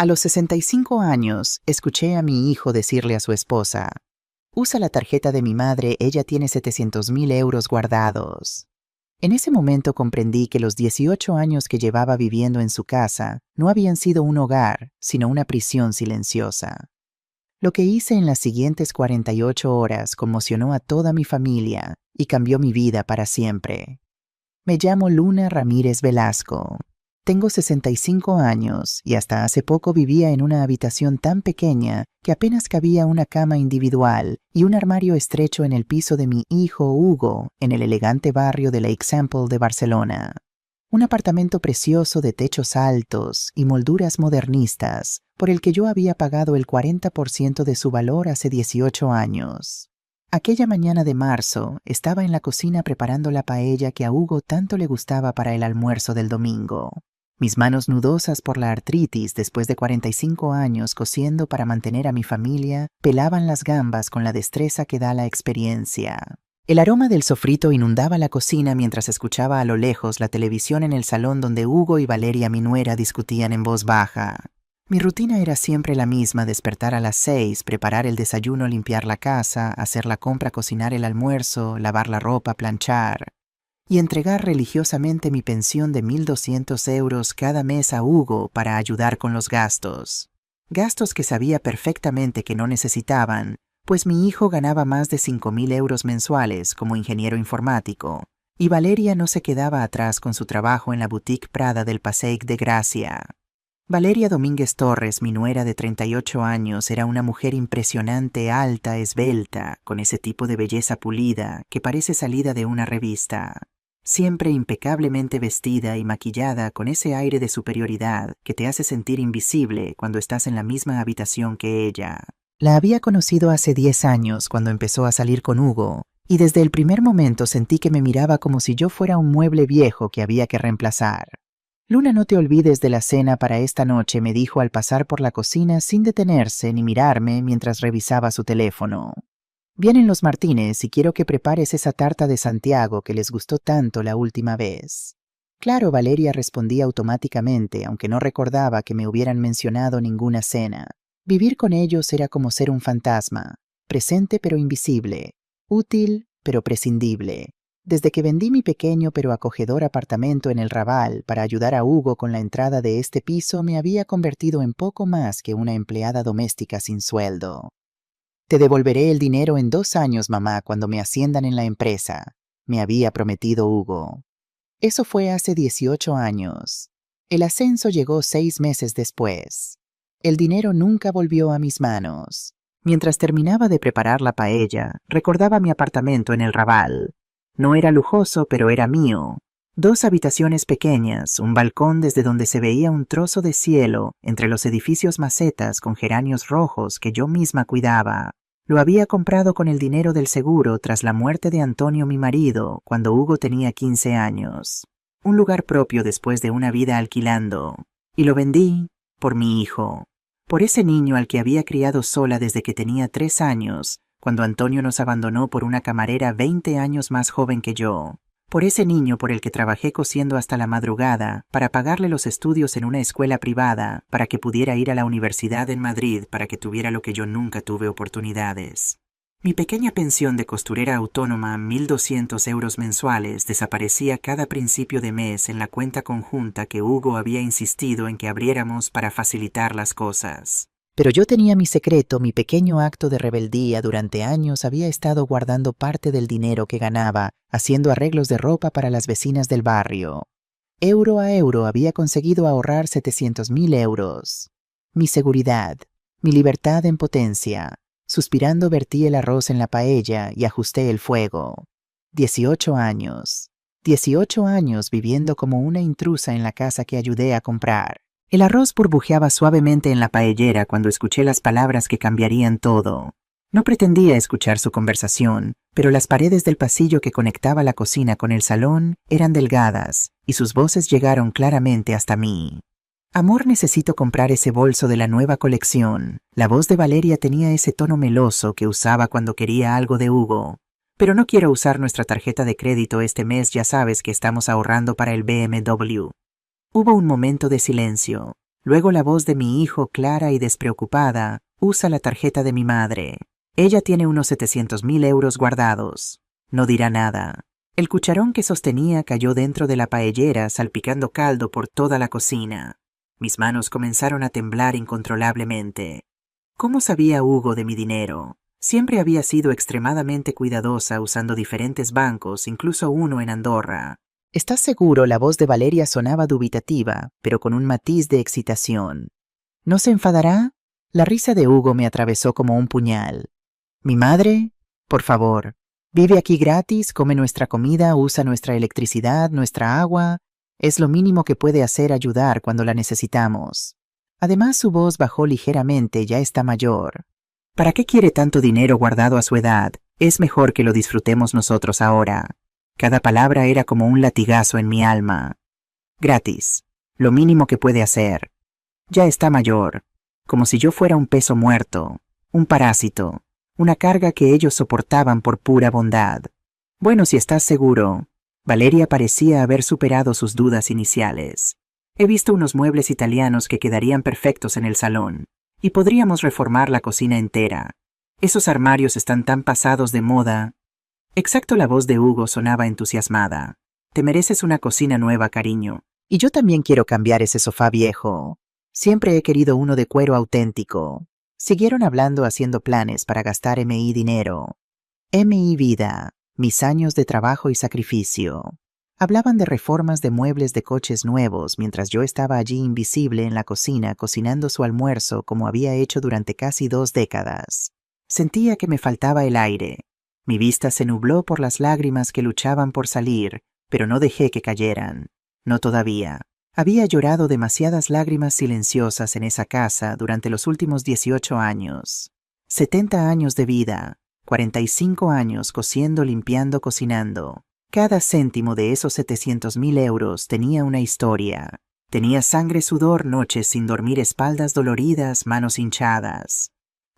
A los 65 años, escuché a mi hijo decirle a su esposa: «Usa la tarjeta de mi madre, ella tiene 700.000 euros guardados». En ese momento comprendí que los 18 años que llevaba viviendo en su casa no habían sido un hogar, sino una prisión silenciosa. Lo que hice en las siguientes 48 horas conmocionó a toda mi familia y cambió mi vida para siempre. Me llamo Luna Ramírez Velasco. Tengo 65 años y hasta hace poco vivía en una habitación tan pequeña que apenas cabía una cama individual y un armario estrecho en el piso de mi hijo Hugo en el elegante barrio de l'Eixample de Barcelona. Un apartamento precioso de techos altos y molduras modernistas por el que yo había pagado el 40% de su valor hace 18 años. Aquella mañana de marzo estaba en la cocina preparando la paella que a Hugo tanto le gustaba para el almuerzo del domingo. Mis manos nudosas por la artritis después de 45 años cosiendo para mantener a mi familia pelaban las gambas con la destreza que da la experiencia. El aroma del sofrito inundaba la cocina mientras escuchaba a lo lejos la televisión en el salón donde Hugo y Valeria, mi nuera, discutían en voz baja. Mi rutina era siempre la misma: despertar a las 6, preparar el desayuno, limpiar la casa, hacer la compra, cocinar el almuerzo, lavar la ropa, planchar y entregar religiosamente mi pensión de 1.200 euros cada mes a Hugo para ayudar con los gastos. Gastos que sabía perfectamente que no necesitaban, pues mi hijo ganaba más de 5.000 euros mensuales como ingeniero informático, y Valeria no se quedaba atrás con su trabajo en la boutique Prada del Passeig de Gracia. Valeria Domínguez Torres, mi nuera de 38 años, era una mujer impresionante, alta, esbelta, con ese tipo de belleza pulida que parece salida de una revista. Siempre impecablemente vestida y maquillada con ese aire de superioridad que te hace sentir invisible cuando estás en la misma habitación que ella. La había conocido hace 10 años cuando empezó a salir con Hugo, y desde el primer momento sentí que me miraba como si yo fuera un mueble viejo que había que reemplazar. «Luna, no te olvides de la cena para esta noche», me dijo al pasar por la cocina sin detenerse ni mirarme mientras revisaba su teléfono. «Vienen los Martínez y quiero que prepares esa tarta de Santiago que les gustó tanto la última vez». «Claro», Valeria respondía automáticamente, aunque no recordaba que me hubieran mencionado ninguna cena. Vivir con ellos era como ser un fantasma, presente pero invisible, útil pero prescindible. Desde que vendí mi pequeño pero acogedor apartamento en el Raval para ayudar a Hugo con la entrada de este piso, me había convertido en poco más que una empleada doméstica sin sueldo. «Te devolveré el dinero en 2 años, mamá, cuando me asciendan en la empresa», me había prometido Hugo. Eso fue hace 18 años. El ascenso llegó 6 meses después. El dinero nunca volvió a mis manos. Mientras terminaba de preparar la paella, recordaba mi apartamento en el Raval. No era lujoso, pero era mío. 2 habitaciones pequeñas, un balcón desde donde se veía un trozo de cielo entre los edificios macetas con geranios rojos que yo misma cuidaba. Lo había comprado con el dinero del seguro tras la muerte de Antonio, mi marido, cuando Hugo tenía 15 años. Un lugar propio después de una vida alquilando. Y lo vendí por mi hijo. Por ese niño al que había criado sola desde que tenía 3 años, cuando Antonio nos abandonó por una camarera 20 años más joven que yo. Por ese niño por el que trabajé cosiendo hasta la madrugada para pagarle los estudios en una escuela privada, para que pudiera ir a la universidad en Madrid, para que tuviera lo que yo nunca tuve oportunidades. Mi pequeña pensión de costurera autónoma, 1.200 euros mensuales, desaparecía cada principio de mes en la cuenta conjunta que Hugo había insistido en que abriéramos para facilitar las cosas. Pero yo tenía mi secreto, mi pequeño acto de rebeldía. Durante años había estado guardando parte del dinero que ganaba, haciendo arreglos de ropa para las vecinas del barrio. Euro a euro había conseguido ahorrar 700.000 euros. Mi seguridad, mi libertad en potencia. Suspirando vertí el arroz en la paella y ajusté el fuego. 18 años. 18 años viviendo como una intrusa en la casa que ayudé a comprar. El arroz burbujeaba suavemente en la paellera cuando escuché las palabras que cambiarían todo. No pretendía escuchar su conversación, pero las paredes del pasillo que conectaba la cocina con el salón eran delgadas y sus voces llegaron claramente hasta mí. «Amor, necesito comprar ese bolso de la nueva colección». La voz de Valeria tenía ese tono meloso que usaba cuando quería algo de Hugo. «Pero no quiero usar nuestra tarjeta de crédito este mes, ya sabes que estamos ahorrando para el BMW». Hubo un momento de silencio. Luego la voz de mi hijo, clara y despreocupada: usa la tarjeta de mi madre. Ella tiene unos 700.000 euros guardados. No dirá nada. El cucharón que sostenía cayó dentro de la paellera, salpicando caldo por toda la cocina. Mis manos comenzaron a temblar incontrolablemente. ¿Cómo sabía Hugo de mi dinero? Siempre había sido extremadamente cuidadosa usando diferentes bancos, incluso uno en Andorra. ¿Estás seguro? La voz de Valeria sonaba dubitativa, pero con un matiz de excitación. ¿No se enfadará? La risa de Hugo me atravesó como un puñal. ¿Mi madre? Por favor. Vive aquí gratis, come nuestra comida, usa nuestra electricidad, nuestra agua. Es lo mínimo que puede hacer, ayudar cuando la necesitamos. Además, su voz bajó ligeramente, ya está mayor. ¿Para qué quiere tanto dinero guardado a su edad? Es mejor que lo disfrutemos nosotros ahora. Cada palabra era como un latigazo en mi alma. Gratis. Lo mínimo que puede hacer. Ya está mayor. Como si yo fuera un peso muerto, un parásito, una carga que ellos soportaban por pura bondad. Bueno, si estás seguro. Valeria parecía haber superado sus dudas iniciales. He visto unos muebles italianos que quedarían perfectos en el salón, y podríamos reformar la cocina entera. Esos armarios están tan pasados de moda. Exacto, la voz de Hugo sonaba entusiasmada. Te mereces una cocina nueva, cariño. Y yo también quiero cambiar ese sofá viejo. Siempre he querido uno de cuero auténtico. Siguieron hablando, haciendo planes para gastar M.I. dinero. M.I. vida, mis años de trabajo y sacrificio. Hablaban de reformas de muebles, de coches nuevos, mientras yo estaba allí invisible en la cocina cocinando su almuerzo como había hecho durante casi 2 décadas. Sentía que me faltaba el aire. Mi vista se nubló por las lágrimas que luchaban por salir, pero no dejé que cayeran. No todavía. Había llorado demasiadas lágrimas silenciosas en esa casa durante los últimos 18 años. 70 años de vida, 45 años cosiendo, limpiando, cocinando. Cada céntimo de esos 700.000 euros tenía una historia. Tenía sangre, sudor, noches sin dormir, espaldas doloridas, manos hinchadas.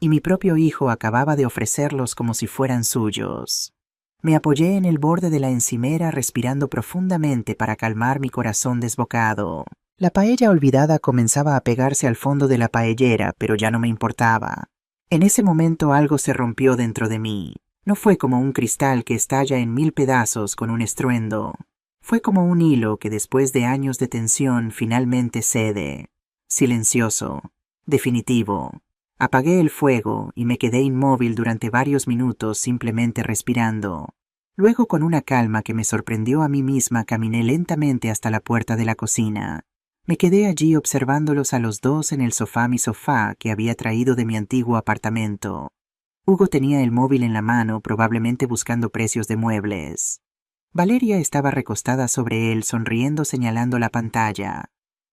Y mi propio hijo acababa de ofrecerlos como si fueran suyos. Me apoyé en el borde de la encimera, respirando profundamente para calmar mi corazón desbocado. La paella olvidada comenzaba a pegarse al fondo de la paellera, pero ya no me importaba. En ese momento algo se rompió dentro de mí. No fue como un cristal que estalla en 1000 pedazos con un estruendo. Fue como un hilo que después de años de tensión finalmente cede. Silencioso. Definitivo. Apagué el fuego y me quedé inmóvil durante varios minutos, simplemente respirando. Luego, con una calma que me sorprendió a mí misma, caminé lentamente hasta la puerta de la cocina. Me quedé allí observándolos a los dos en el sofá, mi sofá que había traído de mi antiguo apartamento. Hugo tenía el móvil en la mano, probablemente buscando precios de muebles. Valeria estaba recostada sobre él, sonriendo, señalando la pantalla.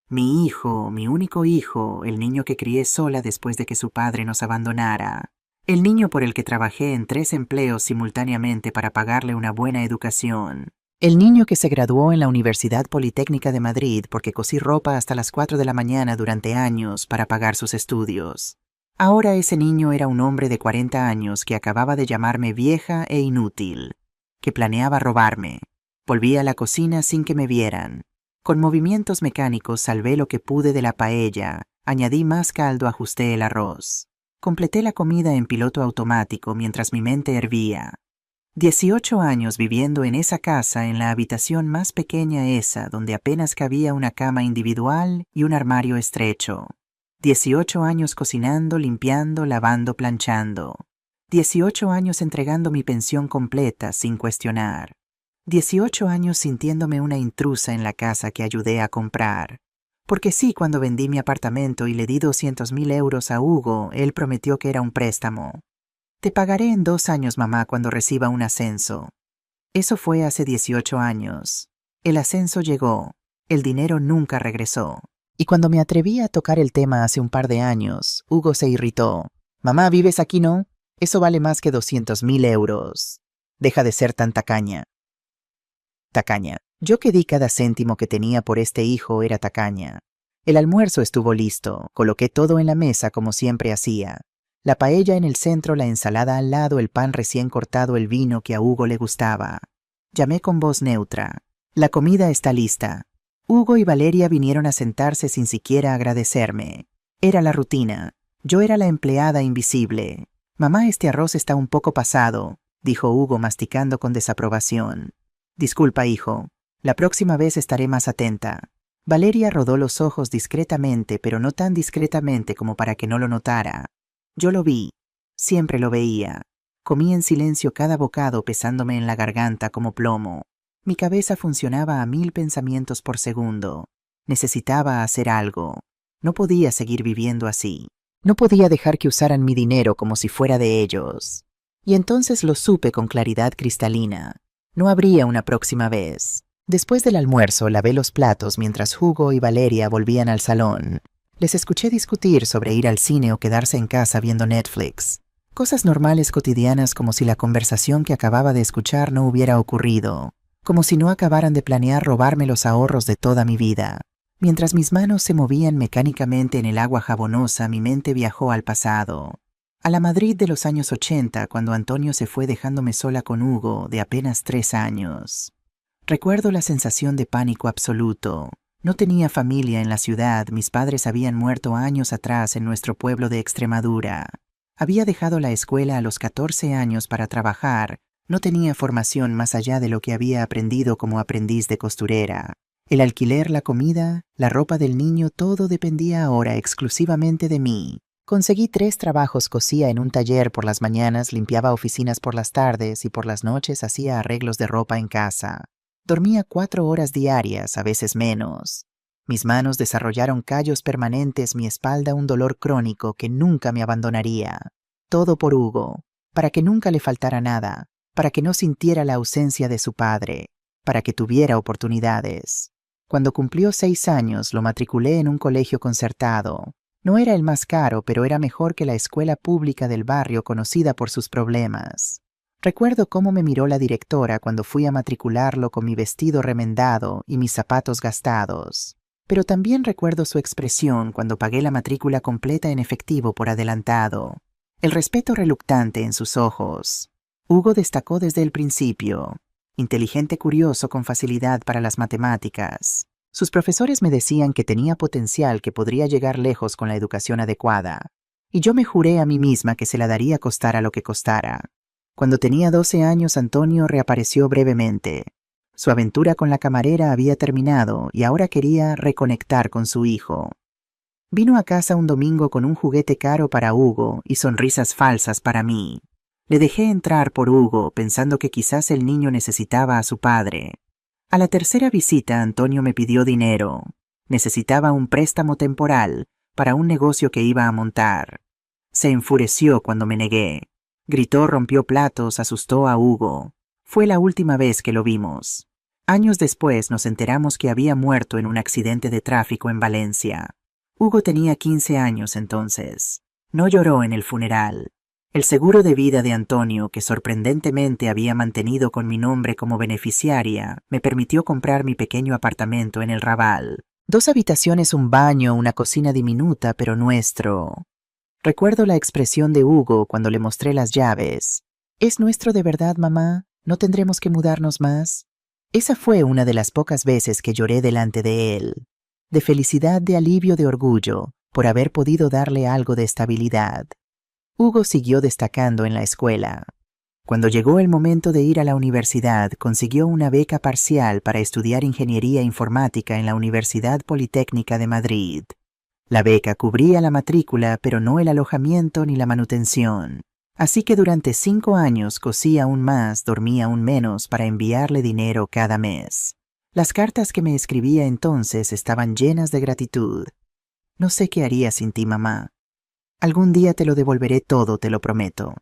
Mi hijo, mi único hijo, el niño que crié sola después de que su padre nos abandonara. El niño por el que trabajé en 3 empleos simultáneamente para pagarle una buena educación. El niño que se graduó en la Universidad Politécnica de Madrid porque cosí ropa hasta las 4 de la mañana durante años para pagar sus estudios. Ahora ese niño era un hombre de 40 años que acababa de llamarme vieja e inútil, que planeaba robarme. Volví a la cocina sin que me vieran. Con movimientos mecánicos salvé lo que pude de la paella, añadí más caldo, ajusté el arroz. Completé la comida en piloto automático mientras mi mente hervía. 18 años viviendo en esa casa, en la habitación más pequeña esa, donde apenas cabía una cama individual y un armario estrecho. 18 años cocinando, limpiando, lavando, planchando. 18 años entregando mi pensión completa sin cuestionar. 18 años sintiéndome una intrusa en la casa que ayudé a comprar. Porque sí, cuando vendí mi apartamento y le di 200.000 euros a Hugo, él prometió que era un préstamo. Te pagaré en 2 años, mamá, cuando reciba un ascenso. Eso fue hace 18 años. El ascenso llegó. El dinero nunca regresó. Y cuando me atreví a tocar el tema hace un par de años, Hugo se irritó. Mamá, ¿vives aquí, no? Eso vale más que 200.000 euros. Deja de ser tan tacaña. Tacaña. Yo que di cada céntimo que tenía por este hijo era tacaña. El almuerzo estuvo listo, coloqué todo en la mesa como siempre hacía. La paella en el centro, la ensalada al lado, el pan recién cortado, el vino que a Hugo le gustaba. Llamé con voz neutra. La comida está lista. Hugo y Valeria vinieron a sentarse sin siquiera agradecerme. Era la rutina. Yo era la empleada invisible. «Mamá, este arroz está un poco pasado», dijo Hugo masticando con desaprobación. «Disculpa, hijo. La próxima vez estaré más atenta». Valeria rodó los ojos discretamente, pero no tan discretamente como para que no lo notara. Yo lo vi. Siempre lo veía. Comí en silencio cada bocado pesándome en la garganta como plomo. Mi cabeza funcionaba a 1000 pensamientos por segundo. Necesitaba hacer algo. No podía seguir viviendo así. No podía dejar que usaran mi dinero como si fuera de ellos. Y entonces lo supe con claridad cristalina. No habría una próxima vez. Después del almuerzo lavé los platos mientras Hugo y Valeria volvían al salón. Les escuché discutir sobre ir al cine o quedarse en casa viendo Netflix. Cosas normales cotidianas, como si la conversación que acababa de escuchar no hubiera ocurrido. Como si no acabaran de planear robarme los ahorros de toda mi vida. Mientras mis manos se movían mecánicamente en el agua jabonosa, mi mente viajó al pasado. A la Madrid de los años 80, cuando Antonio se fue dejándome sola con Hugo, de apenas 3 años. Recuerdo la sensación de pánico absoluto. No tenía familia en la ciudad, mis padres habían muerto años atrás en nuestro pueblo de Extremadura. Había dejado la escuela a los 14 años para trabajar, no tenía formación más allá de lo que había aprendido como aprendiz de costurera. El alquiler, la comida, la ropa del niño, todo dependía ahora exclusivamente de mí. Conseguí 3 trabajos, cosía en un taller por las mañanas, limpiaba oficinas por las tardes y por las noches hacía arreglos de ropa en casa. Dormía 4 horas diarias, a veces menos. Mis manos desarrollaron callos permanentes, mi espalda un dolor crónico que nunca me abandonaría. Todo por Hugo, para que nunca le faltara nada, para que no sintiera la ausencia de su padre, para que tuviera oportunidades. Cuando cumplió 6 años, lo matriculé en un colegio concertado. No era el más caro, pero era mejor que la escuela pública del barrio conocida por sus problemas. Recuerdo cómo me miró la directora cuando fui a matricularlo con mi vestido remendado y mis zapatos gastados. Pero también recuerdo su expresión cuando pagué la matrícula completa en efectivo por adelantado. El respeto reluctante en sus ojos. Hugo destacó desde el principio. Inteligente, curioso, con facilidad para las matemáticas. Sus profesores me decían que tenía potencial, que podría llegar lejos con la educación adecuada. Y yo me juré a mí misma que se la daría costara lo que costara. Cuando tenía 12 años, Antonio reapareció brevemente. Su aventura con la camarera había terminado y ahora quería reconectar con su hijo. Vino a casa un domingo con un juguete caro para Hugo y sonrisas falsas para mí. Le dejé entrar por Hugo, pensando que quizás el niño necesitaba a su padre. A la tercera visita, Antonio me pidió dinero. Necesitaba un préstamo temporal para un negocio que iba a montar. Se enfureció cuando me negué. Gritó, rompió platos, asustó a Hugo. Fue la última vez que lo vimos. Años después nos enteramos que había muerto en un accidente de tráfico en Valencia. Hugo tenía 15 años entonces. No lloró en el funeral. El seguro de vida de Antonio, que sorprendentemente había mantenido con mi nombre como beneficiaria, me permitió comprar mi pequeño apartamento en el Raval. 2 habitaciones, un baño, una cocina diminuta, pero nuestro. Recuerdo la expresión de Hugo cuando le mostré las llaves. ¿Es nuestro de verdad, mamá? ¿No tendremos que mudarnos más? Esa fue una de las pocas veces que lloré delante de él. De felicidad, de alivio, de orgullo, por haber podido darle algo de estabilidad. Hugo siguió destacando en la escuela. Cuando llegó el momento de ir a la universidad, consiguió una beca parcial para estudiar ingeniería informática en la Universidad Politécnica de Madrid. La beca cubría la matrícula, pero no el alojamiento ni la manutención. Así que durante 5 años cosí aún más, dormí aún menos para enviarle dinero cada mes. Las cartas que me escribía entonces estaban llenas de gratitud. No sé qué haría sin ti, mamá. Algún día te lo devolveré todo, te lo prometo.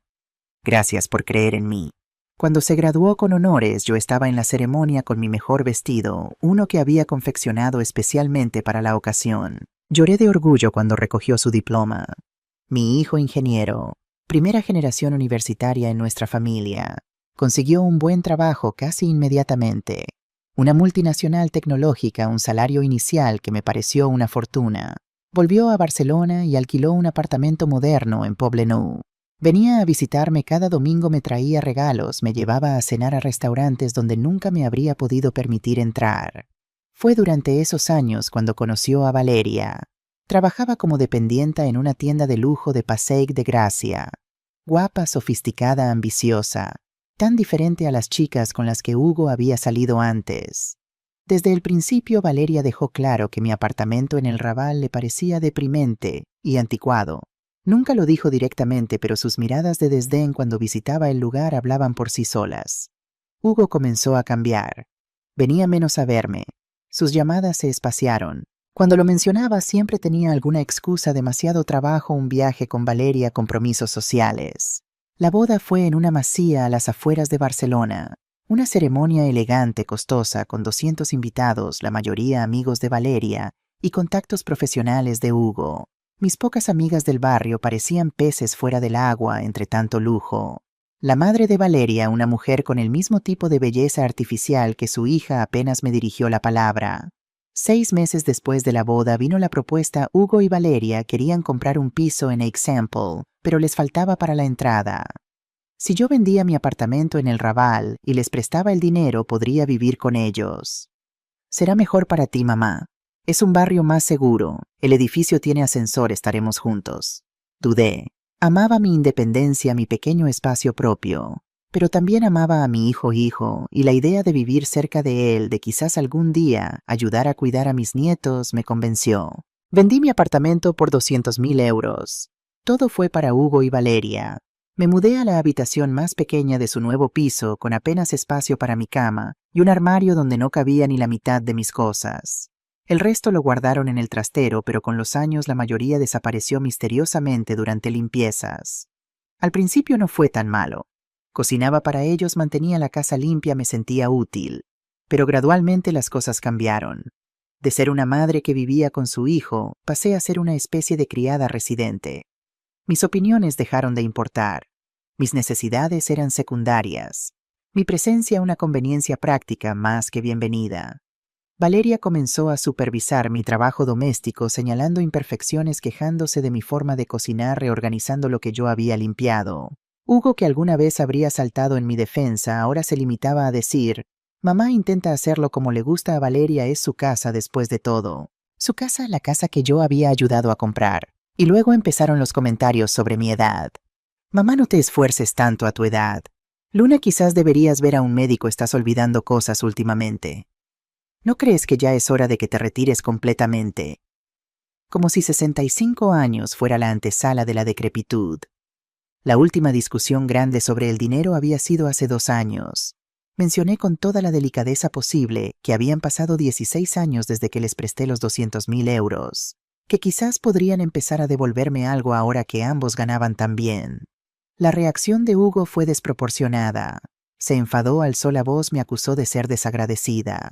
Gracias por creer en mí. Cuando se graduó con honores, yo estaba en la ceremonia con mi mejor vestido, uno que había confeccionado especialmente para la ocasión. Lloré de orgullo cuando recogió su diploma. Mi hijo ingeniero, primera generación universitaria en nuestra familia, consiguió un buen trabajo casi inmediatamente. Una multinacional tecnológica, un salario inicial que me pareció una fortuna. Volvió a Barcelona y alquiló un apartamento moderno en Poblenou. Venía a visitarme cada domingo, me traía regalos, me llevaba a cenar a restaurantes donde nunca me habría podido permitir entrar. Fue durante esos años cuando conoció a Valeria. Trabajaba como dependienta en una tienda de lujo de Passeig de Gracia. Guapa, sofisticada, ambiciosa. Tan diferente a las chicas con las que Hugo había salido antes. Desde el principio Valeria dejó claro que mi apartamento en el Raval le parecía deprimente y anticuado. Nunca lo dijo directamente, pero sus miradas de desdén cuando visitaba el lugar hablaban por sí solas. Hugo comenzó a cambiar. Venía menos a verme. Sus llamadas se espaciaron. Cuando lo mencionaba siempre tenía alguna excusa: demasiado trabajo, un viaje con Valeria, compromisos sociales. La boda fue en una masía a las afueras de Barcelona. Una ceremonia elegante, costosa, con 200 invitados, la mayoría amigos de Valeria, y contactos profesionales de Hugo. Mis pocas amigas del barrio parecían peces fuera del agua entre tanto lujo. La madre de Valeria, una mujer con el mismo tipo de belleza artificial que su hija, apenas me dirigió la palabra. 6 meses después de la boda vino la propuesta. Hugo y Valeria querían comprar un piso en Example, pero les faltaba para la entrada. Si yo vendía mi apartamento en el Raval y les prestaba el dinero, podría vivir con ellos. Será mejor para ti, mamá. Es un barrio más seguro. El edificio tiene ascensor, estaremos juntos. Dudé. Amaba mi independencia, mi pequeño espacio propio. Pero también amaba a mi hijo, y la idea de vivir cerca de él, de quizás algún día ayudar a cuidar a mis nietos, me convenció. Vendí mi apartamento por 200.000 euros. Todo fue para Hugo y Valeria. Me mudé a la habitación más pequeña de su nuevo piso, con apenas espacio para mi cama y un armario donde no cabía ni la mitad de mis cosas. El resto lo guardaron en el trastero, pero con los años la mayoría desapareció misteriosamente durante limpiezas. Al principio no fue tan malo. Cocinaba para ellos, mantenía la casa limpia, me sentía útil. Pero gradualmente las cosas cambiaron. De ser una madre que vivía con su hijo, pasé a ser una especie de criada residente. Mis opiniones dejaron de importar. Mis necesidades eran secundarias. Mi presencia una conveniencia práctica más que bienvenida. Valeria comenzó a supervisar mi trabajo doméstico, señalando imperfecciones, quejándose de mi forma de cocinar, reorganizando lo que yo había limpiado. Hugo, que alguna vez habría saltado en mi defensa, ahora se limitaba a decir: «Mamá intenta hacerlo como le gusta a Valeria, es su casa después de todo». Su casa, la casa que yo había ayudado a comprar. Y luego empezaron los comentarios sobre mi edad. «Mamá, no te esfuerces tanto a tu edad. Luna, quizás deberías ver a un médico, estás olvidando cosas últimamente. ¿No crees que ya es hora de que te retires completamente?» Como si 65 años fuera la antesala de la decrepitud. La última discusión grande sobre el dinero había sido hace 2 años. Mencioné con toda la delicadeza posible que habían pasado 16 años desde que les presté los 200.000 euros. Que quizás podrían empezar a devolverme algo ahora que ambos ganaban tan bien. La reacción de Hugo fue desproporcionada. Se enfadó, alzó la voz, me acusó de ser desagradecida.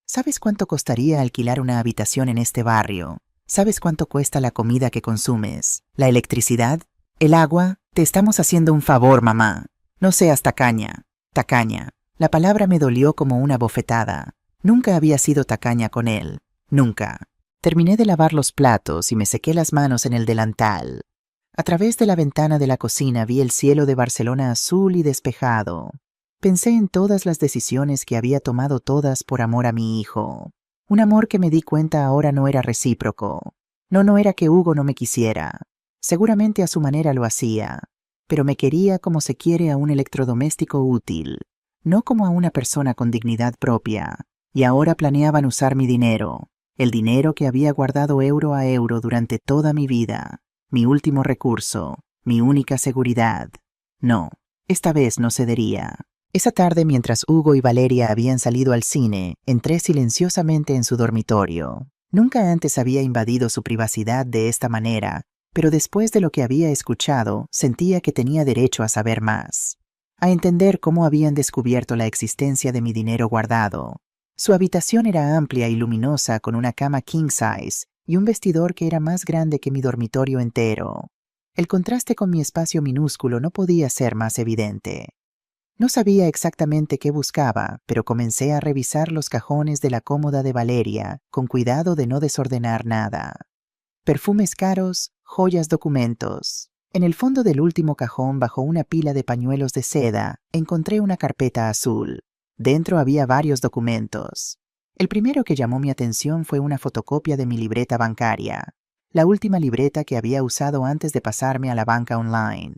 ¿Sabes cuánto costaría alquilar una habitación en este barrio? ¿Sabes cuánto cuesta la comida que consumes? ¿La electricidad? ¿El agua? Te estamos haciendo un favor, mamá. No seas tacaña. Tacaña. La palabra me dolió como una bofetada. Nunca había sido tacaña con él. Nunca. Terminé de lavar los platos y me sequé las manos en el delantal. A través de la ventana de la cocina vi el cielo de Barcelona azul y despejado. Pensé en todas las decisiones que había tomado, todas por amor a mi hijo. Un amor que me di cuenta ahora no era recíproco. No era que Hugo no me quisiera. Seguramente a su manera lo hacía. Pero me quería como se quiere a un electrodoméstico útil. No como a una persona con dignidad propia. Y ahora planeaban usar mi dinero. El dinero que había guardado euro a euro durante toda mi vida. Mi último recurso. Mi única seguridad. No, esta vez no cedería. Esa tarde, mientras Hugo y Valeria habían salido al cine, entré silenciosamente en su dormitorio. Nunca antes había invadido su privacidad de esta manera, pero después de lo que había escuchado, sentía que tenía derecho a saber más. A entender cómo habían descubierto la existencia de mi dinero guardado. Su habitación era amplia y luminosa, con una cama king size y un vestidor que era más grande que mi dormitorio entero. El contraste con mi espacio minúsculo no podía ser más evidente. No sabía exactamente qué buscaba, pero comencé a revisar los cajones de la cómoda de Valeria, con cuidado de no desordenar nada. Perfumes caros, joyas, documentos. En el fondo del último cajón, bajo una pila de pañuelos de seda, encontré una carpeta azul. Dentro había varios documentos. El primero que llamó mi atención fue una fotocopia de mi libreta bancaria, la última libreta que había usado antes de pasarme a la banca online.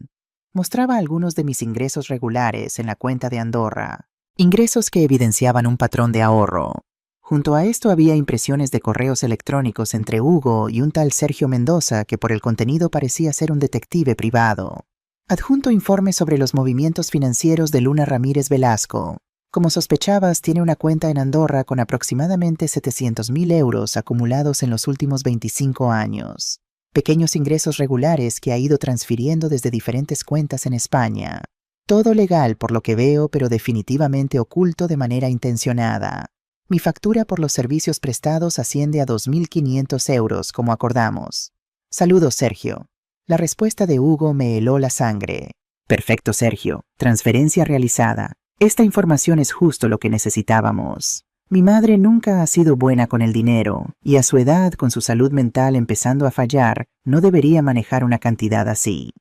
Mostraba algunos de mis ingresos regulares en la cuenta de Andorra, ingresos que evidenciaban un patrón de ahorro. Junto a esto había impresiones de correos electrónicos entre Hugo y un tal Sergio Mendoza que por el contenido parecía ser un detective privado. Adjunto informe sobre los movimientos financieros de Luna Ramírez Velasco. Como sospechabas, tiene una cuenta en Andorra con aproximadamente 700.000 euros acumulados en los últimos 25 años. Pequeños ingresos regulares que ha ido transfiriendo desde diferentes cuentas en España. Todo legal por lo que veo, pero definitivamente oculto de manera intencionada. Mi factura por los servicios prestados asciende a 2.500 euros, como acordamos. Saludos, Sergio. La respuesta de Hugo me heló la sangre. Perfecto, Sergio. Transferencia realizada. Esta información es justo lo que necesitábamos. Mi madre nunca ha sido buena con el dinero, y a su edad, con su salud mental empezando a fallar, no debería manejar una cantidad así.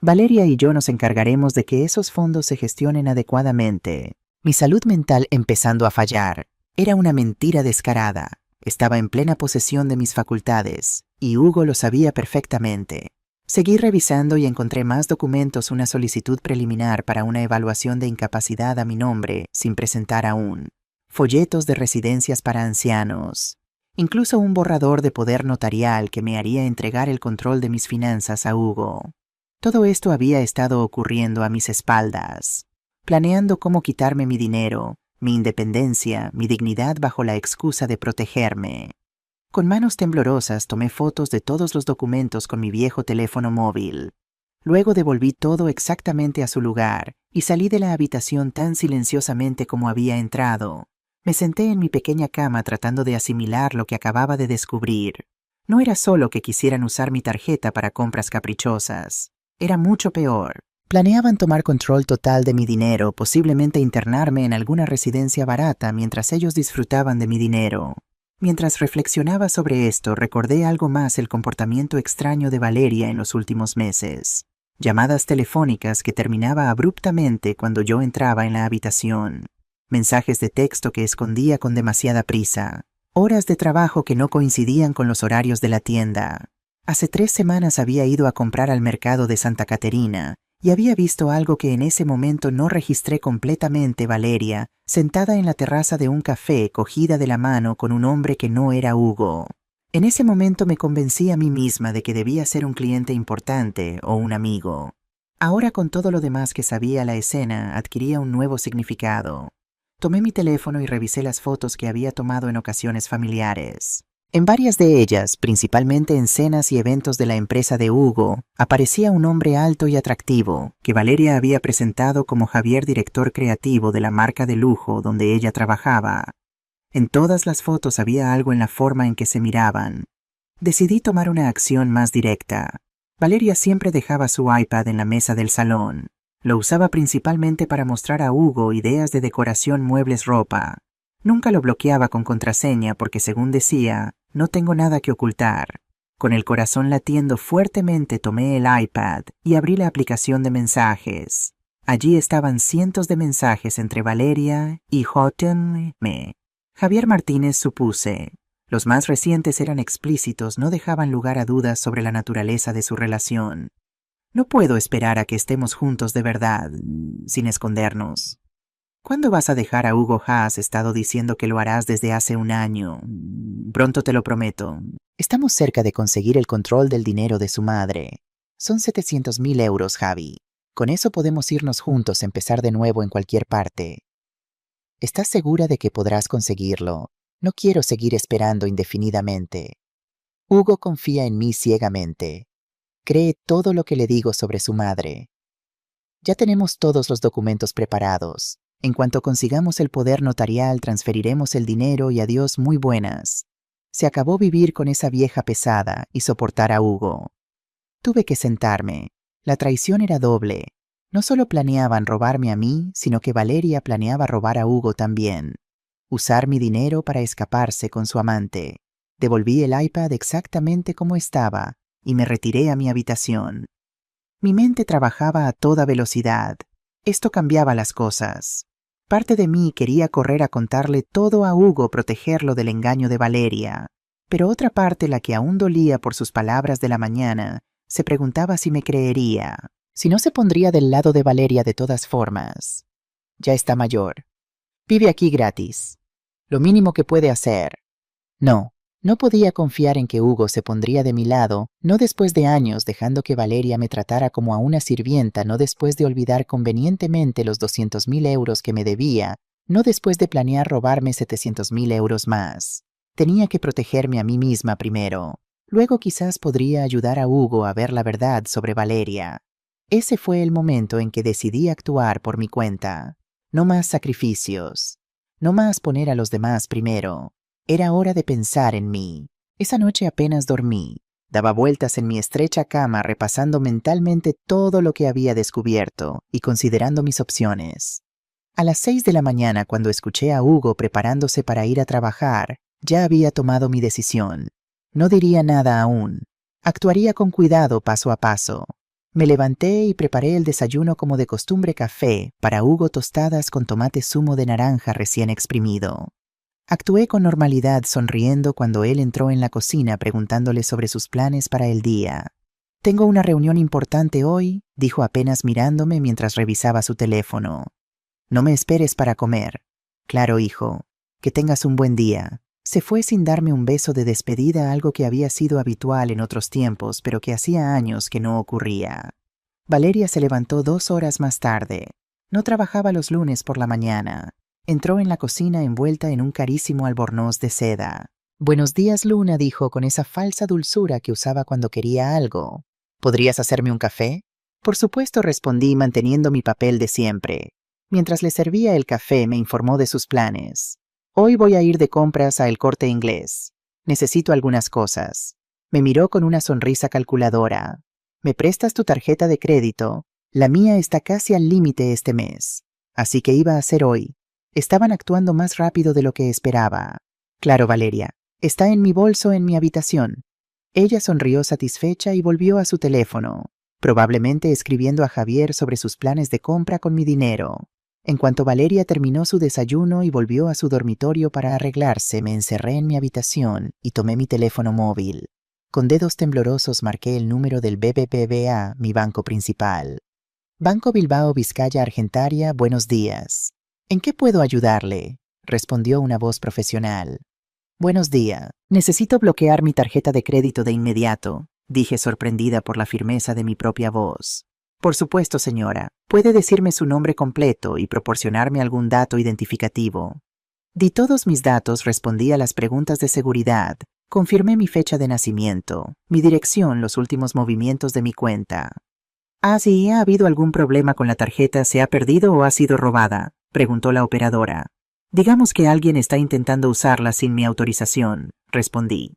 Valeria y yo nos encargaremos de que esos fondos se gestionen adecuadamente. Mi salud mental empezando a fallar. Era una mentira descarada. Estaba en plena posesión de mis facultades, y Hugo lo sabía perfectamente. Seguí revisando y encontré más documentos, una solicitud preliminar para una evaluación de incapacidad a mi nombre, sin presentar aún, folletos de residencias para ancianos, incluso un borrador de poder notarial que me haría entregar el control de mis finanzas a Hugo. Todo esto había estado ocurriendo a mis espaldas, planeando cómo quitarme mi dinero, mi independencia, mi dignidad bajo la excusa de protegerme. Con manos temblorosas tomé fotos de todos los documentos con mi viejo teléfono móvil. Luego devolví todo exactamente a su lugar y salí de la habitación tan silenciosamente como había entrado. Me senté en mi pequeña cama tratando de asimilar lo que acababa de descubrir. No era solo que quisieran usar mi tarjeta para compras caprichosas. Era mucho peor. Planeaban tomar control total de mi dinero, posiblemente internarme en alguna residencia barata mientras ellos disfrutaban de mi dinero. Mientras reflexionaba sobre esto, recordé algo más: el comportamiento extraño de Valeria en los últimos meses. Llamadas telefónicas que terminaba abruptamente cuando yo entraba en la habitación. Mensajes de texto que escondía con demasiada prisa. Horas de trabajo que no coincidían con los horarios de la tienda. Hace 3 semanas había ido a comprar al mercado de Santa Caterina y había visto algo que en ese momento no registré completamente: Valeria, sentada en la terraza de un café, cogida de la mano con un hombre que no era Hugo. En ese momento me convencí a mí misma de que debía ser un cliente importante o un amigo. Ahora, con todo lo demás que sabía, la escena adquiría un nuevo significado. Tomé mi teléfono y revisé las fotos que había tomado en ocasiones familiares. En varias de ellas, principalmente en cenas y eventos de la empresa de Hugo, aparecía un hombre alto y atractivo, que Valeria había presentado como Javier, director creativo de la marca de lujo donde ella trabajaba. En todas las fotos había algo en la forma en que se miraban. Decidí tomar una acción más directa. Valeria siempre dejaba su iPad en la mesa del salón. Lo usaba principalmente para mostrar a Hugo ideas de decoración, muebles, ropa. Nunca lo bloqueaba con contraseña porque, según decía, no tengo nada que ocultar. Con el corazón latiendo fuertemente tomé el iPad y abrí la aplicación de mensajes. Allí estaban cientos de mensajes entre Valeria y J.M. Javier Martínez, supuse. Los más recientes eran explícitos, no dejaban lugar a dudas sobre la naturaleza de su relación. No puedo esperar a que estemos juntos de verdad, sin escondernos. ¿Cuándo vas a dejar a Hugo? Has estado diciendo que lo harás desde hace un año. Pronto, te lo prometo. Estamos cerca de conseguir el control del dinero de su madre. Son 700.000 euros, Javi. Con eso podemos irnos juntos, empezar de nuevo en cualquier parte. ¿Estás segura de que podrás conseguirlo? No quiero seguir esperando indefinidamente. Hugo confía en mí ciegamente. Cree todo lo que le digo sobre su madre. Ya tenemos todos los documentos preparados. En cuanto consigamos el poder notarial, transferiremos el dinero y adiós, muy buenas. Se acabó vivir con esa vieja pesada y soportar a Hugo. Tuve que sentarme. La traición era doble. No solo planeaban robarme a mí, sino que Valeria planeaba robar a Hugo también. Usar mi dinero para escaparse con su amante. Devolví el iPad exactamente como estaba y me retiré a mi habitación. Mi mente trabajaba a toda velocidad. Esto cambiaba las cosas. Parte de mí quería correr a contarle todo a Hugo, protegerlo del engaño de Valeria, pero otra parte, la que aún dolía por sus palabras de la mañana, se preguntaba si me creería, si no se pondría del lado de Valeria de todas formas. Ya está mayor. Vive aquí gratis. Lo mínimo que puede hacer. No podía confiar en que Hugo se pondría de mi lado, no después de años dejando que Valeria me tratara como a una sirvienta, no después de olvidar convenientemente los 200.000 euros que me debía, no después de planear robarme 700.000 euros más. Tenía que protegerme a mí misma primero. Luego quizás podría ayudar a Hugo a ver la verdad sobre Valeria. Ese fue el momento en que decidí actuar por mi cuenta. No más sacrificios. No más poner a los demás primero. Era hora de pensar en mí. Esa noche apenas dormí. Daba vueltas en mi estrecha cama repasando mentalmente todo lo que había descubierto y considerando mis opciones. A las 6 de la mañana, cuando escuché a Hugo preparándose para ir a trabajar, ya había tomado mi decisión. No diría nada aún. Actuaría con cuidado paso a paso. Me levanté y preparé el desayuno como de costumbre: café, para Hugo tostadas con tomate zumo de naranja recién exprimido. Actué con normalidad, sonriendo cuando él entró en la cocina preguntándole sobre sus planes para el día. «Tengo una reunión importante hoy», dijo apenas mirándome mientras revisaba su teléfono. «No me esperes para comer». «Claro, hijo. Que tengas un buen día». Se fue sin darme un beso de despedida, algo que había sido habitual en otros tiempos, pero que hacía años que no ocurría. Valeria se levantó 2 horas más tarde. No trabajaba los lunes por la mañana. Entró en la cocina envuelta en un carísimo albornoz de seda. «Buenos días, Luna», dijo con esa falsa dulzura que usaba cuando quería algo. «¿Podrías hacerme un café?» «Por supuesto», respondí manteniendo mi papel de siempre. Mientras le servía el café, me informó de sus planes. «Hoy voy a ir de compras a El Corte Inglés. Necesito algunas cosas». Me miró con una sonrisa calculadora. «¿Me prestas tu tarjeta de crédito? La mía está casi al límite este mes. Así que iba a ser hoy». Estaban actuando más rápido de lo que esperaba. «Claro, Valeria. Está en mi bolso en mi habitación». Ella sonrió satisfecha y volvió a su teléfono, probablemente escribiendo a Javier sobre sus planes de compra con mi dinero. En cuanto Valeria terminó su desayuno y volvió a su dormitorio para arreglarse, me encerré en mi habitación y tomé mi teléfono móvil. Con dedos temblorosos marqué el número del BBVA, mi banco principal. «Banco Bilbao Vizcaya Argentaria, buenos días. ¿En qué puedo ayudarle?», respondió una voz profesional. «Buenos días. Necesito bloquear mi tarjeta de crédito de inmediato», dije sorprendida por la firmeza de mi propia voz. «Por supuesto, señora. ¿Puede decirme su nombre completo y proporcionarme algún dato identificativo?» Di todos mis datos, respondí a las preguntas de seguridad, confirmé mi fecha de nacimiento, mi dirección, los últimos movimientos de mi cuenta. «Ah, sí, ¿ha habido algún problema con la tarjeta? ¿Se ha perdido o ha sido robada?», preguntó la operadora. «Digamos que alguien está intentando usarla sin mi autorización», respondí.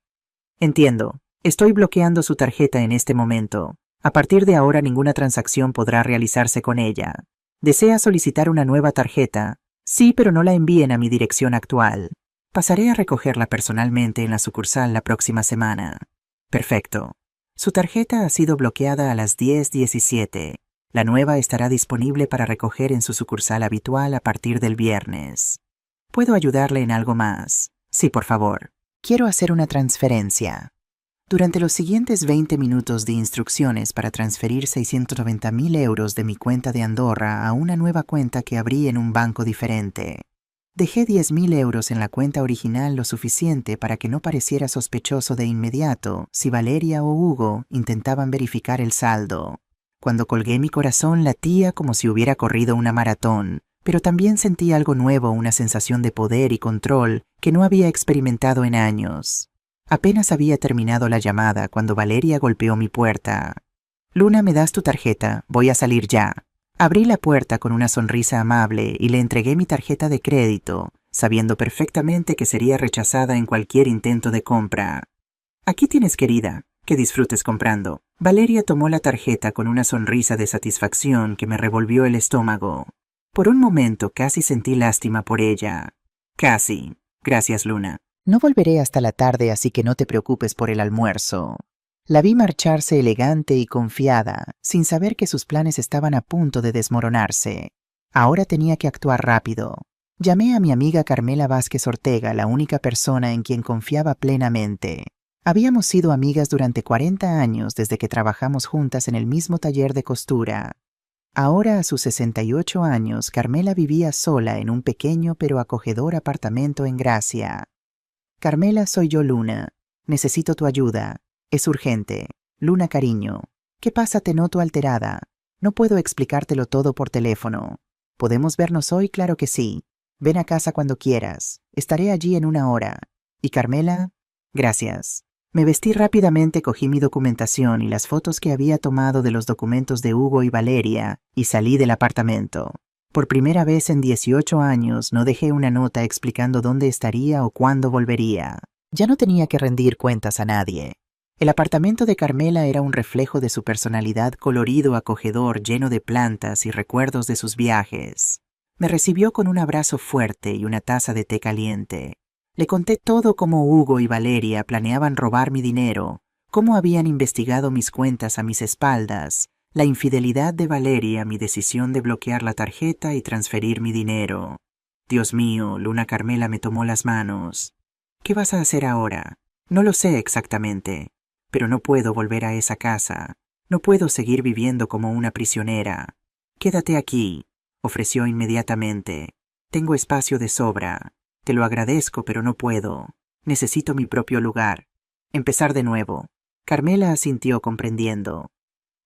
«Entiendo. Estoy bloqueando su tarjeta en este momento. A partir de ahora ninguna transacción podrá realizarse con ella. ¿Desea solicitar una nueva tarjeta?». «Sí, pero no la envíen a mi dirección actual. Pasaré a recogerla personalmente en la sucursal la próxima semana». «Perfecto. Su tarjeta ha sido bloqueada a las 10:17. La nueva estará disponible para recoger en su sucursal habitual a partir del viernes. ¿Puedo ayudarle en algo más?». «Sí, por favor. Quiero hacer una transferencia». Durante los siguientes 20 minutos di instrucciones para transferir 690.000 euros de mi cuenta de Andorra a una nueva cuenta que abrí en un banco diferente. Dejé 10.000 euros en la cuenta original, lo suficiente para que no pareciera sospechoso de inmediato si Valeria o Hugo intentaban verificar el saldo. Cuando colgué, mi corazón latía como si hubiera corrido una maratón, pero también sentí algo nuevo, una sensación de poder y control que no había experimentado en años. Apenas había terminado la llamada cuando Valeria golpeó mi puerta. «Luna, ¿me das tu tarjeta? Voy a salir ya». Abrí la puerta con una sonrisa amable y le entregué mi tarjeta de crédito, sabiendo perfectamente que sería rechazada en cualquier intento de compra. «Aquí tienes, querida. Que disfrutes comprando». Valeria tomó la tarjeta con una sonrisa de satisfacción que me revolvió el estómago. Por un momento casi sentí lástima por ella. «Casi. Gracias, Luna. No volveré hasta la tarde, así que no te preocupes por el almuerzo». La vi marcharse elegante y confiada, sin saber que sus planes estaban a punto de desmoronarse. Ahora tenía que actuar rápido. Llamé a mi amiga Carmela Vázquez Ortega, la única persona en quien confiaba plenamente. Habíamos sido amigas durante 40 años desde que trabajamos juntas en el mismo taller de costura. Ahora, a sus 68 años, Carmela vivía sola en un pequeño pero acogedor apartamento en Gracia. Carmela, soy yo, Luna. Necesito tu ayuda. Es urgente. Luna, cariño. ¿Qué pasa? Te noto alterada. No puedo explicártelo todo por teléfono. ¿Podemos vernos hoy? Claro que sí. Ven a casa cuando quieras. Estaré allí en 1 hora. ¿Y Carmela? Gracias. Me vestí rápidamente, cogí mi documentación y las fotos que había tomado de los documentos de Hugo y Valeria y salí del apartamento. Por primera vez en 18 años no dejé una nota explicando dónde estaría o cuándo volvería. Ya no tenía que rendir cuentas a nadie. El apartamento de Carmela era un reflejo de su personalidad, colorido, acogedor, lleno de plantas y recuerdos de sus viajes. Me recibió con un abrazo fuerte y una taza de té caliente. Le conté todo: cómo Hugo y Valeria planeaban robar mi dinero, cómo habían investigado mis cuentas a mis espaldas, la infidelidad de Valeria, mi decisión de bloquear la tarjeta y transferir mi dinero. Dios mío, Luna. Carmela me tomó las manos. ¿Qué vas a hacer ahora? No lo sé exactamente, pero no puedo volver a esa casa. No puedo seguir viviendo como una prisionera. Quédate aquí, ofreció inmediatamente. Tengo espacio de sobra. Te lo agradezco, pero no puedo. Necesito mi propio lugar. Empezar de nuevo. Carmela asintió, comprendiendo.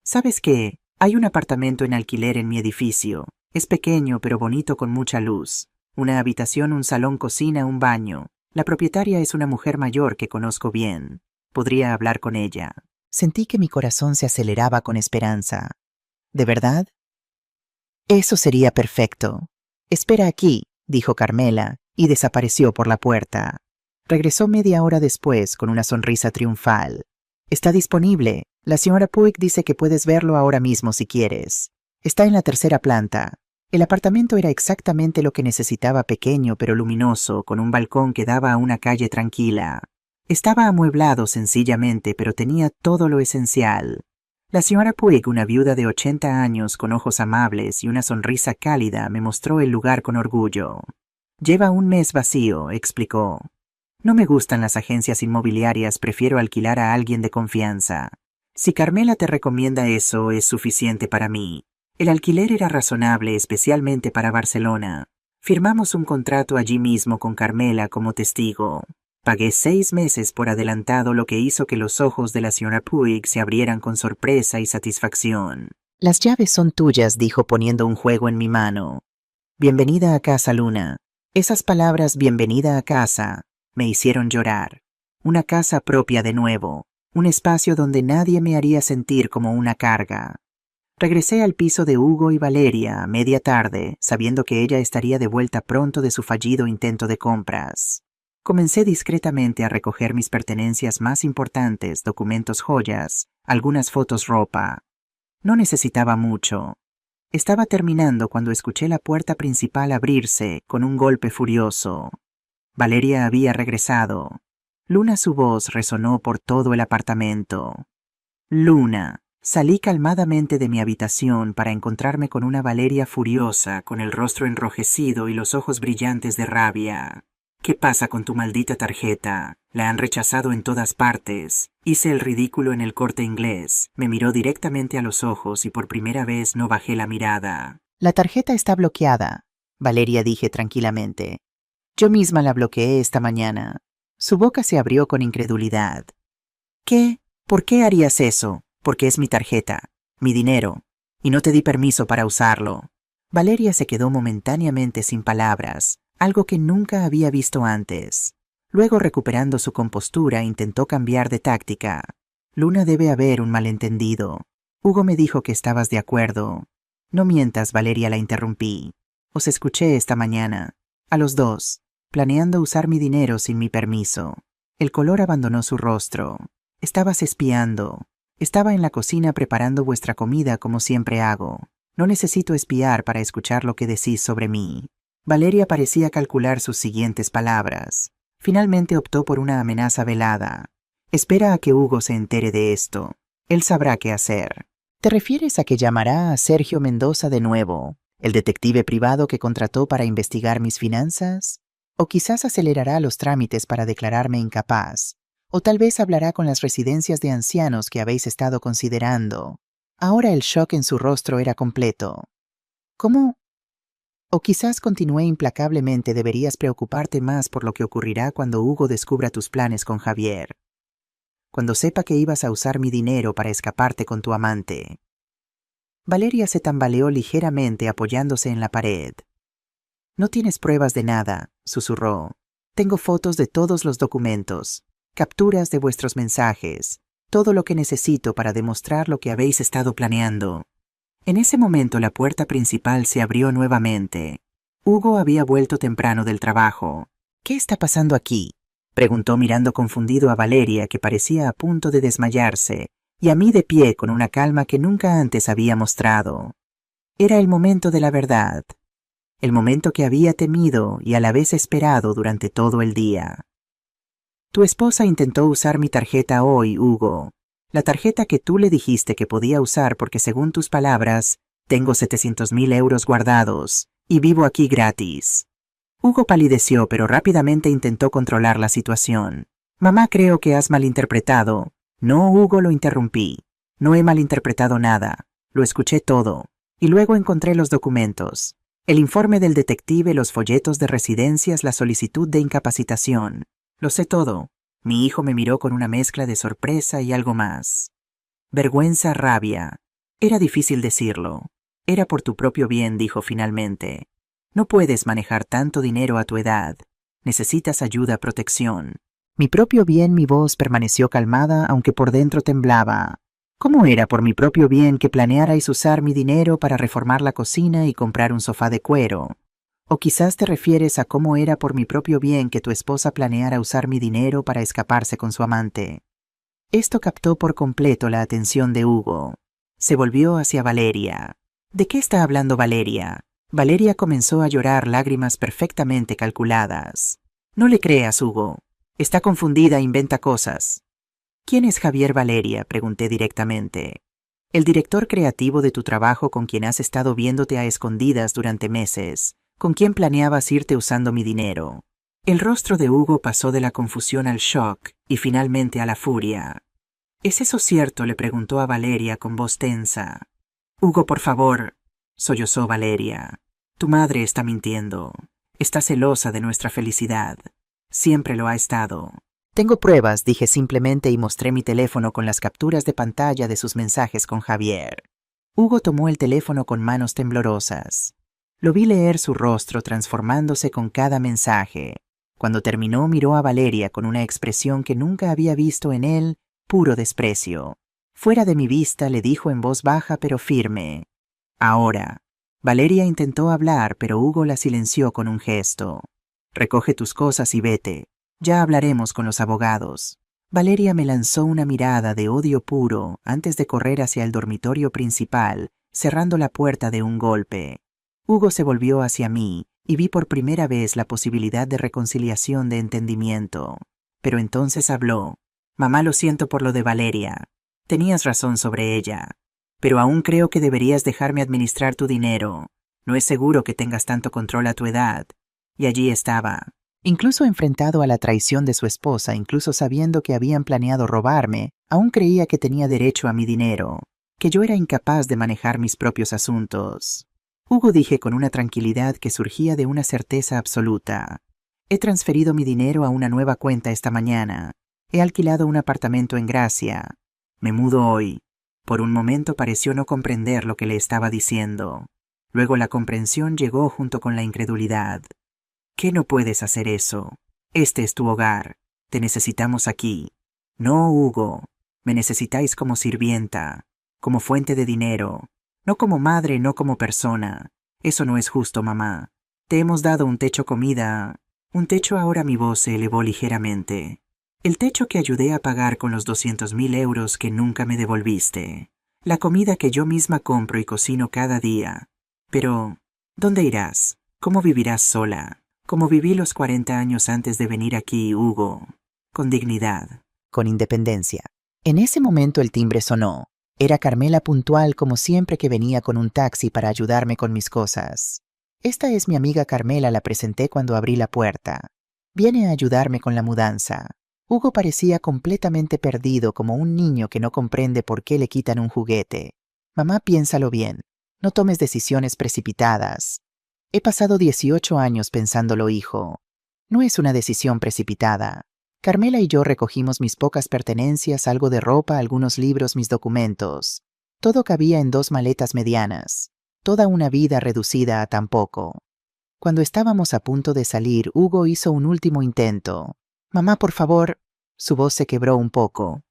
¿Sabes qué? Hay un apartamento en alquiler en mi edificio. Es pequeño pero bonito, con mucha luz. Una habitación, un salón, cocina, un baño. La propietaria es una mujer mayor que conozco bien. Podría hablar con ella. Sentí que mi corazón se aceleraba con esperanza. ¿De verdad? Eso sería perfecto. Espera aquí, dijo Carmela, y desapareció por la puerta. Regresó media hora después con una sonrisa triunfal. Está disponible. La señora Puig dice que puedes verlo ahora mismo si quieres. Está en la 3ª planta. El apartamento era exactamente lo que necesitaba: pequeño pero luminoso, con un balcón que daba a una calle tranquila. Estaba amueblado sencillamente, pero tenía todo lo esencial. La señora Puig, una viuda de 80 años con ojos amables y una sonrisa cálida, me mostró el lugar con orgullo. Lleva un mes vacío, explicó. No me gustan las agencias inmobiliarias, prefiero alquilar a alguien de confianza. Si Carmela te recomienda eso, es suficiente para mí. El alquiler era razonable, especialmente para Barcelona. Firmamos un contrato allí mismo con Carmela como testigo. Pagué 6 meses por adelantado, lo que hizo que los ojos de la señora Puig se abrieran con sorpresa y satisfacción. Las llaves son tuyas, dijo poniendo un juego en mi mano. Bienvenida a casa, Luna. Esas palabras, bienvenida a casa, me hicieron llorar. Una casa propia de nuevo, un espacio donde nadie me haría sentir como una carga. Regresé al piso de Hugo y Valeria a media tarde, sabiendo que ella estaría de vuelta pronto de su fallido intento de compras. Comencé discretamente a recoger mis pertenencias más importantes: documentos, joyas, algunas fotos, ropa. No necesitaba mucho. Estaba terminando cuando escuché la puerta principal abrirse con un golpe furioso. Valeria había regresado. Luna, su voz resonó por todo el apartamento. Luna. Salí calmadamente de mi habitación para encontrarme con una Valeria furiosa, con el rostro enrojecido y los ojos brillantes de rabia. ¿Qué pasa con tu maldita tarjeta? La han rechazado en todas partes. Hice el ridículo en el Corte Inglés. Me miró directamente a los ojos y por primera vez no bajé la mirada. La tarjeta está bloqueada, Valeria, dije tranquilamente. Yo misma la bloqueé esta mañana. Su boca se abrió con incredulidad. ¿Qué? ¿Por qué harías eso? Porque es mi tarjeta, mi dinero, y no te di permiso para usarlo. Valeria se quedó momentáneamente sin palabras, algo que nunca había visto antes. Luego, recuperando su compostura, intentó cambiar de táctica. Luna, debe haber un malentendido. Hugo me dijo que estabas de acuerdo. No mientas, Valeria, la interrumpí. Os escuché esta mañana, a los dos, planeando usar mi dinero sin mi permiso. El color abandonó su rostro. Estabas espiando. Estaba en la cocina preparando vuestra comida como siempre hago. No necesito espiar para escuchar lo que decís sobre mí. Valeria parecía calcular sus siguientes palabras. Finalmente optó por una amenaza velada. Espera a que Hugo se entere de esto. Él sabrá qué hacer. ¿Te refieres a que llamará a Sergio Mendoza de nuevo? ¿El detective privado que contrató para investigar mis finanzas? ¿O quizás acelerará los trámites para declararme incapaz? ¿O tal vez hablará con las residencias de ancianos que habéis estado considerando? Ahora el shock en su rostro era completo. ¿Cómo? O quizás continué implacablemente, deberías preocuparte más por lo que ocurrirá cuando Hugo descubra tus planes con Javier. Cuando sepa que ibas a usar mi dinero para escaparte con tu amante. Valeria se tambaleó ligeramente apoyándose en la pared. No tienes pruebas de nada, susurró. Tengo fotos de todos los documentos, capturas de vuestros mensajes, todo lo que necesito para demostrar lo que habéis estado planeando. En ese momento la puerta principal se abrió nuevamente. Hugo había vuelto temprano del trabajo. ¿Qué está pasando aquí?, preguntó mirando confundido a Valeria, que parecía a punto de desmayarse, y a mí de pie con una calma que nunca antes había mostrado. Era el momento de la verdad. El momento que había temido y a la vez esperado durante todo el día. Tu esposa intentó usar mi tarjeta hoy, Hugo. La tarjeta que tú le dijiste que podía usar porque, según tus palabras, tengo 700.000 euros guardados y vivo aquí gratis. Hugo palideció, pero rápidamente intentó controlar la situación. Mamá, creo que has malinterpretado. No, Hugo, lo interrumpí. No he malinterpretado nada. Lo escuché todo. Y luego encontré los documentos. El informe del detective, los folletos de residencias, la solicitud de incapacitación. Lo sé todo. Mi hijo me miró con una mezcla de sorpresa y algo más. Vergüenza, rabia. Era difícil decirlo. Era por tu propio bien, dijo finalmente. No puedes manejar tanto dinero a tu edad. Necesitas ayuda, protección. Mi propio bien, mi voz permaneció calmada, aunque por dentro temblaba. ¿Cómo era por mi propio bien que planearais usar mi dinero para reformar la cocina y comprar un sofá de cuero? O quizás te refieres a cómo era por mi propio bien que tu esposa planeara usar mi dinero para escaparse con su amante. Esto captó por completo la atención de Hugo. Se volvió hacia Valeria. ¿De qué está hablando Valeria? Valeria comenzó a llorar, lágrimas perfectamente calculadas. No le creas, Hugo. Está confundida, inventa cosas. ¿Quién es Javier, Valeria?, pregunté directamente. El director creativo de tu trabajo, con quien has estado viéndote a escondidas durante meses. ¿Con quién planeabas irte usando mi dinero? El rostro de Hugo pasó de la confusión al shock y finalmente a la furia. ¿Es eso cierto?, le preguntó a Valeria con voz tensa. Hugo, por favor, sollozó Valeria. Tu madre está mintiendo. Está celosa de nuestra felicidad. Siempre lo ha estado. Tengo pruebas, dije simplemente y mostré mi teléfono con las capturas de pantalla de sus mensajes con Javier. Hugo tomó el teléfono con manos temblorosas. Lo vi leer su rostro transformándose con cada mensaje. Cuando terminó, miró a Valeria con una expresión que nunca había visto en él, puro desprecio. Fuera de mi vista, le dijo en voz baja pero firme. Ahora. Valeria intentó hablar, pero Hugo la silenció con un gesto. Recoge tus cosas y vete. Ya hablaremos con los abogados. Valeria me lanzó una mirada de odio puro antes de correr hacia el dormitorio principal, cerrando la puerta de un golpe. Hugo se volvió hacia mí y vi por primera vez la posibilidad de reconciliación, de entendimiento. Pero entonces habló. Mamá, lo siento por lo de Valeria. Tenías razón sobre ella. Pero aún creo que deberías dejarme administrar tu dinero. No es seguro que tengas tanto control a tu edad. Y allí estaba. Incluso enfrentado a la traición de su esposa, incluso sabiendo que habían planeado robarme, aún creía que tenía derecho a mi dinero, que yo era incapaz de manejar mis propios asuntos. Hugo, dije con una tranquilidad que surgía de una certeza absoluta. He transferido mi dinero a una nueva cuenta esta mañana. He alquilado un apartamento en Gracia. Me mudo hoy. Por un momento pareció no comprender lo que le estaba diciendo. Luego la comprensión llegó junto con la incredulidad. ¿Qué, no puedes hacer eso? Este es tu hogar. Te necesitamos aquí. No, Hugo. Me necesitáis como sirvienta, como fuente de dinero. No como madre, no como persona. Eso no es justo, mamá. Te hemos dado un techo, comida. Un techo. Ahora mi voz se elevó ligeramente. El techo que ayudé a pagar con los 200.000 euros que nunca me devolviste. La comida que yo misma compro y cocino cada día. Pero, ¿dónde irás? ¿Cómo vivirás sola? Como viví los 40 años antes de venir aquí, Hugo. Con dignidad. Con independencia. En ese momento el timbre sonó. Era Carmela puntual como siempre que venía con un taxi para ayudarme con mis cosas. Esta es mi amiga Carmela, la presenté cuando abrí la puerta. Viene a ayudarme con la mudanza. Hugo parecía completamente perdido, como un niño que no comprende por qué le quitan un juguete. Mamá, piénsalo bien. No tomes decisiones precipitadas. He pasado 18 años pensándolo, hijo. No es una decisión precipitada. Carmela y yo recogimos mis pocas pertenencias, algo de ropa, algunos libros, mis documentos. Todo cabía en 2 maletas medianas. Toda una vida reducida a tan poco. Cuando estábamos a punto de salir, Hugo hizo un último intento. Mamá, por favor. Su voz se quebró un poco.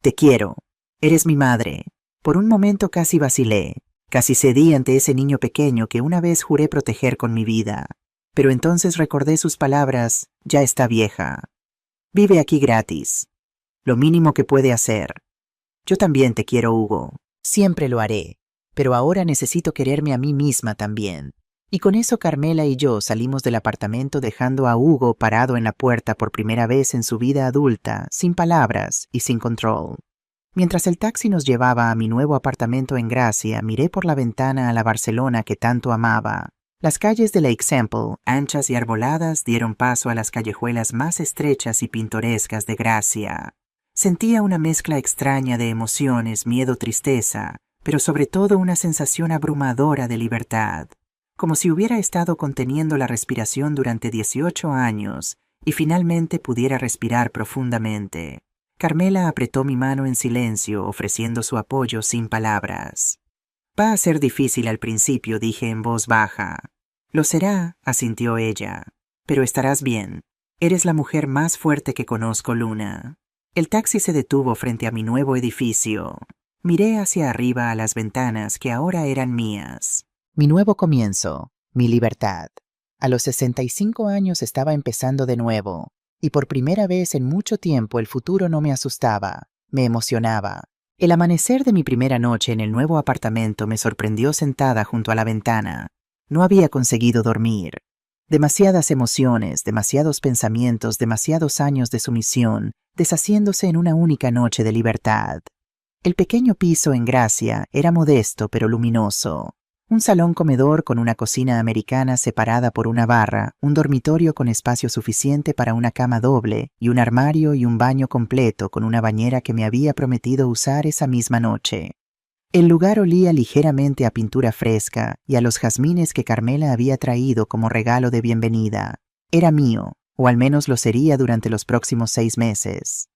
Te quiero. Eres mi madre. Por un momento casi vacilé. Casi cedí ante ese niño pequeño que una vez juré proteger con mi vida. Pero entonces recordé sus palabras: ya está vieja. Vive aquí gratis. Lo mínimo que puede hacer. Yo también te quiero, Hugo. Siempre lo haré. Pero ahora necesito quererme a mí misma también. Y con eso Carmela y yo salimos del apartamento, dejando a Hugo parado en la puerta por primera vez en su vida adulta, sin palabras y sin control. Mientras el taxi nos llevaba a mi nuevo apartamento en Gracia, miré por la ventana a la Barcelona que tanto amaba. Las calles de l'Eixample, anchas y arboladas, dieron paso a las callejuelas más estrechas y pintorescas de Gracia. Sentía una mezcla extraña de emociones, miedo, tristeza, pero sobre todo una sensación abrumadora de libertad, como si hubiera estado conteniendo la respiración durante 18 años y finalmente pudiera respirar profundamente. Carmela apretó mi mano en silencio, ofreciendo su apoyo sin palabras. Va a ser difícil al principio, dije en voz baja. Lo será, asintió ella, pero estarás bien. Eres la mujer más fuerte que conozco, Luna. El taxi se detuvo frente a mi nuevo edificio. Miré hacia arriba a las ventanas que ahora eran mías. Mi nuevo comienzo, mi libertad. A los 65 años estaba empezando de nuevo, y por primera vez en mucho tiempo el futuro no me asustaba, me emocionaba. El amanecer de mi primera noche en el nuevo apartamento me sorprendió sentada junto a la ventana. No había conseguido dormir. Demasiadas emociones, demasiados pensamientos, demasiados años de sumisión, deshaciéndose en una única noche de libertad. El pequeño piso en Gracia era modesto pero luminoso. Un salón comedor con una cocina americana separada por una barra, un dormitorio con espacio suficiente para una cama doble y un armario y un baño completo con una bañera que me había prometido usar esa misma noche. El lugar olía ligeramente a pintura fresca y a los jazmines que Carmela había traído como regalo de bienvenida. Era mío, o al menos lo sería durante los próximos 6 meses.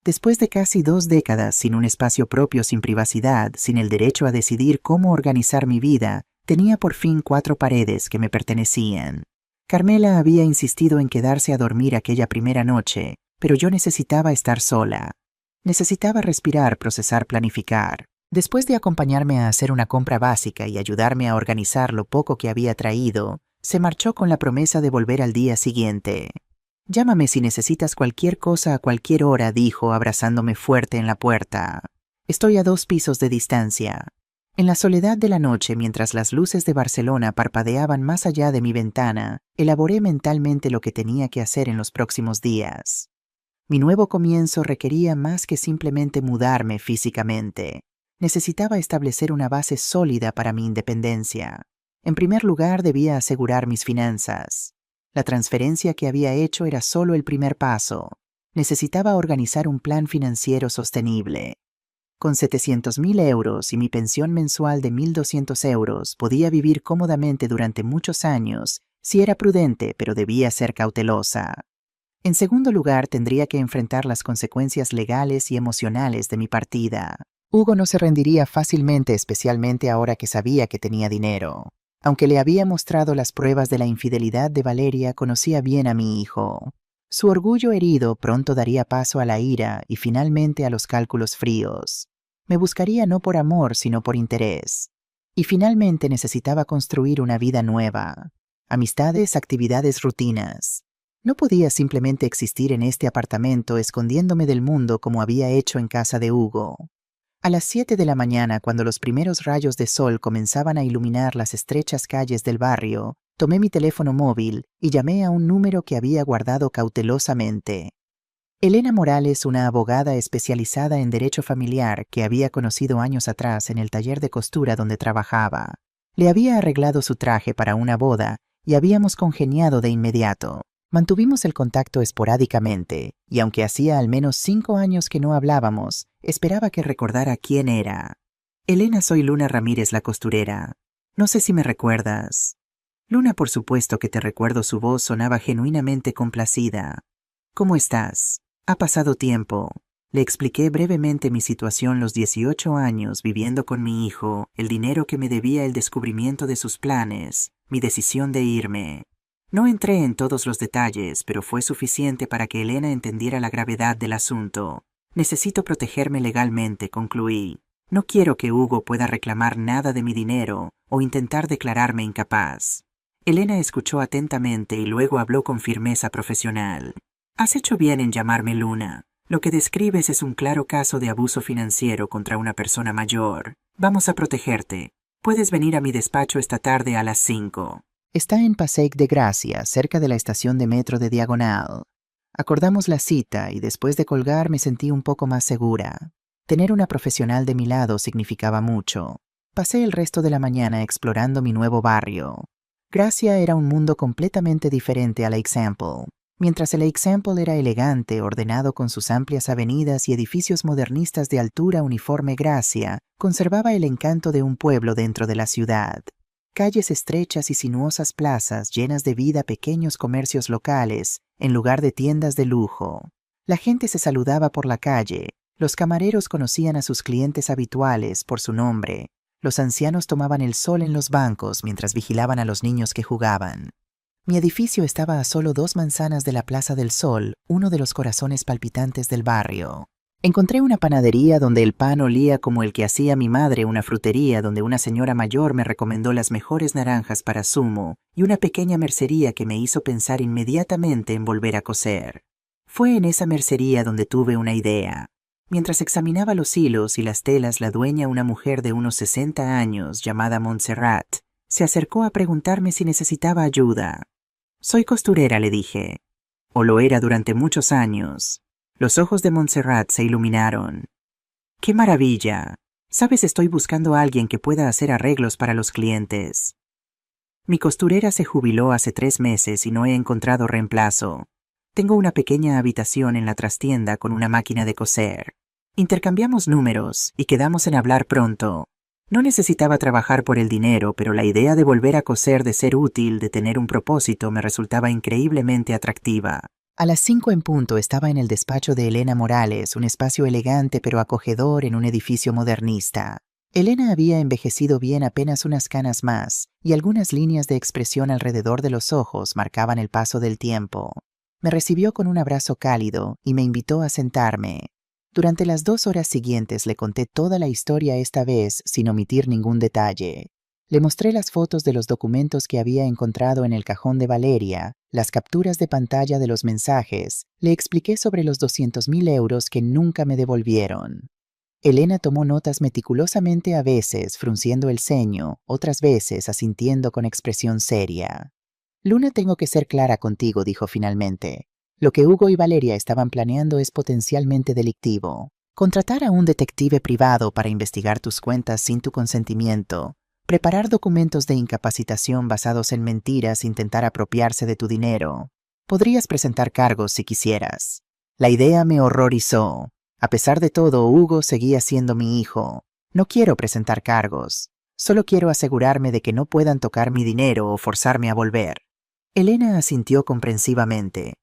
Después de casi 2 décadas sin un espacio propio, sin privacidad, sin el derecho a decidir cómo organizar mi vida, tenía por fin 4 paredes que me pertenecían. Carmela había insistido en quedarse a dormir aquella primera noche, pero yo necesitaba estar sola. Necesitaba respirar, procesar, planificar. Después de acompañarme a hacer una compra básica y ayudarme a organizar lo poco que había traído, se marchó con la promesa de volver al día siguiente. Llámame si necesitas cualquier cosa a cualquier hora, dijo, abrazándome fuerte en la puerta. Estoy a 2 pisos de distancia. En la soledad de la noche, mientras las luces de Barcelona parpadeaban más allá de mi ventana, elaboré mentalmente lo que tenía que hacer en los próximos días. Mi nuevo comienzo requería más que simplemente mudarme físicamente. Necesitaba establecer una base sólida para mi independencia. En primer lugar, debía asegurar mis finanzas. La transferencia que había hecho era solo el primer paso. Necesitaba organizar un plan financiero sostenible. Con 700.000 euros y mi pensión mensual de 1.200 euros, podía vivir cómodamente durante muchos años, si era prudente, pero debía ser cautelosa. En segundo lugar, tendría que enfrentar las consecuencias legales y emocionales de mi partida. Hugo no se rendiría fácilmente, especialmente ahora que sabía que tenía dinero. Aunque le había mostrado las pruebas de la infidelidad de Valeria, conocía bien a mi hijo. Su orgullo herido pronto daría paso a la ira y finalmente a los cálculos fríos. Me buscaría no por amor, sino por interés. Y finalmente necesitaba construir una vida nueva. Amistades, actividades, rutinas. No podía simplemente existir en este apartamento escondiéndome del mundo como había hecho en casa de Hugo. A las 7 de la mañana, cuando los primeros rayos de sol comenzaban a iluminar las estrechas calles del barrio, tomé mi teléfono móvil y llamé a un número que había guardado cautelosamente. Elena Morales, una abogada especializada en derecho familiar que había conocido años atrás en el taller de costura donde trabajaba. Le había arreglado su traje para una boda y habíamos congeniado de inmediato. Mantuvimos el contacto esporádicamente, y aunque hacía al menos 5 años que no hablábamos, esperaba que recordara quién era. Elena, soy Luna Ramírez, la costurera. No sé si me recuerdas. Luna, por supuesto que te recuerdo, su voz sonaba genuinamente complacida. ¿Cómo estás? Ha pasado tiempo. Le expliqué brevemente mi situación, los 18 años viviendo con mi hijo, el dinero que me debía, el descubrimiento de sus planes, mi decisión de irme. No entré en todos los detalles, pero fue suficiente para que Elena entendiera la gravedad del asunto. Necesito protegerme legalmente, concluí. No quiero que Hugo pueda reclamar nada de mi dinero o intentar declararme incapaz. Elena escuchó atentamente y luego habló con firmeza profesional. Has hecho bien en llamarme Luna. Lo que describes es un claro caso de abuso financiero contra una persona mayor. Vamos a protegerte. Puedes venir a mi despacho esta tarde a las 5. Está en Passeig de Gracia, cerca de la estación de metro de Diagonal. Acordamos la cita y después de colgar me sentí un poco más segura. Tener una profesional de mi lado significaba mucho. Pasé el resto de la mañana explorando mi nuevo barrio. Gracia era un mundo completamente diferente a l'Eixample. Mientras el L'Eixample era elegante, ordenado con sus amplias avenidas y edificios modernistas de altura, uniforme, Gracia conservaba el encanto de un pueblo dentro de la ciudad. Calles estrechas y sinuosas plazas llenas de vida, pequeños comercios locales, en lugar de tiendas de lujo. La gente se saludaba por la calle, los camareros conocían a sus clientes habituales por su nombre, los ancianos tomaban el sol en los bancos mientras vigilaban a los niños que jugaban. Mi edificio estaba a solo 2 manzanas de la Plaza del Sol, uno de los corazones palpitantes del barrio. Encontré una panadería donde el pan olía como el que hacía mi madre, una frutería donde una señora mayor me recomendó las mejores naranjas para zumo y una pequeña mercería que me hizo pensar inmediatamente en volver a coser. Fue en esa mercería donde tuve una idea. Mientras examinaba los hilos y las telas, la dueña, una mujer de unos 60 años llamada Montserrat, se acercó a preguntarme si necesitaba ayuda. Soy costurera, le dije. O lo era durante muchos años. Los ojos de Montserrat se iluminaron. ¡Qué maravilla! Sabes, estoy buscando a alguien que pueda hacer arreglos para los clientes. Mi costurera se jubiló hace 3 meses y no he encontrado reemplazo. Tengo una pequeña habitación en la trastienda con una máquina de coser. Intercambiamos números y quedamos en hablar pronto. No necesitaba trabajar por el dinero, pero la idea de volver a coser, de ser útil, de tener un propósito, me resultaba increíblemente atractiva. A las 5 en punto estaba en el despacho de Elena Morales, un espacio elegante pero acogedor en un edificio modernista. Elena había envejecido bien, apenas unas canas más, y algunas líneas de expresión alrededor de los ojos marcaban el paso del tiempo. Me recibió con un abrazo cálido y me invitó a sentarme. Durante las 2 horas siguientes le conté toda la historia, esta vez sin omitir ningún detalle. Le mostré las fotos de los documentos que había encontrado en el cajón de Valeria, las capturas de pantalla de los mensajes, le expliqué sobre los 200.000 euros que nunca me devolvieron. Elena tomó notas meticulosamente, a veces frunciendo el ceño, otras veces asintiendo con expresión seria. Luna, tengo que ser clara contigo, dijo finalmente. Lo que Hugo y Valeria estaban planeando es potencialmente delictivo. Contratar a un detective privado para investigar tus cuentas sin tu consentimiento, preparar documentos de incapacitación basados en mentiras, intentar apropiarse de tu dinero. Podrías presentar cargos si quisieras. La idea me horrorizó. A pesar de todo, Hugo seguía siendo mi hijo. No quiero presentar cargos. Solo quiero asegurarme de que no puedan tocar mi dinero o forzarme a volver. Elena asintió comprensivamente.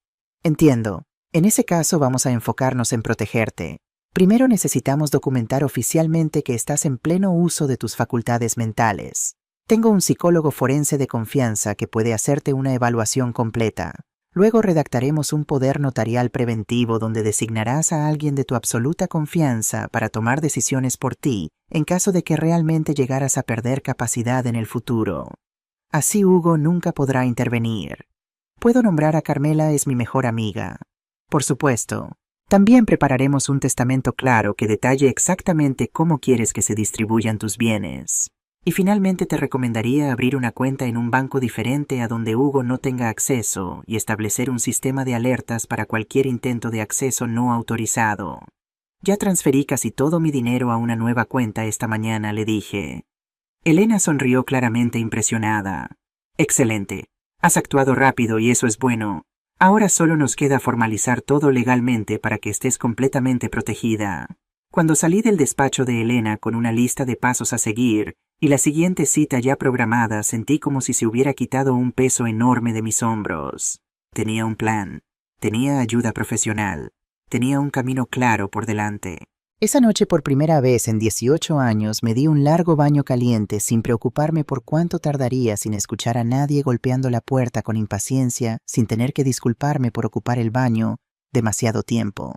Entiendo. En ese caso vamos a enfocarnos en protegerte. Primero necesitamos documentar oficialmente que estás en pleno uso de tus facultades mentales. Tengo un psicólogo forense de confianza que puede hacerte una evaluación completa. Luego redactaremos un poder notarial preventivo donde designarás a alguien de tu absoluta confianza para tomar decisiones por ti en caso de que realmente llegaras a perder capacidad en el futuro. Así Hugo nunca podrá intervenir. Puedo nombrar a Carmela, es mi mejor amiga. Por supuesto. También prepararemos un testamento claro que detalle exactamente cómo quieres que se distribuyan tus bienes. Y finalmente te recomendaría abrir una cuenta en un banco diferente a donde Hugo no tenga acceso y establecer un sistema de alertas para cualquier intento de acceso no autorizado. Ya transferí casi todo mi dinero a una nueva cuenta esta mañana, le dije. Elena sonrió claramente impresionada. Excelente. Has actuado rápido y eso es bueno. Ahora solo nos queda formalizar todo legalmente para que estés completamente protegida. Cuando salí del despacho de Elena con una lista de pasos a seguir y la siguiente cita ya programada, sentí como si se hubiera quitado un peso enorme de mis hombros. Tenía un plan. Tenía ayuda profesional. Tenía un camino claro por delante. Esa noche por primera vez en 18 años me di un largo baño caliente sin preocuparme por cuánto tardaría sin escuchar a nadie golpeando la puerta con impaciencia, sin tener que disculparme por ocupar el baño demasiado tiempo.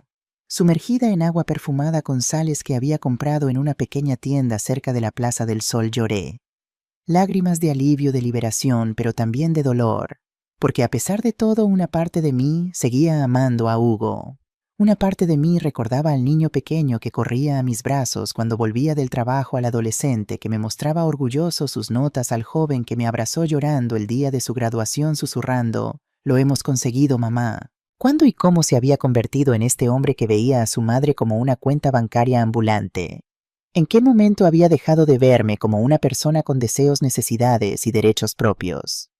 Sumergida en agua perfumada con sales que había comprado en una pequeña tienda cerca de la Plaza del Sol, lloré. Lágrimas de alivio, de liberación, pero también de dolor, porque a pesar de todo una parte de mí seguía amando a Hugo. Una parte de mí recordaba al niño pequeño que corría a mis brazos cuando volvía del trabajo, al adolescente que me mostraba orgulloso sus notas, al joven que me abrazó llorando el día de su graduación susurrando, «Lo hemos conseguido, mamá». ¿Cuándo y cómo se había convertido en este hombre que veía a su madre como una cuenta bancaria ambulante? ¿En qué momento había dejado de verme como una persona con deseos, necesidades y derechos propios?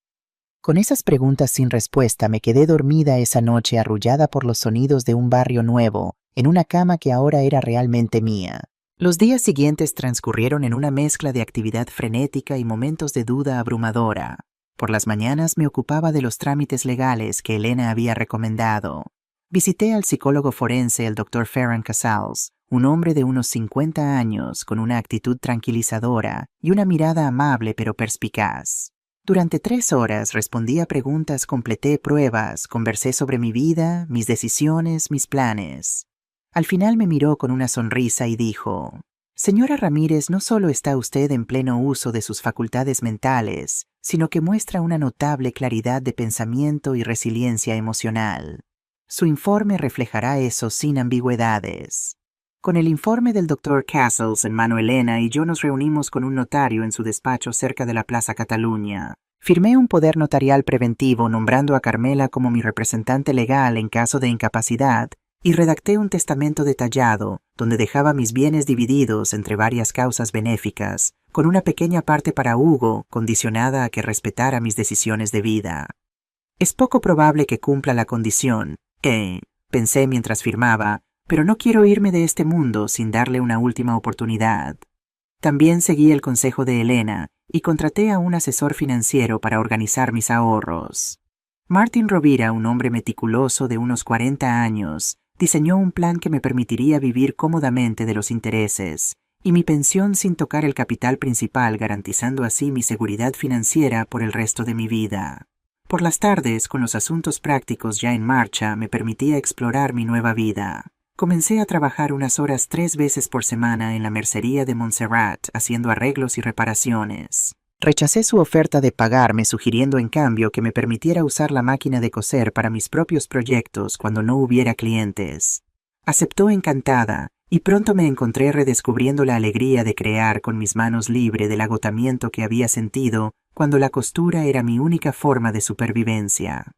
Con esas preguntas sin respuesta me quedé dormida esa noche, arrullada por los sonidos de un barrio nuevo, en una cama que ahora era realmente mía. Los días siguientes transcurrieron en una mezcla de actividad frenética y momentos de duda abrumadora. Por las mañanas me ocupaba de los trámites legales que Elena había recomendado. Visité al psicólogo forense, el Dr. Ferran Casals, un hombre de unos 50 años, con una actitud tranquilizadora y una mirada amable pero perspicaz. Durante 3 horas respondí a preguntas, completé pruebas, conversé sobre mi vida, mis decisiones, mis planes. Al final me miró con una sonrisa y dijo: «Señora Ramírez, no solo está usted en pleno uso de sus facultades mentales, sino que muestra una notable claridad de pensamiento y resiliencia emocional. Su informe reflejará eso sin ambigüedades». Con el informe del Dr. Casals en mano, Elena y yo nos reunimos con un notario en su despacho cerca de la Plaza Cataluña. Firmé un poder notarial preventivo nombrando a Carmela como mi representante legal en caso de incapacidad y redacté un testamento detallado donde dejaba mis bienes divididos entre varias causas benéficas, con una pequeña parte para Hugo, condicionada a que respetara mis decisiones de vida. Es poco probable que cumpla la condición, pensé mientras firmaba, pero no quiero irme de este mundo sin darle una última oportunidad. También seguí el consejo de Elena y contraté a un asesor financiero para organizar mis ahorros. Martin Rovira, un hombre meticuloso de unos 40 años, diseñó un plan que me permitiría vivir cómodamente de los intereses y mi pensión sin tocar el capital principal, garantizando así mi seguridad financiera por el resto de mi vida. Por las tardes, con los asuntos prácticos ya en marcha, me permitía explorar mi nueva vida. Comencé a trabajar unas horas 3 veces por semana en la mercería de Montserrat, haciendo arreglos y reparaciones. Rechacé su oferta de pagarme, sugiriendo en cambio que me permitiera usar la máquina de coser para mis propios proyectos cuando no hubiera clientes. Aceptó encantada, y pronto me encontré redescubriendo la alegría de crear con mis manos, libre del agotamiento que había sentido cuando la costura era mi única forma de supervivencia.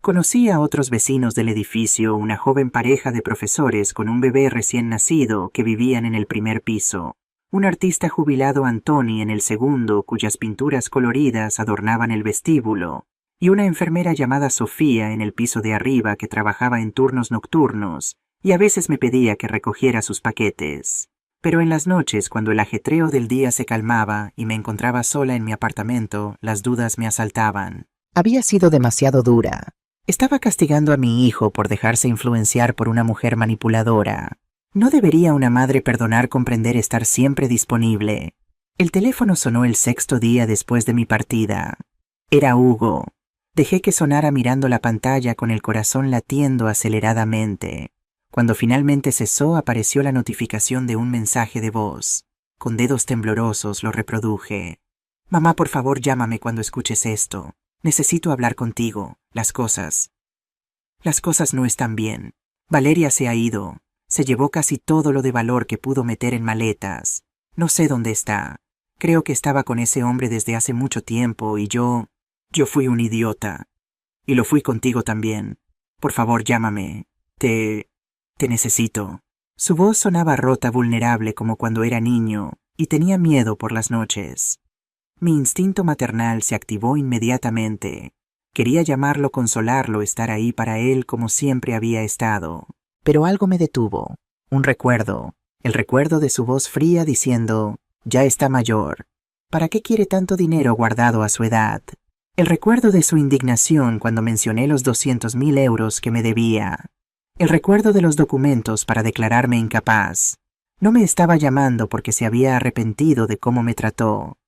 Conocí a otros vecinos del edificio, una joven pareja de profesores con un bebé recién nacido que vivían en el primer piso, un artista jubilado, Antoni, en el segundo, cuyas pinturas coloridas adornaban el vestíbulo, y una enfermera llamada Sofía en el piso de arriba que trabajaba en turnos nocturnos y a veces me pedía que recogiera sus paquetes. Pero en las noches, cuando el ajetreo del día se calmaba y me encontraba sola en mi apartamento, las dudas me asaltaban. Había sido demasiado dura. Estaba castigando a mi hijo por dejarse influenciar por una mujer manipuladora. ¿No debería una madre perdonar, comprender, estar siempre disponible? El teléfono sonó el 6.º día después de mi partida. Era Hugo. Dejé que sonara mirando la pantalla con el corazón latiendo aceleradamente. Cuando finalmente cesó, apareció la notificación de un mensaje de voz. Con dedos temblorosos lo reproduje. «Mamá, por favor, llámame cuando escuches esto. Necesito hablar contigo. Las cosas no están bien. Valeria se ha ido. Se llevó casi todo lo de valor que pudo meter en maletas. No sé dónde está. Creo que estaba con ese hombre desde hace mucho tiempo y yo fui un idiota. Y lo fui contigo también. Por favor, llámame. Te necesito. Su voz sonaba rota, vulnerable como cuando era niño, y tenía miedo por las noches. Mi instinto maternal se activó inmediatamente. Quería llamarlo, consolarlo, estar ahí para él como siempre había estado. Pero algo me detuvo. Un recuerdo. El recuerdo de su voz fría diciendo, ya está mayor. ¿Para qué quiere tanto dinero guardado a su edad? El recuerdo de su indignación cuando mencioné los 200.000 euros que me debía. El recuerdo de los documentos para declararme incapaz. No me estaba llamando porque se había arrepentido de cómo me trató.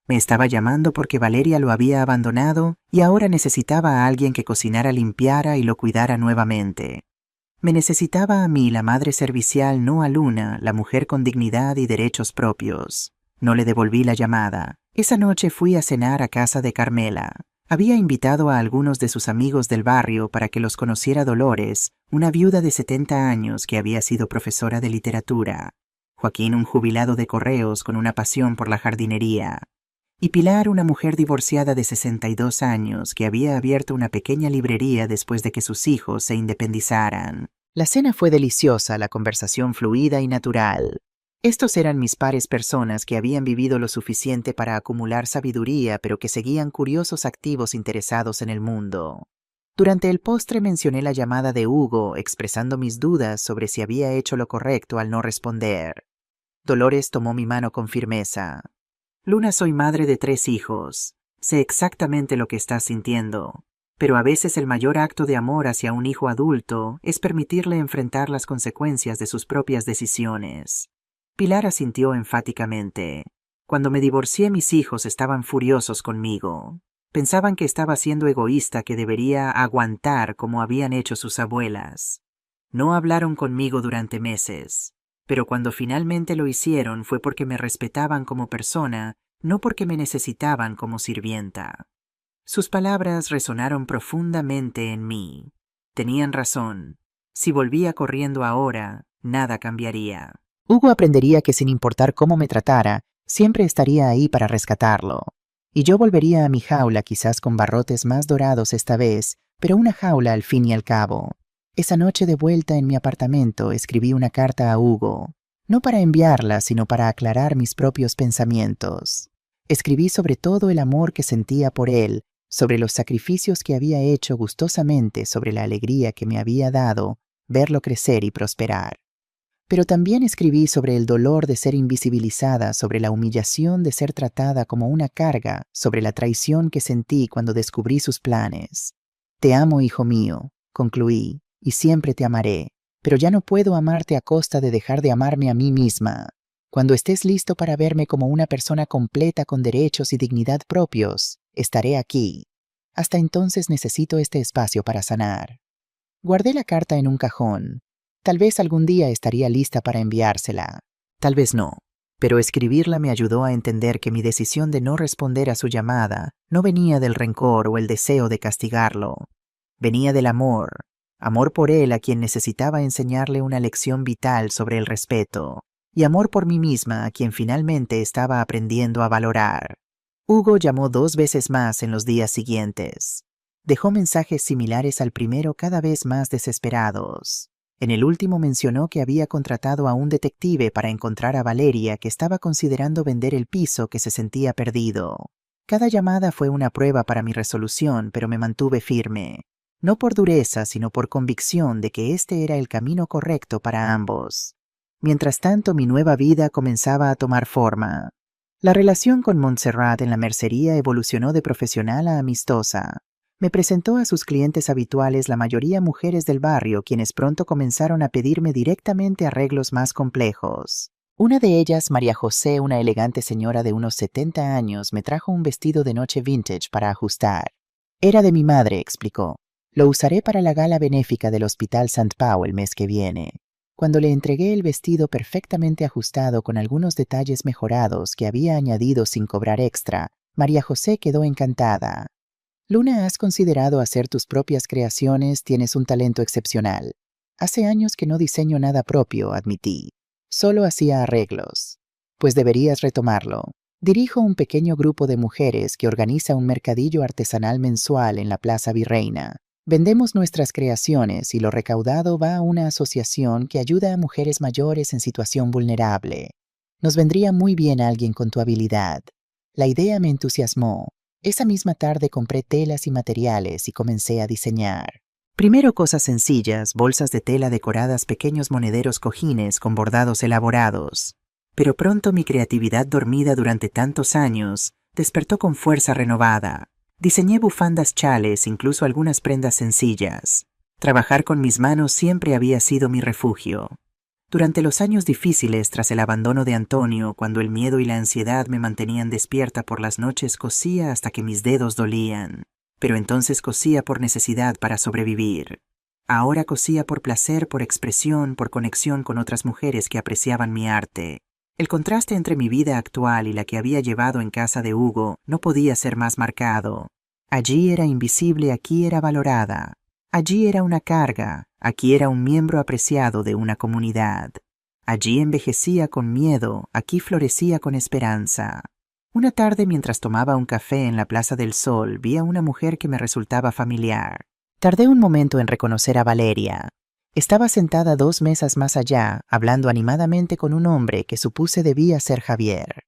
Me estaba llamando porque Valeria lo había abandonado y ahora necesitaba a alguien que cocinara, limpiara y lo cuidara nuevamente. Me necesitaba a mí, la madre servicial, no a Luna, la mujer con dignidad y derechos propios. No le devolví la llamada. Esa noche fui a cenar a casa de Carmela. Había invitado a algunos de sus amigos del barrio para que los conociera Dolores, una viuda de 70 años que había sido profesora de literatura. Joaquín, un jubilado de correos con una pasión por la jardinería. Y Pilar, una mujer divorciada de 62 años que había abierto una pequeña librería después de que sus hijos se independizaran. La cena fue deliciosa, la conversación fluida y natural. Estos eran mis pares, personas que habían vivido lo suficiente para acumular sabiduría, pero que seguían curiosos, activos, interesados en el mundo. Durante el postre mencioné la llamada de Hugo, expresando mis dudas sobre si había hecho lo correcto al no responder. Dolores tomó mi mano con firmeza. Luna, soy madre de 3 hijos. Sé exactamente lo que estás sintiendo. Pero a veces el mayor acto de amor hacia un hijo adulto es permitirle enfrentar las consecuencias de sus propias decisiones. Pilar asintió enfáticamente. Cuando me divorcié, mis hijos estaban furiosos conmigo. Pensaban que estaba siendo egoísta, que debería aguantar como habían hecho sus abuelas. No hablaron conmigo durante meses, pero cuando finalmente lo hicieron fue porque me respetaban como persona, no porque me necesitaban como sirvienta. Sus palabras resonaron profundamente en mí. Tenían razón. Si volvía corriendo ahora, nada cambiaría. Hugo aprendería que sin importar cómo me tratara, siempre estaría ahí para rescatarlo. Y yo volvería a mi jaula, quizás con barrotes más dorados esta vez, pero una jaula al fin y al cabo. Esa noche, de vuelta en mi apartamento, escribí una carta a Hugo. No para enviarla, sino para aclarar mis propios pensamientos. Escribí sobre todo el amor que sentía por él, sobre los sacrificios que había hecho gustosamente, sobre la alegría que me había dado verlo crecer y prosperar. Pero también escribí sobre el dolor de ser invisibilizada, sobre la humillación de ser tratada como una carga, sobre la traición que sentí cuando descubrí sus planes. Te amo, hijo mío, concluí, y siempre te amaré, pero ya no puedo amarte a costa de dejar de amarme a mí misma. Cuando estés listo para verme como una persona completa con derechos y dignidad propios, estaré aquí. Hasta entonces necesito este espacio para sanar. Guardé la carta en un cajón. Tal vez algún día estaría lista para enviársela. Tal vez no. Pero escribirla me ayudó a entender que mi decisión de no responder a su llamada no venía del rencor o el deseo de castigarlo. Venía del amor. Amor por él, a quien necesitaba enseñarle una lección vital sobre el respeto. Y amor por mí misma, a quien finalmente estaba aprendiendo a valorar. Hugo llamó 2 veces más en los días siguientes. Dejó mensajes similares al primero, cada vez más desesperados. En el último mencionó que había contratado a un detective para encontrar a Valeria, que estaba considerando vender el piso, que se sentía perdido. Cada llamada fue una prueba para mi resolución, pero me mantuve firme. No por dureza, sino por convicción de que este era el camino correcto para ambos. Mientras tanto, mi nueva vida comenzaba a tomar forma. La relación con Montserrat en la mercería evolucionó de profesional a amistosa. Me presentó a sus clientes habituales, la mayoría mujeres del barrio, quienes pronto comenzaron a pedirme directamente arreglos más complejos. Una de ellas, María José, una elegante señora de unos 70 años, me trajo un vestido de noche vintage para ajustar. Era de mi madre, explicó. Lo usaré para la gala benéfica del Hospital Sant Pau el mes que viene. Cuando le entregué el vestido perfectamente ajustado con algunos detalles mejorados que había añadido sin cobrar extra, María José quedó encantada. Luna, ¿has considerado hacer tus propias creaciones? Tienes un talento excepcional. Hace años que no diseño nada propio, admití. Solo hacía arreglos. Pues deberías retomarlo. Dirijo un pequeño grupo de mujeres que organiza un mercadillo artesanal mensual en la Plaza Virreina. Vendemos nuestras creaciones y lo recaudado va a una asociación que ayuda a mujeres mayores en situación vulnerable. Nos vendría muy bien alguien con tu habilidad. La idea me entusiasmó. Esa misma tarde compré telas y materiales y comencé a diseñar. Primero cosas sencillas, bolsas de tela decoradas, pequeños monederos, cojines con bordados elaborados. Pero pronto mi creatividad dormida durante tantos años despertó con fuerza renovada. Diseñé bufandas, chales, incluso algunas prendas sencillas. Trabajar con mis manos siempre había sido mi refugio. Durante los años difíciles tras el abandono de Antonio, cuando el miedo y la ansiedad me mantenían despierta por las noches, cosía hasta que mis dedos dolían. Pero entonces cosía por necesidad para sobrevivir. Ahora cosía por placer, por expresión, por conexión con otras mujeres que apreciaban mi arte. El contraste entre mi vida actual y la que había llevado en casa de Hugo no podía ser más marcado. Allí era invisible, aquí era valorada. Allí era una carga, aquí era un miembro apreciado de una comunidad. Allí envejecía con miedo, aquí florecía con esperanza. Una tarde, mientras tomaba un café en la Plaza del Sol, vi a una mujer que me resultaba familiar. Tardé un momento en reconocer a Valeria. Estaba sentada 2 mesas más allá, hablando animadamente con un hombre que supuse debía ser Javier.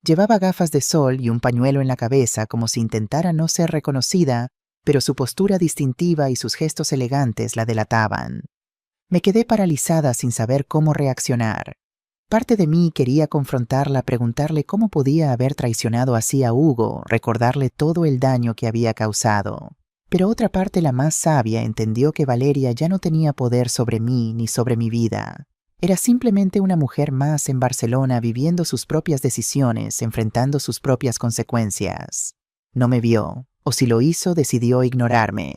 Llevaba gafas de sol y un pañuelo en la cabeza como si intentara no ser reconocida, pero su postura distintiva y sus gestos elegantes la delataban. Me quedé paralizada sin saber cómo reaccionar. Parte de mí quería confrontarla, preguntarle cómo podía haber traicionado así a Hugo, recordarle todo el daño que había causado. Pero otra parte, la más sabia, entendió que Valeria ya no tenía poder sobre mí ni sobre mi vida. Era simplemente una mujer más en Barcelona viviendo sus propias decisiones, enfrentando sus propias consecuencias. No me vio, o si lo hizo, decidió ignorarme.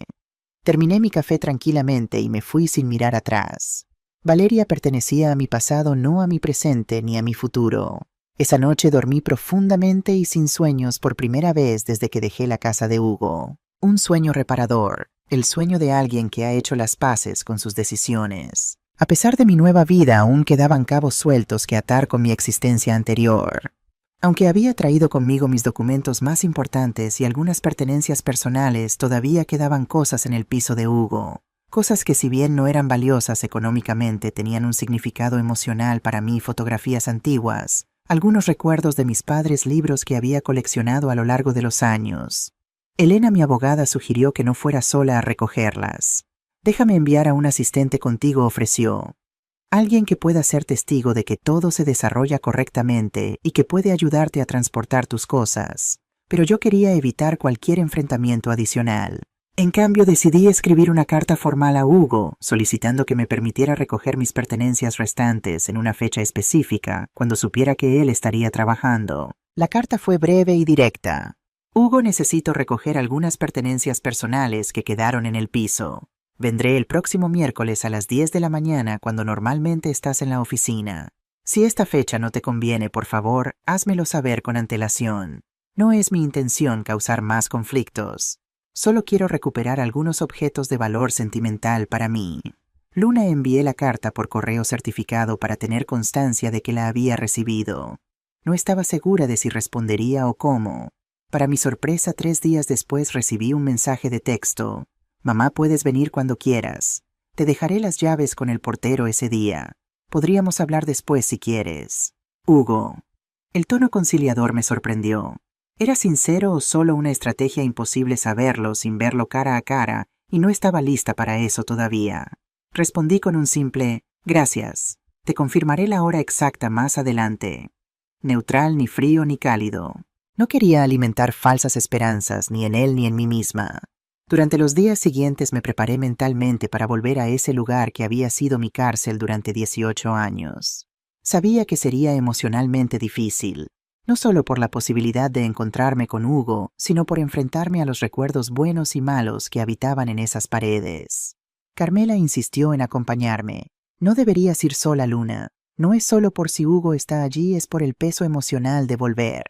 Terminé mi café tranquilamente y me fui sin mirar atrás. Valeria pertenecía a mi pasado, no a mi presente ni a mi futuro. Esa noche dormí profundamente y sin sueños por primera vez desde que dejé la casa de Hugo. Un sueño reparador, el sueño de alguien que ha hecho las paces con sus decisiones. A pesar de mi nueva vida, aún quedaban cabos sueltos que atar con mi existencia anterior. Aunque había traído conmigo mis documentos más importantes y algunas pertenencias personales, todavía quedaban cosas en el piso de Hugo. Cosas que, si bien no eran valiosas económicamente, tenían un significado emocional para mí: fotografías antiguas, algunos recuerdos de mis padres, libros que había coleccionado a lo largo de los años. Elena, mi abogada, sugirió que no fuera sola a recogerlas. «Déjame enviar a un asistente contigo», ofreció. «Alguien que pueda ser testigo de que todo se desarrolla correctamente y que puede ayudarte a transportar tus cosas». Pero yo quería evitar cualquier enfrentamiento adicional. En cambio, decidí escribir una carta formal a Hugo, solicitando que me permitiera recoger mis pertenencias restantes en una fecha específica, cuando supiera que él estaría trabajando. La carta fue breve y directa. «Hugo, necesito recoger algunas pertenencias personales que quedaron en el piso. Vendré el próximo miércoles a las 10 de la mañana cuando normalmente estás en la oficina. Si esta fecha no te conviene, por favor, házmelo saber con antelación. No es mi intención causar más conflictos. Solo quiero recuperar algunos objetos de valor sentimental para mí». Luna, envié la carta por correo certificado para tener constancia de que la había recibido. No estaba segura de si respondería o cómo. Para mi sorpresa, 3 días después recibí un mensaje de texto. «Mamá, puedes venir cuando quieras. Te dejaré las llaves con el portero ese día. Podríamos hablar después si quieres. Hugo». El tono conciliador me sorprendió. ¿Era sincero o solo una estrategia imposible saberlo sin verlo cara a cara, y no estaba lista para eso todavía? Respondí con un simple «gracias. Te confirmaré la hora exacta más adelante». Neutral, ni frío ni cálido. No quería alimentar falsas esperanzas ni en él ni en mí misma. Durante los días siguientes me preparé mentalmente para volver a ese lugar que había sido mi cárcel durante 18 años. Sabía que sería emocionalmente difícil, no solo por la posibilidad de encontrarme con Hugo, sino por enfrentarme a los recuerdos buenos y malos que habitaban en esas paredes. Carmela insistió en acompañarme. «No deberías ir sola, Luna. No es solo por si Hugo está allí, es por el peso emocional de volver».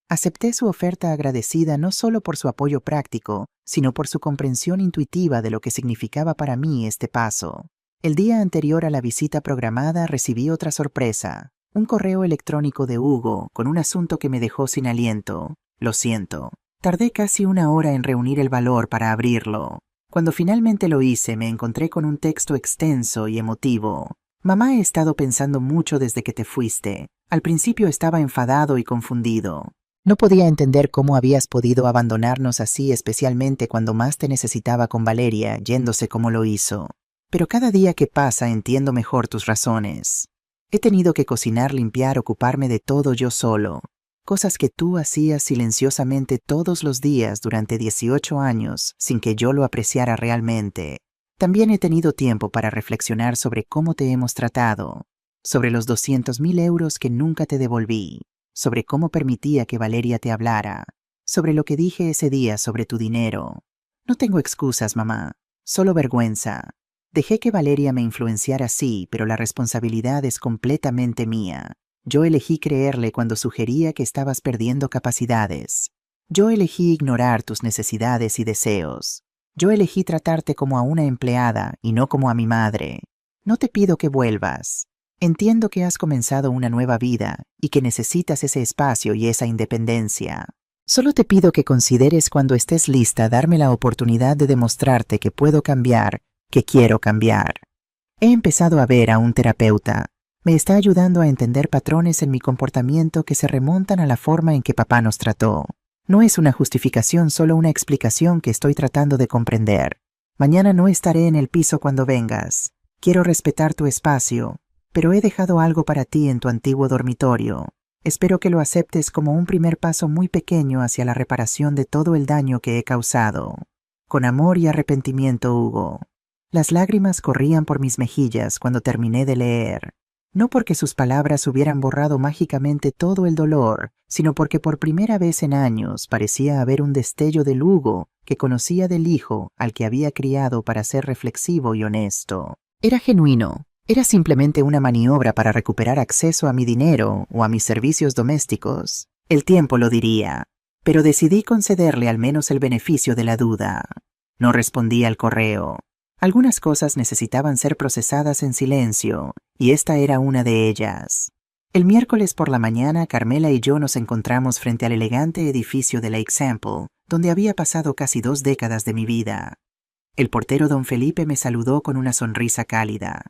Acepté su oferta agradecida no solo por su apoyo práctico, sino por su comprensión intuitiva de lo que significaba para mí este paso. El día anterior a la visita programada recibí otra sorpresa. Un correo electrónico de Hugo con un asunto que me dejó sin aliento. Lo siento. Tardé casi 1 hora en reunir el valor para abrirlo. Cuando finalmente lo hice, me encontré con un texto extenso y emotivo. Mamá, he estado pensando mucho desde que te fuiste. Al principio estaba enfadado y confundido. No podía entender cómo habías podido abandonarnos así, especialmente cuando más te necesitaba con Valeria, yéndose como lo hizo. Pero cada día que pasa entiendo mejor tus razones. He tenido que cocinar, limpiar, ocuparme de todo yo solo. Cosas que tú hacías silenciosamente todos los días durante 18 años sin que yo lo apreciara realmente. También he tenido tiempo para reflexionar sobre cómo te hemos tratado, sobre los 200.000 euros que nunca te devolví, sobre cómo permitía que Valeria te hablara, sobre lo que dije ese día sobre tu dinero. No tengo excusas, mamá, solo vergüenza. Dejé que Valeria me influenciara así, pero la responsabilidad es completamente mía. Yo elegí creerle cuando sugería que estabas perdiendo capacidades. Yo elegí ignorar tus necesidades y deseos. Yo elegí tratarte como a una empleada y no como a mi madre. No te pido que vuelvas. Entiendo que has comenzado una nueva vida y que necesitas ese espacio y esa independencia. Solo te pido que consideres cuando estés lista darme la oportunidad de demostrarte que puedo cambiar, que quiero cambiar. He empezado a ver a un terapeuta. Me está ayudando a entender patrones en mi comportamiento que se remontan a la forma en que papá nos trató. No es una justificación, solo una explicación que estoy tratando de comprender. Mañana no estaré en el piso cuando vengas. Quiero respetar tu espacio, pero he dejado algo para ti en tu antiguo dormitorio. Espero que lo aceptes como un primer paso muy pequeño hacia la reparación de todo el daño que he causado. Con amor y arrepentimiento, Hugo. Las lágrimas corrían por mis mejillas cuando terminé de leer. No porque sus palabras hubieran borrado mágicamente todo el dolor, sino porque por primera vez en años parecía haber un destello del Hugo que conocía del hijo al que había criado para ser reflexivo y honesto. Era genuino. Era simplemente una maniobra para recuperar acceso a mi dinero o a mis servicios domésticos. El tiempo lo diría, pero decidí concederle al menos el beneficio de la duda. No respondí al correo. Algunas cosas necesitaban ser procesadas en silencio, y esta era una de ellas. El miércoles por la mañana, Carmela y yo nos encontramos frente al elegante edificio de Lake Sample, donde había pasado casi 2 décadas de mi vida. El portero don Felipe me saludó con una sonrisa cálida.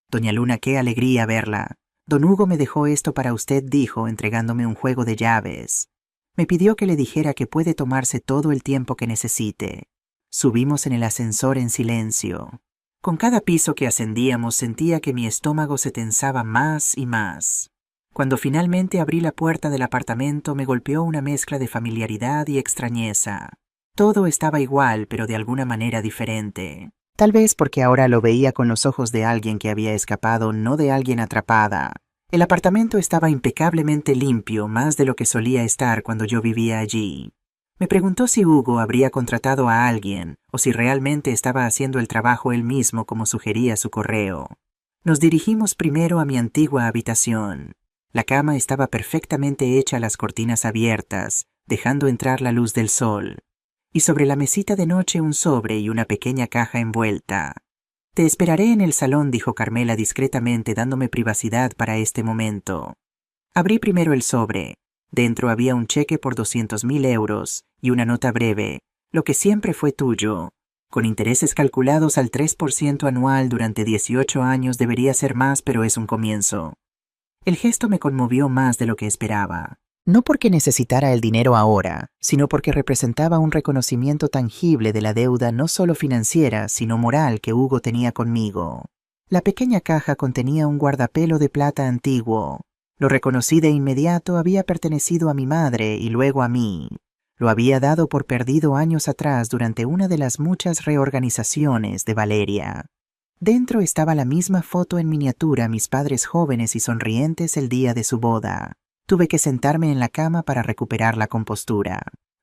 Doña Luna, qué alegría verla. Don Hugo me dejó esto para usted, dijo, entregándome un juego de llaves. Me pidió que le dijera que puede tomarse todo el tiempo que necesite. Subimos en el ascensor en silencio. Con cada piso que ascendíamos sentía que mi estómago se tensaba más y más. Cuando finalmente abrí la puerta del apartamento me golpeó una mezcla de familiaridad y extrañeza. Todo estaba igual, pero de alguna manera diferente. Tal vez porque ahora lo veía con los ojos de alguien que había escapado, no de alguien atrapada. El apartamento estaba impecablemente limpio, más de lo que solía estar cuando yo vivía allí. Me preguntó si Hugo habría contratado a alguien o si realmente estaba haciendo el trabajo él mismo como sugería su correo. Nos dirigimos primero a mi antigua habitación. La cama estaba perfectamente hecha, las cortinas abiertas, dejando entrar la luz del sol. Y sobre la mesita de noche un sobre y una pequeña caja envuelta. Te esperaré en el salón, dijo Carmela discretamente, dándome privacidad para este momento. Abrí primero el sobre. Dentro había un cheque por 200.000 euros y una nota breve, lo que siempre fue tuyo. Con intereses calculados al 3% anual durante 18 años debería ser más, pero es un comienzo. El gesto me conmovió más de lo que esperaba. No porque necesitara el dinero ahora, sino porque representaba un reconocimiento tangible de la deuda no solo financiera, sino moral que Hugo tenía conmigo. La pequeña caja contenía un guardapelo de plata antiguo. Lo reconocí de inmediato, había pertenecido a mi madre y luego a mí. Lo había dado por perdido años atrás durante una de las muchas reorganizaciones de Valeria. Dentro estaba la misma foto en miniatura, mis padres jóvenes y sonrientes el día de su boda. Tuve que sentarme en la cama para recuperar la compostura.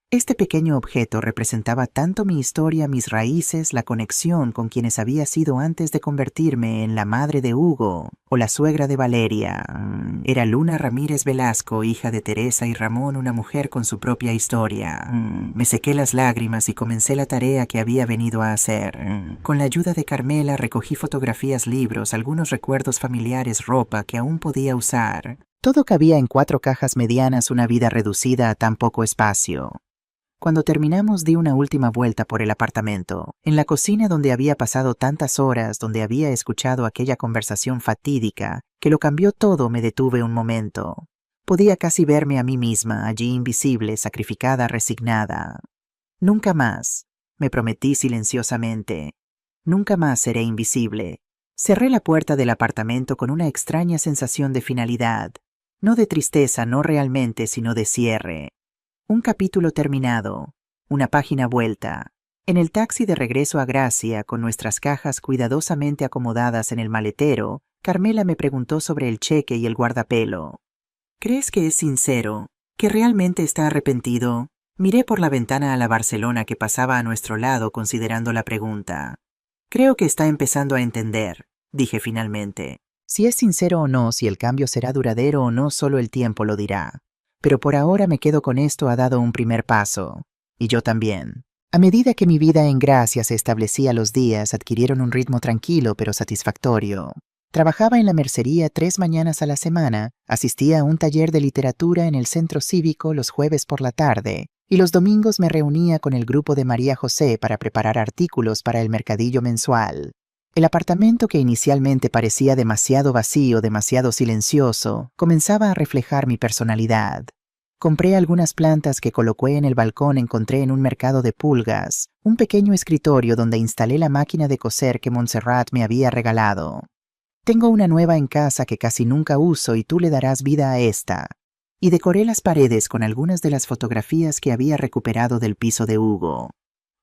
Este pequeño objeto representaba tanto mi historia, mis raíces, la conexión con quienes había sido antes de convertirme en la madre de Hugo o la suegra de Valeria. Era Luna Ramírez Velasco, hija de Teresa y Ramón, una mujer con su propia historia. Me sequé las lágrimas y comencé la tarea que había venido a hacer. Con la ayuda de Carmela recogí fotografías, libros, algunos recuerdos familiares, ropa que aún podía usar. Todo cabía en 4 cajas medianas, una vida reducida a tan poco espacio. Cuando terminamos di una última vuelta por el apartamento. En la cocina donde había pasado tantas horas, donde había escuchado aquella conversación fatídica, que lo cambió todo, me detuve un momento. Podía casi verme a mí misma, allí invisible, sacrificada, resignada. Nunca más, me prometí silenciosamente. Nunca más seré invisible. Cerré la puerta del apartamento con una extraña sensación de finalidad. No de tristeza, no realmente, sino de cierre. Un capítulo terminado, una página vuelta. En el taxi de regreso a Gracia, con nuestras cajas cuidadosamente acomodadas en el maletero, Carmela me preguntó sobre el cheque y el guardapelo. ¿Crees que es sincero? ¿Que realmente está arrepentido? Miré por la ventana a la Barcelona que pasaba a nuestro lado considerando la pregunta. Creo que está empezando a entender, dije finalmente. Si es sincero o no, si el cambio será duradero o no, solo el tiempo lo dirá. Pero por ahora me quedo con esto, ha dado un primer paso. Y yo también. A medida que mi vida en Gracia se establecía, los días adquirieron un ritmo tranquilo pero satisfactorio. Trabajaba en la mercería 3 mañanas a la semana, asistía a un taller de literatura en el centro cívico los jueves por la tarde, y los domingos me reunía con el grupo de María José para preparar artículos para el mercadillo mensual. El apartamento, que inicialmente parecía demasiado vacío, demasiado silencioso, comenzaba a reflejar mi personalidad. Compré algunas plantas que coloqué en el balcón. Encontré en un mercado de pulgas un pequeño escritorio donde instalé la máquina de coser que Montserrat me había regalado. Tengo una nueva en casa que casi nunca uso y tú le darás vida a esta. Y decoré las paredes con algunas de las fotografías que había recuperado del piso de Hugo.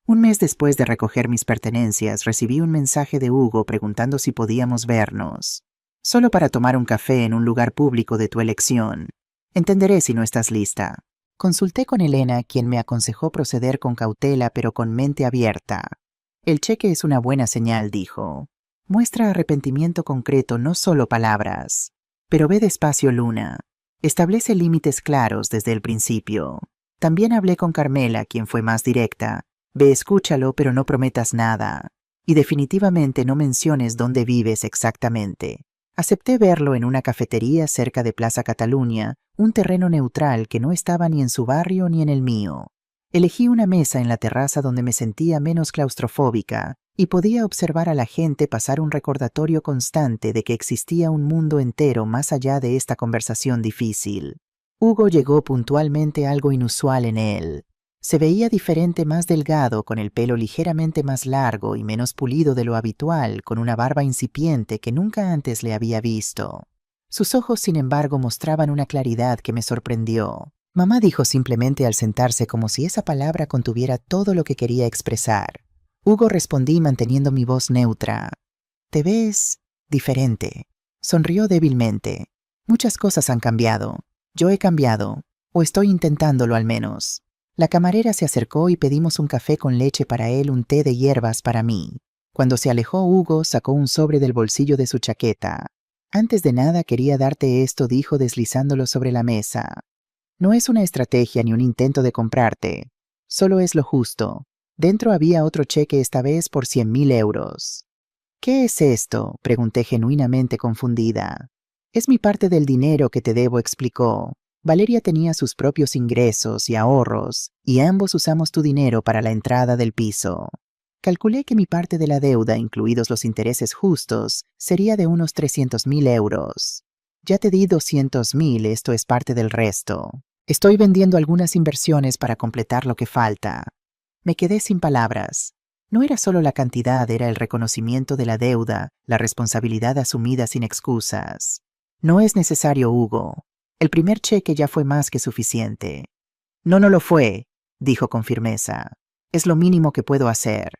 Un mes después de recoger mis pertenencias, recibí un mensaje de Hugo preguntando si podíamos vernos. Solo para tomar un café en un lugar público de tu elección. Entenderé si no estás lista. Consulté con Elena, quien me aconsejó proceder con cautela pero con mente abierta. El cheque es una buena señal, dijo. Muestra arrepentimiento concreto, no solo palabras. Pero ve despacio, Luna. Establece límites claros desde el principio. También hablé con Carmela, quien fue más directa. Ve, escúchalo, pero no prometas nada. Y definitivamente no menciones dónde vives exactamente. Acepté verlo en una cafetería cerca de Plaza Cataluña, un terreno neutral que no estaba ni en su barrio ni en el mío. Elegí una mesa en la terraza donde me sentía menos claustrofóbica y podía observar a la gente pasar, un recordatorio constante de que existía un mundo entero más allá de esta conversación difícil. Hugo llegó puntualmente, algo inusual en él. Se veía diferente, más delgado, con el pelo ligeramente más largo y menos pulido de lo habitual, con una barba incipiente que nunca antes le había visto. Sus ojos, sin embargo, mostraban una claridad que me sorprendió. Mamá, dijo simplemente al sentarse, como si esa palabra contuviera todo lo que quería expresar. Hugo, respondí manteniendo mi voz neutra. Te ves diferente. Sonrió débilmente. Muchas cosas han cambiado. Yo he cambiado, o estoy intentándolo al menos. La camarera se acercó y pedimos un café con leche para él, un té de hierbas para mí. Cuando se alejó, Hugo sacó un sobre del bolsillo de su chaqueta. Antes de nada quería darte esto, dijo deslizándolo sobre la mesa. No es una estrategia ni un intento de comprarte. Solo es lo justo. Dentro había otro cheque, esta vez por 100.000 euros. ¿Qué es esto?, pregunté genuinamente confundida. Es mi parte del dinero que te debo, explicó. Valeria tenía sus propios ingresos y ahorros, y ambos usamos tu dinero para la entrada del piso. Calculé que mi parte de la deuda, incluidos los intereses justos, sería de unos 300.000 euros. Ya te di 200.000, esto es parte del resto. Estoy vendiendo algunas inversiones para completar lo que falta. Me quedé sin palabras. No era solo la cantidad, era el reconocimiento de la deuda, la responsabilidad asumida sin excusas. No es necesario, Hugo. El primer cheque ya fue más que suficiente. No lo fue, dijo con firmeza. Es lo mínimo que puedo hacer.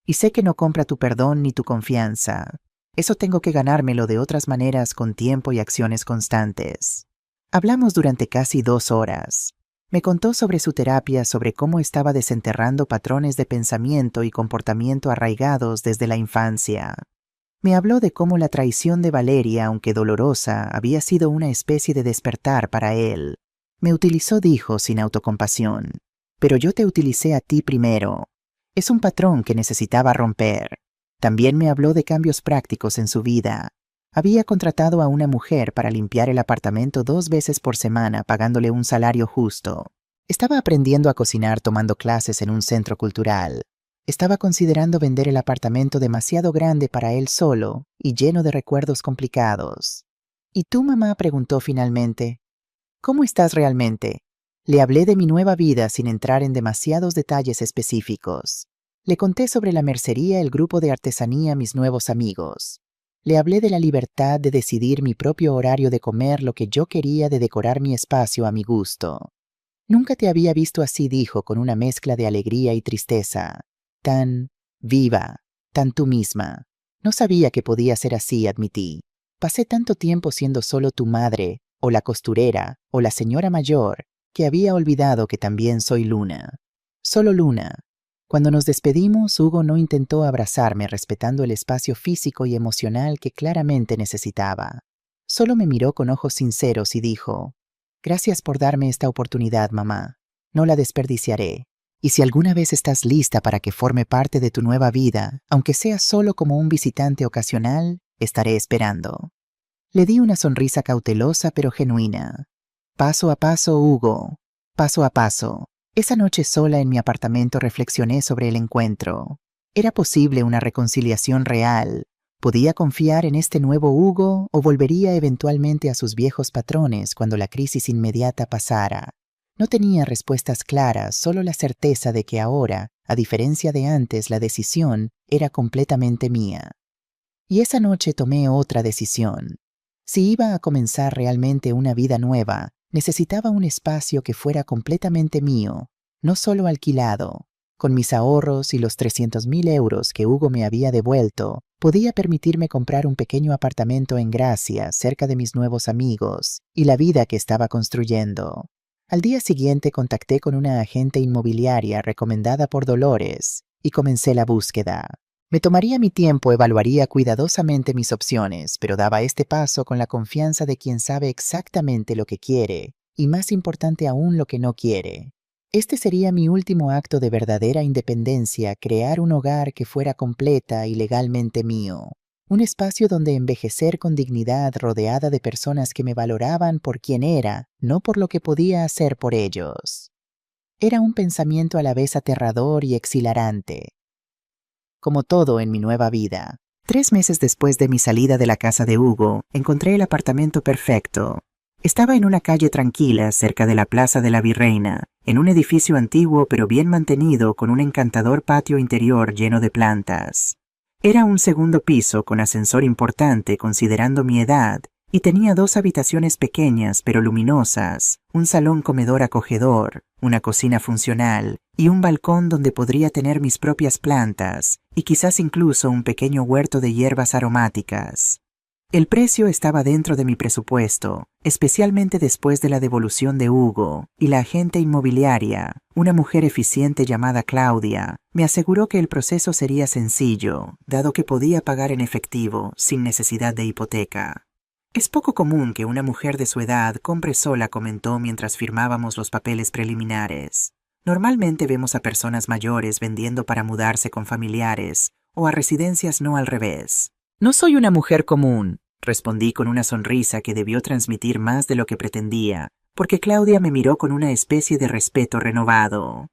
Y sé que no compra tu perdón ni tu confianza. Eso tengo que ganármelo de otras maneras, con tiempo y acciones constantes. Hablamos durante casi 2 horas. Me contó sobre su terapia, sobre cómo estaba desenterrando patrones de pensamiento y comportamiento arraigados desde la infancia. Me habló de cómo la traición de Valeria, aunque dolorosa, había sido una especie de despertar para él. Me utilizó, dijo, sin autocompasión. Pero yo te utilicé a ti primero. Es un patrón que necesitaba romper. También me habló de cambios prácticos en su vida. Había contratado a una mujer para limpiar el apartamento 2 veces por semana, pagándole un salario justo. Estaba aprendiendo a cocinar tomando clases en un centro cultural. Estaba considerando vender el apartamento demasiado grande para él solo y lleno de recuerdos complicados. ¿Y tú, mamá?, preguntó finalmente. ¿Cómo estás realmente? Le hablé de mi nueva vida sin entrar en demasiados detalles específicos. Le conté sobre la mercería, el grupo de artesanía, mis nuevos amigos. Le hablé de la libertad de decidir mi propio horario de comer, lo que yo quería, de decorar mi espacio a mi gusto. Nunca te había visto así, dijo, con una mezcla de alegría y tristeza. Tan viva, tan tú misma. No sabía que podía ser así, admití. Pasé tanto tiempo siendo solo tu madre, o la costurera, o la señora mayor, que había olvidado que también soy Luna. Solo Luna. Cuando nos despedimos, Hugo no intentó abrazarme, respetando el espacio físico y emocional que claramente necesitaba. Solo me miró con ojos sinceros y dijo: «Gracias por darme esta oportunidad, mamá. No la desperdiciaré. Y si alguna vez estás lista para que forme parte de tu nueva vida, aunque sea solo como un visitante ocasional, estaré esperando». Le di una sonrisa cautelosa pero genuina. Paso a paso, Hugo. Paso a paso. Esa noche sola en mi apartamento reflexioné sobre el encuentro. ¿Era posible una reconciliación real? ¿Podía confiar en este nuevo Hugo o volvería eventualmente a sus viejos patrones cuando la crisis inmediata pasara? No tenía respuestas claras, solo la certeza de que ahora, a diferencia de antes, la decisión era completamente mía. Y esa noche tomé otra decisión. Si iba a comenzar realmente una vida nueva, necesitaba un espacio que fuera completamente mío, no solo alquilado. Con mis ahorros y los 300.000 euros que Hugo me había devuelto, podía permitirme comprar un pequeño apartamento en Gracia, cerca de mis nuevos amigos, y la vida que estaba construyendo. Al día siguiente contacté con una agente inmobiliaria recomendada por Dolores y comencé la búsqueda. Me tomaría mi tiempo, evaluaría cuidadosamente mis opciones, pero daba este paso con la confianza de quien sabe exactamente lo que quiere y, más importante aún, lo que no quiere. Este sería mi último acto de verdadera independencia, crear un hogar que fuera completa y legalmente mío. Un espacio donde envejecer con dignidad, rodeada de personas que me valoraban por quien era, no por lo que podía hacer por ellos. Era un pensamiento a la vez aterrador y exhilarante. Como todo en mi nueva vida. 3 meses después de mi salida de la casa de Hugo, encontré el apartamento perfecto. Estaba en una calle tranquila, cerca de la Plaza de la Virreina, en un edificio antiguo pero bien mantenido, con un encantador patio interior lleno de plantas. Era un segundo piso con ascensor importante considerando mi edad, y tenía 2 habitaciones pequeñas pero luminosas, un salón comedor acogedor, una cocina funcional y un balcón donde podría tener mis propias plantas y quizás incluso un pequeño huerto de hierbas aromáticas. El precio estaba dentro de mi presupuesto, especialmente después de la devolución de Hugo, y la agente inmobiliaria, una mujer eficiente llamada Claudia, me aseguró que el proceso sería sencillo, dado que podía pagar en efectivo, sin necesidad de hipoteca. «Es poco común que una mujer de su edad compre sola», comentó mientras firmábamos los papeles preliminares. «Normalmente vemos a personas mayores vendiendo para mudarse con familiares, o a residencias, no al revés». «No soy una mujer común», respondí con una sonrisa que debió transmitir más de lo que pretendía, porque Claudia me miró con una especie de respeto renovado.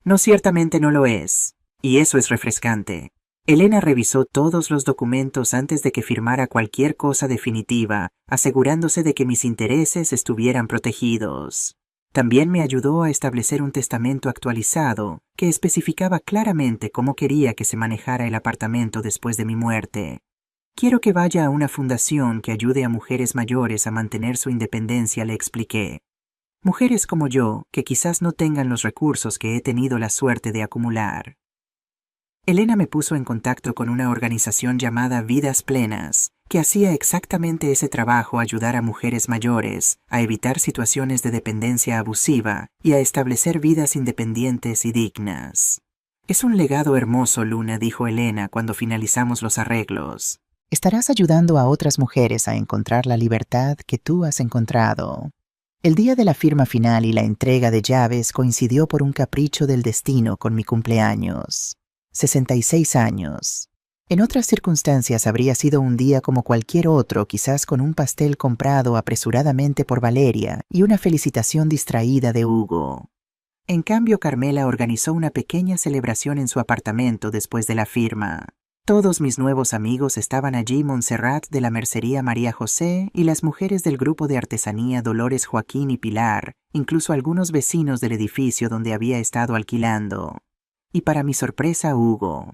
«No, ciertamente no lo es, y eso es refrescante». Elena revisó todos los documentos antes de que firmara cualquier cosa definitiva, asegurándose de que mis intereses estuvieran protegidos. También me ayudó a establecer un testamento actualizado que especificaba claramente cómo quería que se manejara el apartamento después de mi muerte. «Quiero que vaya a una fundación que ayude a mujeres mayores a mantener su independencia», le expliqué. «Mujeres como yo, que quizás no tengan los recursos que he tenido la suerte de acumular». Elena me puso en contacto con una organización llamada Vidas Plenas, que hacía exactamente ese trabajo: ayudar a mujeres mayores a evitar situaciones de dependencia abusiva y a establecer vidas independientes y dignas. Es un legado hermoso, Luna, dijo Elena cuando finalizamos los arreglos. Estarás ayudando a otras mujeres a encontrar la libertad que tú has encontrado. El día de la firma final y la entrega de llaves coincidió por un capricho del destino con mi cumpleaños. 66 años. En otras circunstancias habría sido un día como cualquier otro, quizás con un pastel comprado apresuradamente por Valeria y una felicitación distraída de Hugo. En cambio, Carmela organizó una pequeña celebración en su apartamento después de la firma. Todos mis nuevos amigos estaban allí: Montserrat de la mercería María José y las mujeres del grupo de artesanía Dolores, Joaquín y Pilar, incluso algunos vecinos del edificio donde había estado alquilando. Y para mi sorpresa, Hugo.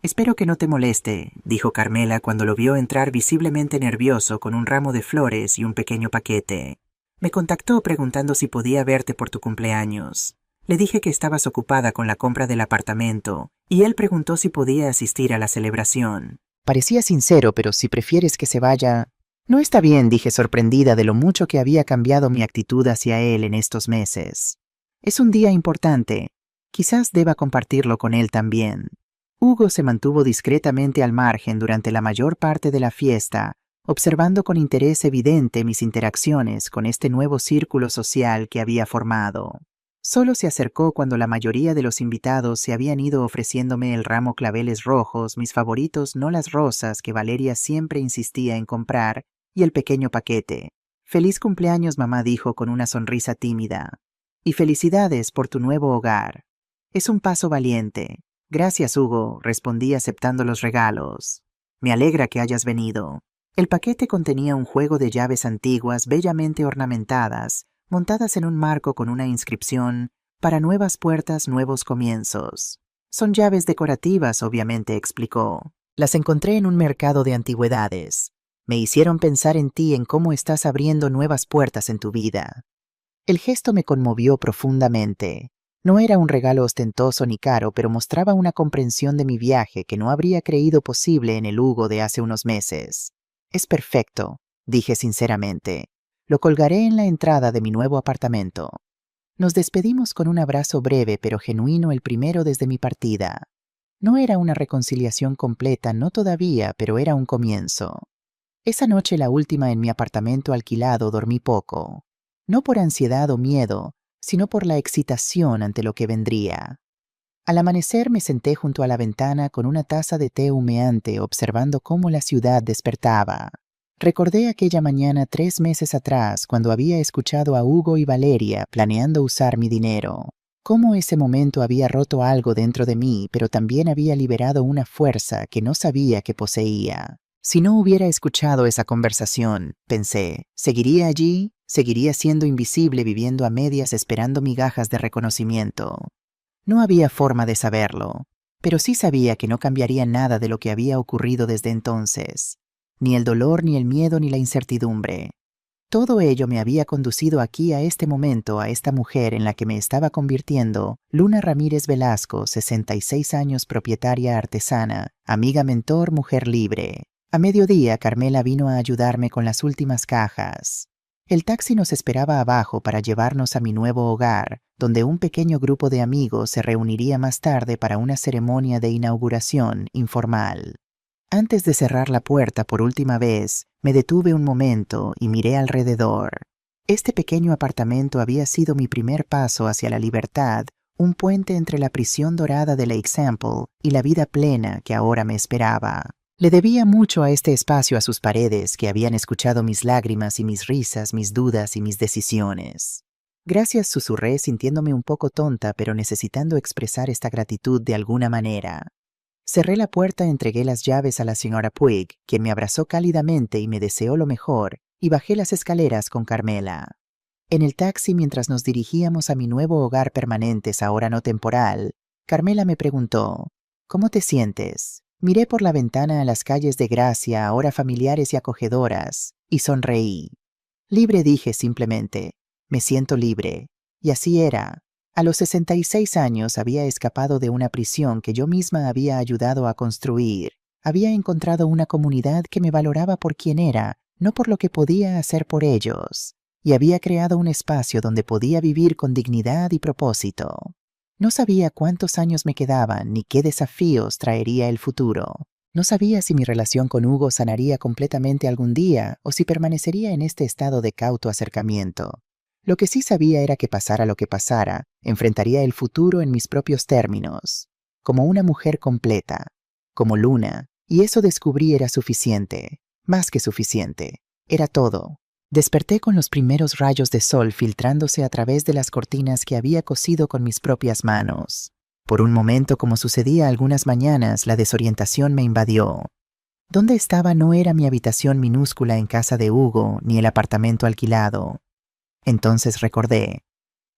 «Espero que no te moleste», dijo Carmela cuando lo vio entrar visiblemente nervioso con un ramo de flores y un pequeño paquete. «Me contactó preguntando si podía verte por tu cumpleaños. Le dije que estabas ocupada con la compra del apartamento, y él preguntó si podía asistir a la celebración». Parecía sincero, pero si prefieres que se vaya... «No está bien», dije, sorprendida de lo mucho que había cambiado mi actitud hacia él en estos meses. «Es un día importante. Quizás deba compartirlo con él también». Hugo se mantuvo discretamente al margen durante la mayor parte de la fiesta, observando con interés evidente mis interacciones con este nuevo círculo social que había formado. Solo se acercó cuando la mayoría de los invitados se habían ido, ofreciéndome el ramo claveles rojos, mis favoritos, no las rosas que Valeria siempre insistía en comprar, y el pequeño paquete. «Feliz cumpleaños, mamá», dijo con una sonrisa tímida. «Y felicidades por tu nuevo hogar. Es un paso valiente». «Gracias, Hugo», respondí aceptando los regalos. «Me alegra que hayas venido». El paquete contenía un juego de llaves antiguas bellamente ornamentadas, montadas en un marco con una inscripción: «Para nuevas puertas, nuevos comienzos». «Son llaves decorativas», obviamente, explicó. «Las encontré en un mercado de antigüedades. Me hicieron pensar en ti, en cómo estás abriendo nuevas puertas en tu vida». El gesto me conmovió profundamente. No era un regalo ostentoso ni caro, pero mostraba una comprensión de mi viaje que no habría creído posible en el Hugo de hace unos meses. «Es perfecto», dije sinceramente. «Lo colgaré en la entrada de mi nuevo apartamento». Nos despedimos con un abrazo breve pero genuino, el primero desde mi partida. No era una reconciliación completa, no todavía, pero era un comienzo. Esa noche, la última en mi apartamento alquilado, dormí poco. No por ansiedad o miedo, sino por la excitación ante lo que vendría. Al amanecer me senté junto a la ventana con una taza de té humeante, observando cómo la ciudad despertaba. Recordé aquella mañana 3 meses atrás, cuando había escuchado a Hugo y Valeria planeando usar mi dinero. Cómo ese momento había roto algo dentro de mí, pero también había liberado una fuerza que no sabía que poseía. Si no hubiera escuchado esa conversación, pensé, ¿seguiría allí? ¿Seguiría siendo invisible, viviendo a medias, esperando migajas de reconocimiento? No había forma de saberlo, pero sí sabía que no cambiaría nada de lo que había ocurrido desde entonces. Ni el dolor, ni el miedo, ni la incertidumbre. Todo ello me había conducido aquí, a este momento, a esta mujer en la que me estaba convirtiendo: Luna Ramírez Velasco, 66 años, propietaria, artesana, amiga, mentor, mujer libre. A mediodía, Carmela vino a ayudarme con las últimas cajas. El taxi nos esperaba abajo para llevarnos a mi nuevo hogar, donde un pequeño grupo de amigos se reuniría más tarde para una ceremonia de inauguración informal. Antes de cerrar la puerta por última vez, me detuve un momento y miré alrededor. Este pequeño apartamento había sido mi primer paso hacia la libertad, un puente entre la prisión dorada de Lake Sample y la vida plena que ahora me esperaba. Le debía mucho a este espacio, a sus paredes que habían escuchado mis lágrimas y mis risas, mis dudas y mis decisiones. «Gracias», susurré, sintiéndome un poco tonta, pero necesitando expresar esta gratitud de alguna manera. Cerré la puerta, entregué las llaves a la señora Puig, quien me abrazó cálidamente y me deseó lo mejor, y bajé las escaleras con Carmela. En el taxi, mientras nos dirigíamos a mi nuevo hogar permanente, ahora no temporal, Carmela me preguntó: «¿Cómo te sientes?». Miré por la ventana a las calles de Gracia, ahora familiares y acogedoras, y sonreí. «Libre», dije simplemente. «Me siento libre». Y así era. A los 66 años había escapado de una prisión que yo misma había ayudado a construir. Había encontrado una comunidad que me valoraba por quien era, no por lo que podía hacer por ellos, y había creado un espacio donde podía vivir con dignidad y propósito. No sabía cuántos años me quedaban ni qué desafíos traería el futuro. No sabía si mi relación con Hugo sanaría completamente algún día o si permanecería en este estado de cauto acercamiento. Lo que sí sabía era que pasara lo que pasara, enfrentaría el futuro en mis propios términos, como una mujer completa, como Luna, y eso descubrí era suficiente, más que suficiente, era todo. Desperté con los primeros rayos de sol filtrándose a través de las cortinas que había cosido con mis propias manos. Por un momento, como sucedía algunas mañanas, la desorientación me invadió. Donde estaba no era mi habitación minúscula en casa de Hugo, ni el apartamento alquilado. Entonces recordé.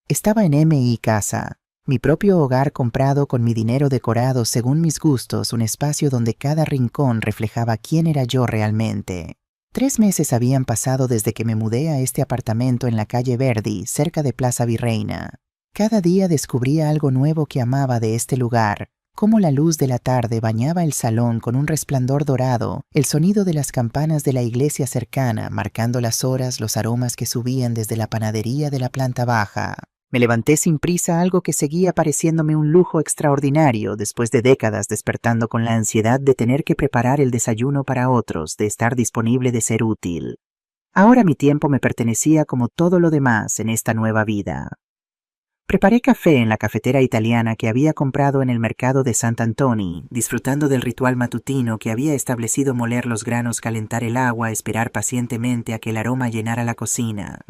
Estaba en M.I. Casa, mi propio hogar comprado con mi dinero decorado según mis gustos, un espacio donde cada rincón reflejaba quién era yo realmente. 3 meses habían pasado desde que me mudé a este apartamento en la calle Verdi, cerca de Plaza Virreina. Cada día descubría algo nuevo que amaba de este lugar, cómo la luz de la tarde bañaba el salón con un resplandor dorado, el sonido de las campanas de la iglesia cercana, marcando las horas, los aromas que subían desde la panadería de la planta baja. Me levanté sin prisa, algo que seguía pareciéndome un lujo extraordinario después de décadas despertando con la ansiedad de tener que preparar el desayuno para otros, de estar disponible, de ser útil. Ahora mi tiempo me pertenecía como todo lo demás en esta nueva vida. Preparé café en la cafetera italiana que había comprado en el mercado de Sant'Antoni, disfrutando del ritual matutino que había establecido: moler los granos, calentar el agua, esperar pacientemente a que el aroma llenara la cocina.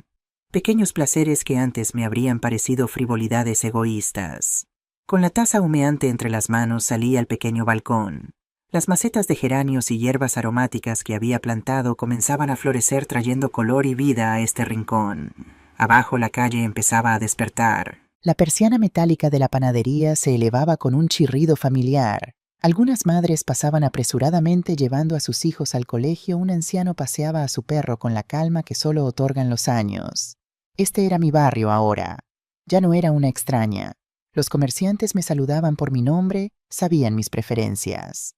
Pequeños placeres que antes me habrían parecido frivolidades egoístas. Con la taza humeante entre las manos salí al pequeño balcón. Las macetas de geranios y hierbas aromáticas que había plantado comenzaban a florecer, trayendo color y vida a este rincón. Abajo la calle empezaba a despertar. La persiana metálica de la panadería se elevaba con un chirrido familiar. Algunas madres pasaban apresuradamente llevando a sus hijos al colegio. Un anciano paseaba a su perro con la calma que solo otorgan los años. Este era mi barrio ahora. Ya no era una extraña. Los comerciantes me saludaban por mi nombre, sabían mis preferencias.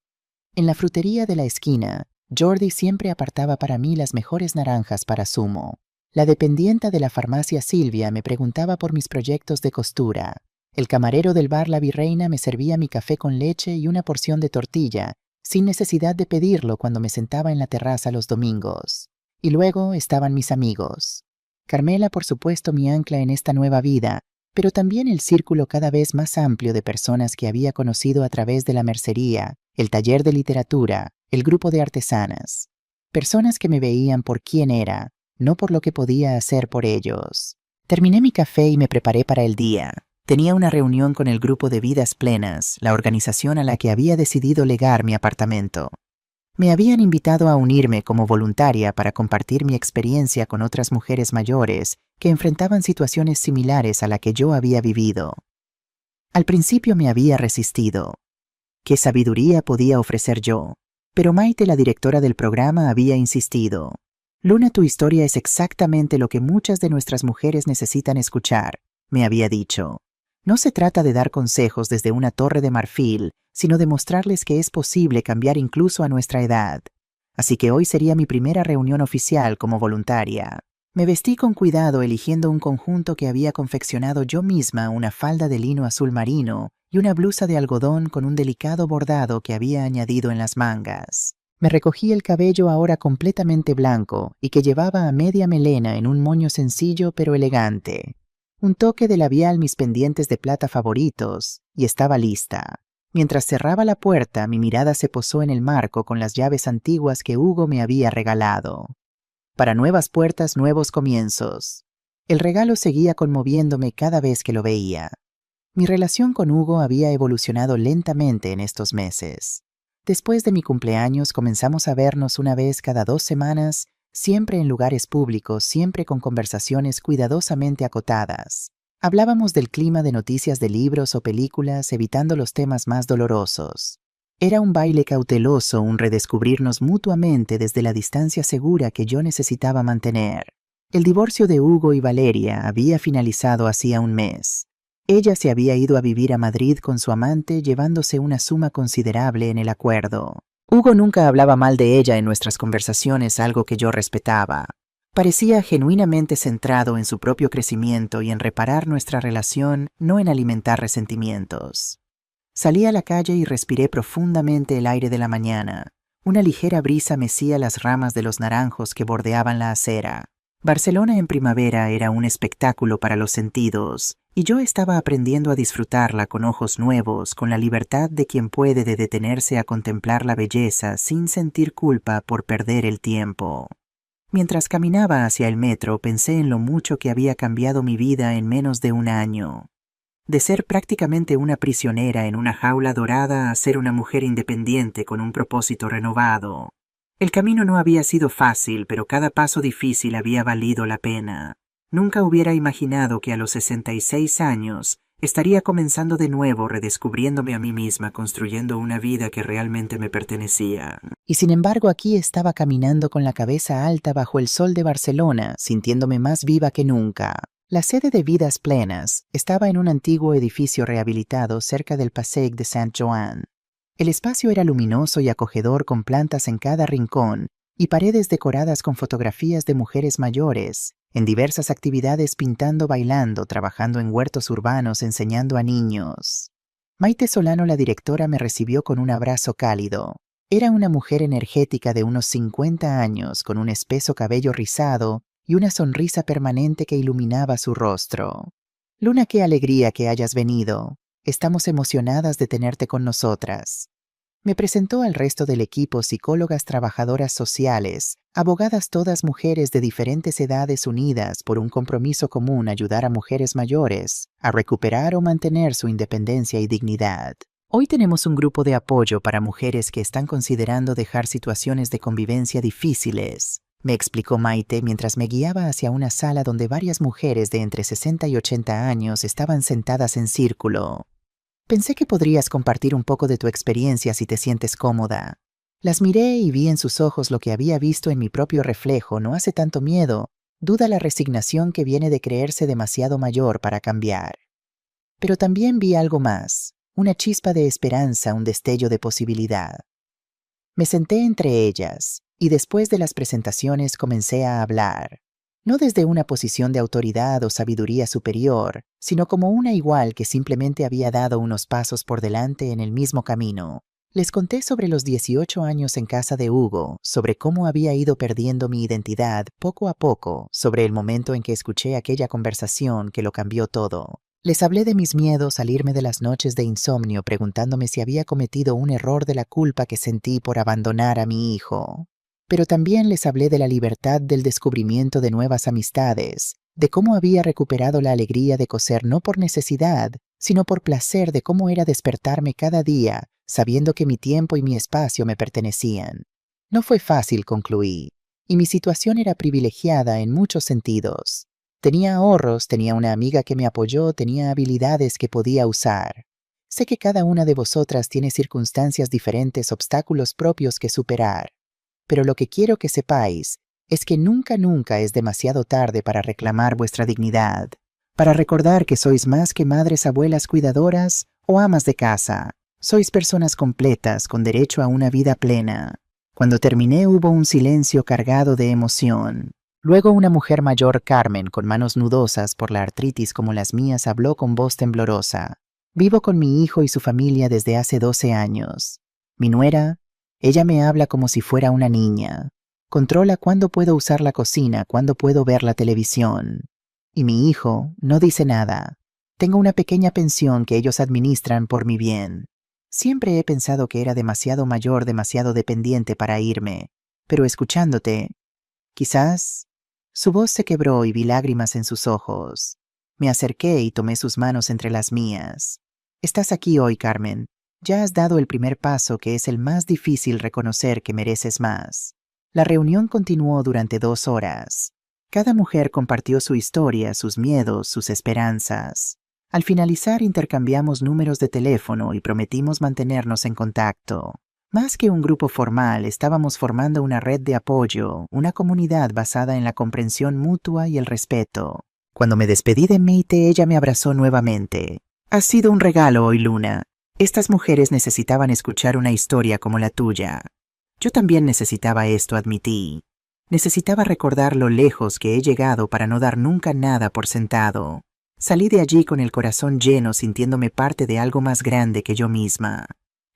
En la frutería de la esquina, Jordi siempre apartaba para mí las mejores naranjas para zumo. La dependienta de la farmacia Silvia me preguntaba por mis proyectos de costura. El camarero del bar La Virreina me servía mi café con leche y una porción de tortilla, sin necesidad de pedirlo cuando me sentaba en la terraza los domingos. Y luego estaban mis amigos. Carmela, por supuesto, mi ancla en esta nueva vida, pero también el círculo cada vez más amplio de personas que había conocido a través de la mercería, el taller de literatura, el grupo de artesanas. Personas que me veían por quién era, no por lo que podía hacer por ellos. Terminé mi café y me preparé para el día. Tenía una reunión con el grupo de Vidas Plenas, la organización a la que había decidido legar mi apartamento. Me habían invitado a unirme como voluntaria para compartir mi experiencia con otras mujeres mayores que enfrentaban situaciones similares a la que yo había vivido. Al principio me había resistido. ¿Qué sabiduría podía ofrecer yo? Pero Maite, la directora del programa, había insistido. Luna, tu historia es exactamente lo que muchas de nuestras mujeres necesitan escuchar, me había dicho. No se trata de dar consejos desde una torre de marfil, sino de mostrarles que es posible cambiar incluso a nuestra edad. Así que hoy sería mi primera reunión oficial como voluntaria. Me vestí con cuidado, eligiendo un conjunto que había confeccionado yo misma, una falda de lino azul marino y una blusa de algodón con un delicado bordado que había añadido en las mangas. Me recogí el cabello, ahora completamente blanco y que llevaba a media melena en un moño sencillo pero elegante. Un toque de labial, mis pendientes de plata favoritos, y estaba lista. Mientras cerraba la puerta, mi mirada se posó en el marco con las llaves antiguas que Hugo me había regalado. Para nuevas puertas, nuevos comienzos. El regalo seguía conmoviéndome cada vez que lo veía. Mi relación con Hugo había evolucionado lentamente en estos meses. Después de mi cumpleaños comenzamos a vernos una vez cada 2 semanas, siempre en lugares públicos, siempre con conversaciones cuidadosamente acotadas. Hablábamos del clima, de noticias de libros o películas, evitando los temas más dolorosos. Era un baile cauteloso, un redescubrirnos mutuamente desde la distancia segura que yo necesitaba mantener. El divorcio de Hugo y Valeria había finalizado hacía un mes. Ella se había ido a vivir a Madrid con su amante, llevándose una suma considerable en el acuerdo. Hugo nunca hablaba mal de ella en nuestras conversaciones, algo que yo respetaba. Parecía genuinamente centrado en su propio crecimiento y en reparar nuestra relación, no en alimentar resentimientos. Salí a la calle y respiré profundamente el aire de la mañana. Una ligera brisa mecía las ramas de los naranjos que bordeaban la acera. Barcelona en primavera era un espectáculo para los sentidos, y yo estaba aprendiendo a disfrutarla con ojos nuevos, con la libertad de quien puede de detenerse a contemplar la belleza sin sentir culpa por perder el tiempo. Mientras caminaba hacia el metro, pensé en lo mucho que había cambiado mi vida en menos de un año. De ser prácticamente una prisionera en una jaula dorada a ser una mujer independiente con un propósito renovado. El camino no había sido fácil, pero cada paso difícil había valido la pena. Nunca hubiera imaginado que a los 66 años estaría comenzando de nuevo, redescubriéndome a mí misma, construyendo una vida que realmente me pertenecía. Y sin embargo, aquí estaba caminando con la cabeza alta bajo el sol de Barcelona, sintiéndome más viva que nunca. La sede de Vidas Plenas estaba en un antiguo edificio rehabilitado cerca del Passeig de Sant-Joan. El espacio era luminoso y acogedor, con plantas en cada rincón y paredes decoradas con fotografías de mujeres mayores, en diversas actividades, pintando, bailando, trabajando en huertos urbanos, enseñando a niños. Maite Solano, la directora, me recibió con un abrazo cálido. Era una mujer energética de unos 50 años, con un espeso cabello rizado y una sonrisa permanente que iluminaba su rostro. Luna, qué alegría que hayas venido. Estamos emocionadas de tenerte con nosotras. Me presentó al resto del equipo: psicólogas, trabajadoras sociales, abogadas, todas mujeres de diferentes edades unidas por un compromiso común: ayudar a mujeres mayores a recuperar o mantener su independencia y dignidad. Hoy tenemos un grupo de apoyo para mujeres que están considerando dejar situaciones de convivencia difíciles, me explicó Maite mientras me guiaba hacia una sala donde varias mujeres de entre 60 y 80 años estaban sentadas en círculo. Pensé que podrías compartir un poco de tu experiencia si te sientes cómoda. Las miré y vi en sus ojos lo que había visto en mi propio reflejo. No hace tanto miedo, duda, la resignación que viene de creerse demasiado mayor para cambiar. Pero también vi algo más, una chispa de esperanza, un destello de posibilidad. Me senté entre ellas y después de las presentaciones comencé a hablar. No desde una posición de autoridad o sabiduría superior, sino como una igual que simplemente había dado unos pasos por delante en el mismo camino. Les conté sobre los 18 años en casa de Hugo, sobre cómo había ido perdiendo mi identidad poco a poco, sobre el momento en que escuché aquella conversación que lo cambió todo. Les hablé de mis miedos, salirme de las noches de insomnio preguntándome si había cometido un error, de la culpa que sentí por abandonar a mi hijo. Pero también les hablé de la libertad, del descubrimiento de nuevas amistades, de cómo había recuperado la alegría de coser no por necesidad, sino por placer, de cómo era despertarme cada día, sabiendo que mi tiempo y mi espacio me pertenecían. No fue fácil, concluí, y mi situación era privilegiada en muchos sentidos. Tenía ahorros, tenía una amiga que me apoyó, tenía habilidades que podía usar. Sé que cada una de vosotras tiene circunstancias diferentes, obstáculos propios que superar. Pero lo que quiero que sepáis es que nunca es demasiado tarde para reclamar vuestra dignidad, para recordar que sois más que madres, abuelas, cuidadoras o amas de casa. Sois personas completas con derecho a una vida plena. Cuando terminé hubo un silencio cargado de emoción. Luego una mujer mayor, Carmen, con manos nudosas por la artritis como las mías, habló con voz temblorosa. Vivo con mi hijo y su familia desde hace 12 años. Mi nuera, ella me habla como si fuera una niña. Controla cuándo puedo usar la cocina, cuándo puedo ver la televisión. Y mi hijo no dice nada. Tengo una pequeña pensión que ellos administran por mi bien. Siempre he pensado que era demasiado mayor, demasiado dependiente para irme. Pero escuchándote, quizás... Su voz se quebró y vi lágrimas en sus ojos. Me acerqué y tomé sus manos entre las mías. Estás aquí hoy, Carmen. Ya has dado el primer paso, que es el más difícil: reconocer que mereces más. La reunión continuó durante 2 horas. Cada mujer compartió su historia, sus miedos, sus esperanzas. Al finalizar intercambiamos números de teléfono y prometimos mantenernos en contacto. Más que un grupo formal, estábamos formando una red de apoyo, una comunidad basada en la comprensión mutua y el respeto. Cuando me despedí de Maite, ella me abrazó nuevamente. Has sido un regalo hoy, Luna. Estas mujeres necesitaban escuchar una historia como la tuya. Yo también necesitaba esto, admití. Necesitaba recordar lo lejos que he llegado para no dar nunca nada por sentado. Salí de allí con el corazón lleno, sintiéndome parte de algo más grande que yo misma.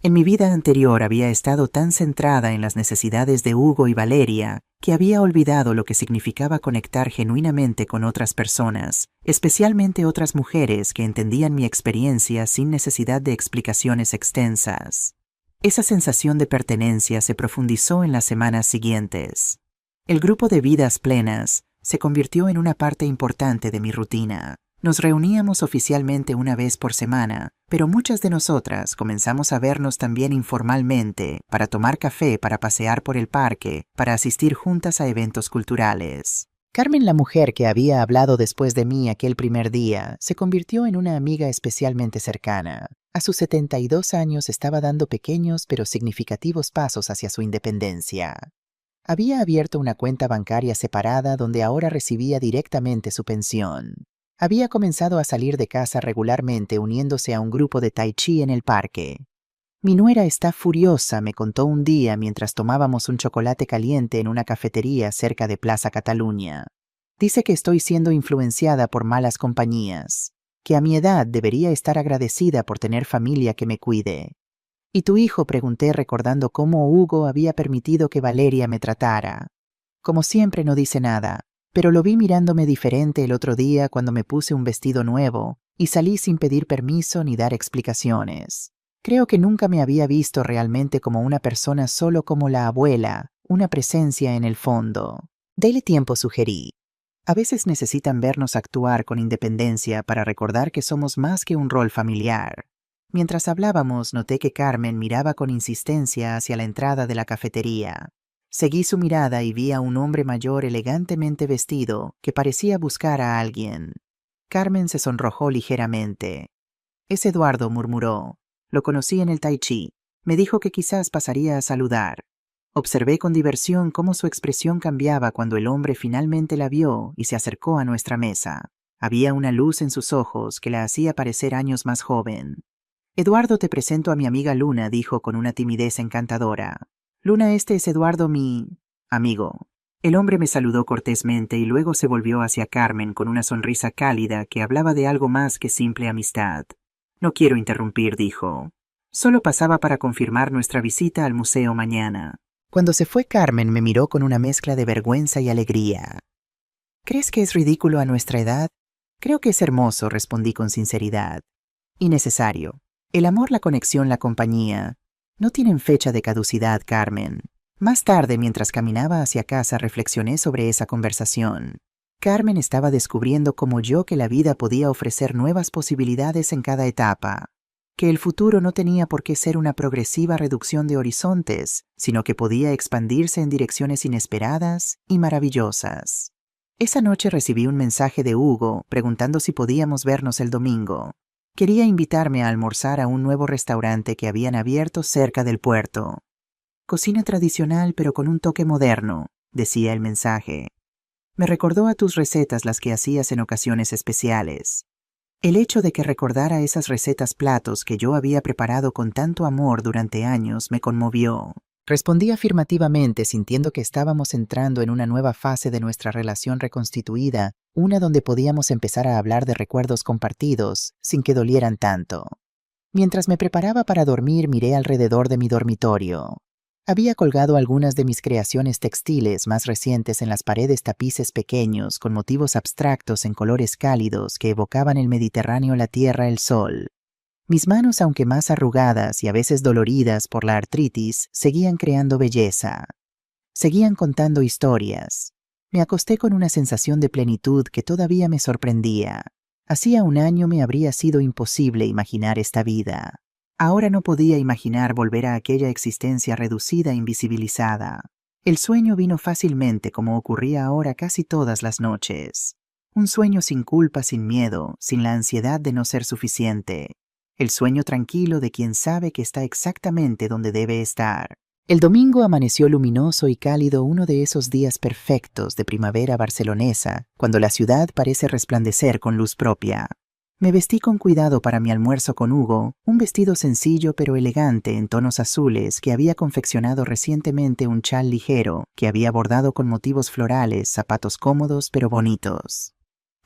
En mi vida anterior había estado tan centrada en las necesidades de Hugo y Valeria que había olvidado lo que significaba conectar genuinamente con otras personas, especialmente otras mujeres que entendían mi experiencia sin necesidad de explicaciones extensas. Esa sensación de pertenencia se profundizó en las semanas siguientes. El grupo de Vidas Plenas se convirtió en una parte importante de mi rutina. Nos reuníamos oficialmente una vez por semana, pero muchas de nosotras comenzamos a vernos también informalmente, para tomar café, para pasear por el parque, para asistir juntas a eventos culturales. Carmen, la mujer que había hablado después de mí aquel primer día, se convirtió en una amiga especialmente cercana. A sus 72 años estaba dando pequeños pero significativos pasos hacia su independencia. Había abierto una cuenta bancaria separada donde ahora recibía directamente su pensión. Había comenzado a salir de casa regularmente uniéndose a un grupo de tai chi en el parque. Mi nuera está furiosa, me contó un día mientras tomábamos un chocolate caliente en una cafetería cerca de Plaza Cataluña. Dice que estoy siendo influenciada por malas compañías, que a mi edad debería estar agradecida por tener familia que me cuide. ¿Y tu hijo?, pregunté recordando cómo Hugo había permitido que Valeria me tratara. Como siempre no dice nada, pero lo vi mirándome diferente el otro día cuando me puse un vestido nuevo y salí sin pedir permiso ni dar explicaciones. Creo que nunca me había visto realmente como una persona, solo como la abuela, una presencia en el fondo. Dele tiempo, sugerí. A veces necesitan vernos actuar con independencia para recordar que somos más que un rol familiar. Mientras hablábamos, noté que Carmen miraba con insistencia hacia la entrada de la cafetería. Seguí su mirada y vi a un hombre mayor elegantemente vestido que parecía buscar a alguien. Carmen se sonrojó ligeramente. «Es Eduardo», murmuró. «Lo conocí en el tai chi. Me dijo que quizás pasaría a saludar». Observé con diversión cómo su expresión cambiaba cuando el hombre finalmente la vio y se acercó a nuestra mesa. Había una luz en sus ojos que la hacía parecer años más joven. «Eduardo, te presento a mi amiga Luna», dijo con una timidez encantadora. «Luna, este es Eduardo, mi amigo». El hombre me saludó cortésmente y luego se volvió hacia Carmen con una sonrisa cálida que hablaba de algo más que simple amistad. «No quiero interrumpir», dijo. «Solo pasaba para confirmar nuestra visita al museo mañana». Cuando se fue, Carmen me miró con una mezcla de vergüenza y alegría. «¿Crees que es ridículo a nuestra edad?» «Creo que es hermoso», respondí con sinceridad. «Y necesario. El amor, la conexión, la compañía no tienen fecha de caducidad, Carmen». Más tarde, mientras caminaba hacia casa, reflexioné sobre esa conversación. Carmen estaba descubriendo como yo que la vida podía ofrecer nuevas posibilidades en cada etapa, que el futuro no tenía por qué ser una progresiva reducción de horizontes, sino que podía expandirse en direcciones inesperadas y maravillosas. Esa noche recibí un mensaje de Hugo preguntando si podíamos vernos el domingo. Quería invitarme a almorzar a un nuevo restaurante que habían abierto cerca del puerto. «Cocina tradicional pero con un toque moderno», decía el mensaje. «Me recordó a tus recetas, las que hacías en ocasiones especiales». El hecho de que recordara esas recetas, platos que yo había preparado con tanto amor durante años, me conmovió. Respondí afirmativamente, sintiendo que estábamos entrando en una nueva fase de nuestra relación reconstituida, una donde podíamos empezar a hablar de recuerdos compartidos, sin que dolieran tanto. Mientras me preparaba para dormir, miré alrededor de mi dormitorio. Había colgado algunas de mis creaciones textiles más recientes en las paredes, tapices pequeños con motivos abstractos en colores cálidos que evocaban el Mediterráneo, la tierra, el sol. Mis manos, aunque más arrugadas y a veces doloridas por la artritis, seguían creando belleza. Seguían contando historias. Me acosté con una sensación de plenitud que todavía me sorprendía. Hacía un año me habría sido imposible imaginar esta vida. Ahora no podía imaginar volver a aquella existencia reducida e invisibilizada. El sueño vino fácilmente, como ocurría ahora casi todas las noches. Un sueño sin culpa, sin miedo, sin la ansiedad de no ser suficiente. El sueño tranquilo de quien sabe que está exactamente donde debe estar. El domingo amaneció luminoso y cálido, uno de esos días perfectos de primavera barcelonesa, cuando la ciudad parece resplandecer con luz propia. Me vestí con cuidado para mi almuerzo con Hugo, un vestido sencillo pero elegante en tonos azules que había confeccionado recientemente, un chal ligero que había bordado con motivos florales, zapatos cómodos pero bonitos.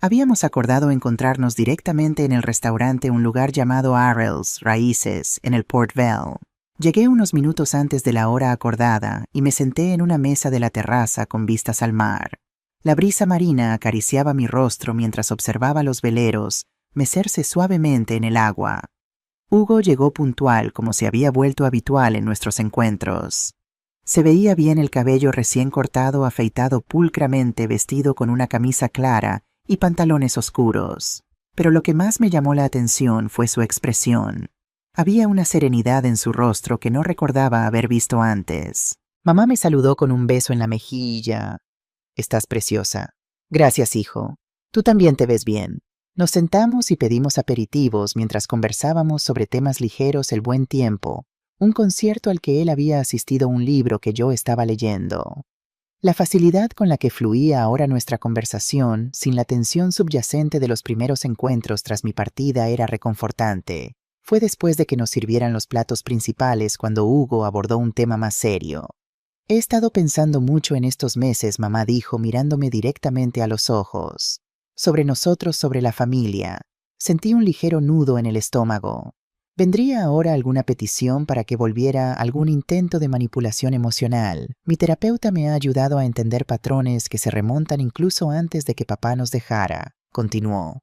Habíamos acordado encontrarnos directamente en el restaurante, un lugar llamado Arrell's Raíces, en el Port Vale. Llegué unos minutos antes de la hora acordada y me senté en una mesa de la terraza con vistas al mar. La brisa marina acariciaba mi rostro mientras observaba los veleros mecerse suavemente en el agua. Hugo llegó puntual, como se había vuelto habitual en nuestros encuentros. Se veía bien el cabello recién cortado, afeitado pulcramente, vestido con una camisa clara y pantalones oscuros. Pero lo que más me llamó la atención fue su expresión. Había una serenidad en su rostro que no recordaba haber visto antes. Mamá me saludó con un beso en la mejilla. «Estás preciosa». «Gracias, hijo. Tú también te ves bien». Nos sentamos y pedimos aperitivos mientras conversábamos sobre temas ligeros, el buen tiempo, un concierto al que él había asistido, un libro que yo estaba leyendo. La facilidad con la que fluía ahora nuestra conversación, sin la tensión subyacente de los primeros encuentros tras mi partida, era reconfortante. Fue después de que nos sirvieran los platos principales cuando Hugo abordó un tema más serio. «He estado pensando mucho en estos meses», mamá dijo mirándome directamente a los ojos. «Sobre nosotros, sobre la familia». Sentí un ligero nudo en el estómago. ¿Vendría ahora alguna petición para que volviera, algún intento de manipulación emocional? Mi terapeuta me ha ayudado a entender patrones que se remontan incluso antes de que papá nos dejara. Continuó.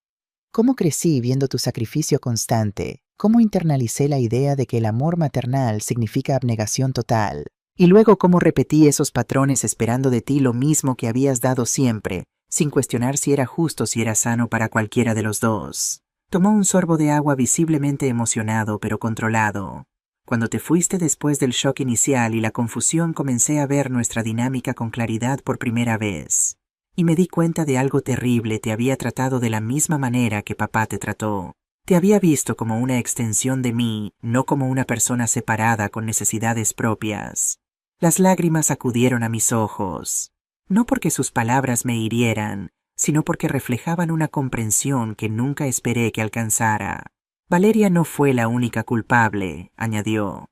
«Cómo crecí viendo tu sacrificio constante, cómo internalicé la idea de que el amor maternal significa abnegación total. Y luego cómo repetí esos patrones esperando de ti lo mismo que habías dado siempre, sin cuestionar si era justo, si era sano para cualquiera de los dos». Tomó un sorbo de agua, visiblemente emocionado pero controlado. «Cuando te fuiste después del shock inicial y la confusión, comencé a ver nuestra dinámica con claridad por primera vez. Y me di cuenta de algo terrible. Te había tratado de la misma manera que papá te trató. Te había visto como una extensión de mí, no como una persona separada con necesidades propias». Las lágrimas acudieron a mis ojos, no porque sus palabras me hirieran, sino porque reflejaban una comprensión que nunca esperé que alcanzara. «Valeria no fue la única culpable», añadió.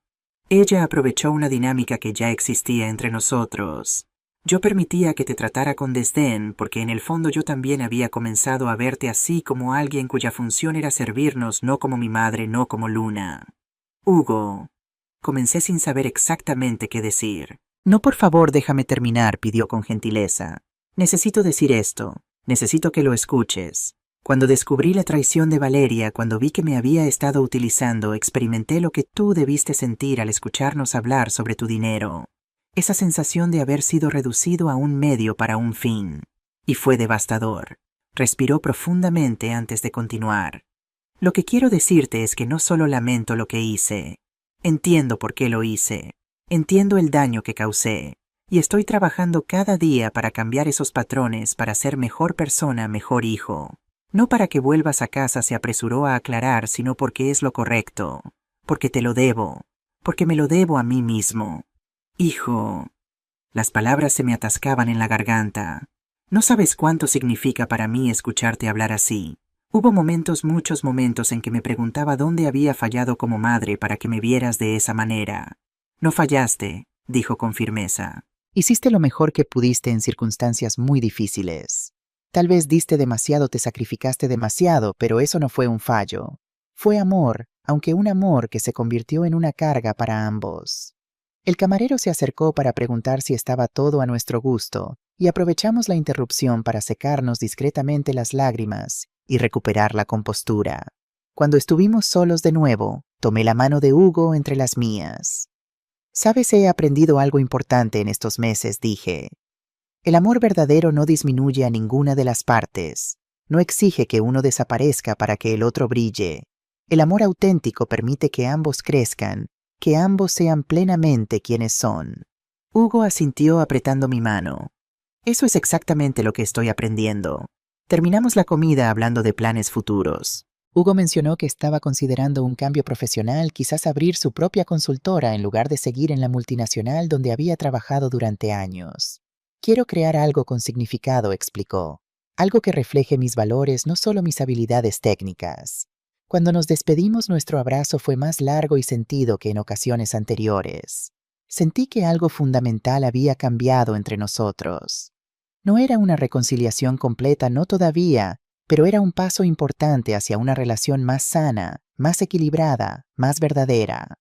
«Ella aprovechó una dinámica que ya existía entre nosotros. Yo permitía que te tratara con desdén porque en el fondo yo también había comenzado a verte así, como alguien cuya función era servirnos, no como mi madre, no como Luna». «Hugo», comencé sin saber exactamente qué decir. «No, por favor, déjame terminar», pidió con gentileza. «Necesito decir esto. Necesito que lo escuches. Cuando descubrí la traición de Valeria, cuando vi que me había estado utilizando, experimenté lo que tú debiste sentir al escucharnos hablar sobre tu dinero. Esa sensación de haber sido reducido a un medio para un fin. Y fue devastador». Respiró profundamente antes de continuar. «Lo que quiero decirte es que no solo lamento lo que hice. Entiendo por qué lo hice. Entiendo el daño que causé. Y estoy trabajando cada día para cambiar esos patrones, para ser mejor persona, mejor hijo. No para que vuelvas a casa», se apresuró a aclarar, «sino porque es lo correcto. Porque te lo debo. Porque me lo debo a mí mismo». «Hijo». Las palabras se me atascaban en la garganta. «No sabes cuánto significa para mí escucharte hablar así». Hubo momentos, muchos momentos, en que me preguntaba dónde había fallado como madre para que me vieras de esa manera. «No fallaste», dijo con firmeza. «Hiciste lo mejor que pudiste en circunstancias muy difíciles. Tal vez diste demasiado, te sacrificaste demasiado, pero eso no fue un fallo. Fue amor, aunque un amor que se convirtió en una carga para ambos». El camarero se acercó para preguntar si estaba todo a nuestro gusto, y aprovechamos la interrupción para secarnos discretamente las lágrimas y recuperar la compostura. Cuando estuvimos solos de nuevo, tomé la mano de Hugo entre las mías. «Sabes, he aprendido algo importante en estos meses», dije. «El amor verdadero no disminuye a ninguna de las partes. No exige que uno desaparezca para que el otro brille. El amor auténtico permite que ambos crezcan, que ambos sean plenamente quienes son». Hugo asintió apretando mi mano. «Eso es exactamente lo que estoy aprendiendo». Terminamos la comida hablando de planes futuros. Hugo mencionó que estaba considerando un cambio profesional, quizás abrir su propia consultora en lugar de seguir en la multinacional donde había trabajado durante años. «Quiero crear algo con significado», explicó. Algo que refleje mis valores, no solo mis habilidades técnicas. Cuando nos despedimos, nuestro abrazo fue más largo y sentido que en ocasiones anteriores. Sentí que algo fundamental había cambiado entre nosotros. No era una reconciliación completa, no todavía, pero era un paso importante hacia una relación más sana, más equilibrada, más verdadera.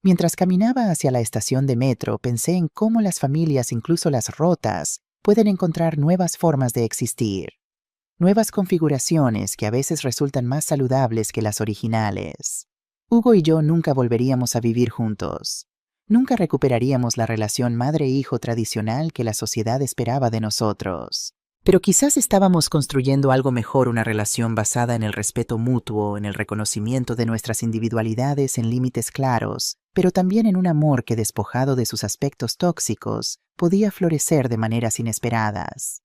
Mientras caminaba hacia la estación de metro, pensé en cómo las familias, incluso las rotas, pueden encontrar nuevas formas de existir. Nuevas configuraciones que a veces resultan más saludables que las originales. Hugo y yo nunca volveríamos a vivir juntos. Nunca recuperaríamos la relación madre-hijo tradicional que la sociedad esperaba de nosotros. Pero quizás estábamos construyendo algo mejor, una relación basada en el respeto mutuo, en el reconocimiento de nuestras individualidades en límites claros, pero también en un amor que, despojado de sus aspectos tóxicos, podía florecer de maneras inesperadas.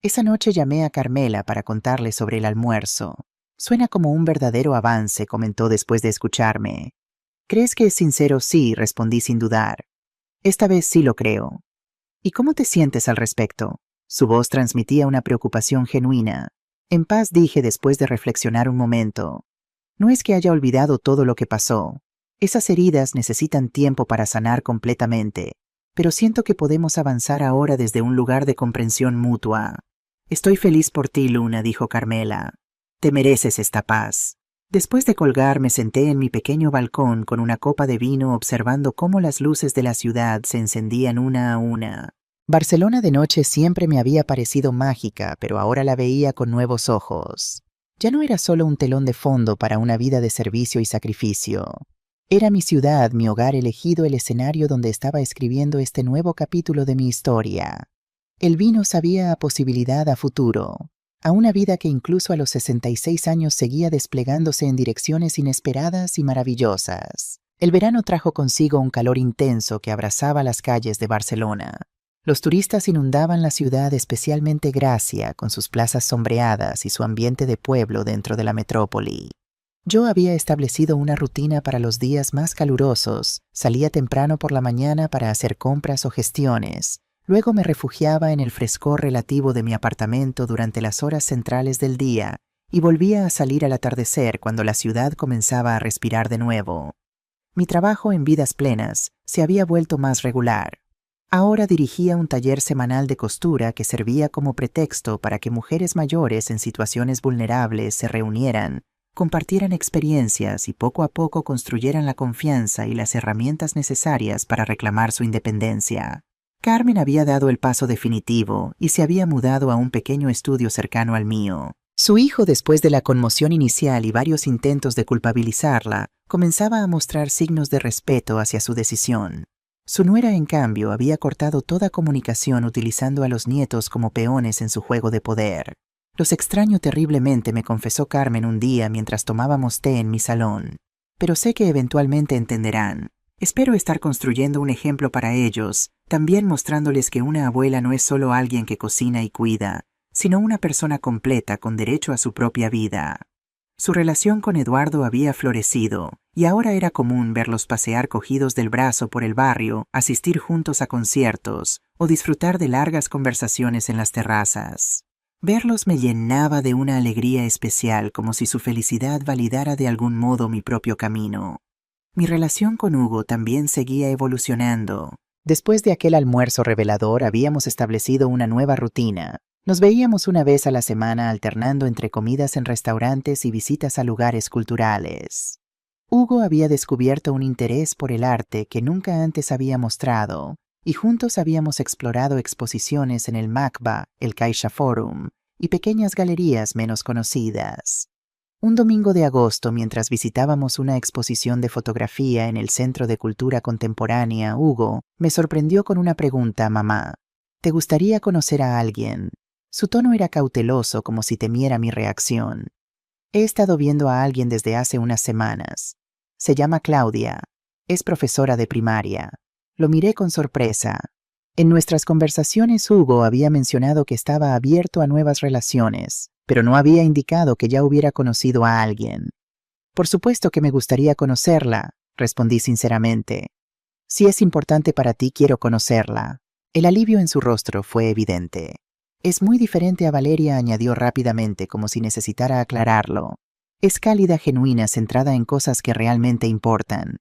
Esa noche llamé a Carmela para contarle sobre el almuerzo. Suena como un verdadero avance, comentó después de escucharme. ¿Crees que es sincero? Sí, respondí sin dudar. Esta vez sí lo creo. ¿Y cómo te sientes al respecto? Su voz transmitía una preocupación genuina. En paz, dije después de reflexionar un momento. No es que haya olvidado todo lo que pasó. Esas heridas necesitan tiempo para sanar completamente, pero siento que podemos avanzar ahora desde un lugar de comprensión mutua. Estoy feliz por ti, Luna, dijo Carmela. Te mereces esta paz. Después de colgar, me senté en mi pequeño balcón con una copa de vino, observando cómo las luces de la ciudad se encendían una a una. Barcelona de noche siempre me había parecido mágica, pero ahora la veía con nuevos ojos. Ya no era solo un telón de fondo para una vida de servicio y sacrificio. Era mi ciudad, mi hogar elegido, el escenario donde estaba escribiendo este nuevo capítulo de mi historia. El vino sabía a posibilidad, a futuro, a una vida que incluso a los 66 años seguía desplegándose en direcciones inesperadas y maravillosas. El verano trajo consigo un calor intenso que abrazaba las calles de Barcelona. Los turistas inundaban la ciudad, especialmente Gracia, con sus plazas sombreadas y su ambiente de pueblo dentro de la metrópoli. Yo había establecido una rutina para los días más calurosos. Salía temprano por la mañana para hacer compras o gestiones. Luego me refugiaba en el frescor relativo de mi apartamento durante las horas centrales del día y volvía a salir al atardecer cuando la ciudad comenzaba a respirar de nuevo. Mi trabajo en Vidas Plenas se había vuelto más regular. Ahora dirigía un taller semanal de costura que servía como pretexto para que mujeres mayores en situaciones vulnerables se reunieran, compartieran experiencias y poco a poco construyeran la confianza y las herramientas necesarias para reclamar su independencia. Carmen había dado el paso definitivo y se había mudado a un pequeño estudio cercano al mío. Su hijo, después de la conmoción inicial y varios intentos de culpabilizarla, comenzaba a mostrar signos de respeto hacia su decisión. Su nuera, en cambio, había cortado toda comunicación utilizando a los nietos como peones en su juego de poder. Los extraño terriblemente, me confesó Carmen un día mientras tomábamos té en mi salón. Pero sé que eventualmente entenderán. Espero estar construyendo un ejemplo para ellos, también mostrándoles que una abuela no es solo alguien que cocina y cuida, sino una persona completa con derecho a su propia vida. Su relación con Eduardo había florecido, y ahora era común verlos pasear cogidos del brazo por el barrio, asistir juntos a conciertos o disfrutar de largas conversaciones en las terrazas. Verlos me llenaba de una alegría especial, como si su felicidad validara de algún modo mi propio camino. Mi relación con Hugo también seguía evolucionando. Después de aquel almuerzo revelador, habíamos establecido una nueva rutina. Nos veíamos una vez a la semana, alternando entre comidas en restaurantes y visitas a lugares culturales. Hugo había descubierto un interés por el arte que nunca antes había mostrado, y juntos habíamos explorado exposiciones en el MACBA, el CaixaForum, y pequeñas galerías menos conocidas. Un domingo de agosto, mientras visitábamos una exposición de fotografía en el Centro de Cultura Contemporánea, Hugo me sorprendió con una pregunta: mamá, ¿te gustaría conocer a alguien? Su tono era cauteloso, como si temiera mi reacción. He estado viendo a alguien desde hace unas semanas. Se llama Claudia. Es profesora de primaria. Lo miré con sorpresa. En nuestras conversaciones, Hugo había mencionado que estaba abierto a nuevas relaciones, pero no había indicado que ya hubiera conocido a alguien. Por supuesto que me gustaría conocerla, respondí sinceramente. Si es importante para ti, quiero conocerla. El alivio en su rostro fue evidente. Es muy diferente a Valeria, añadió rápidamente, como si necesitara aclararlo. Es cálida, genuina, centrada en cosas que realmente importan.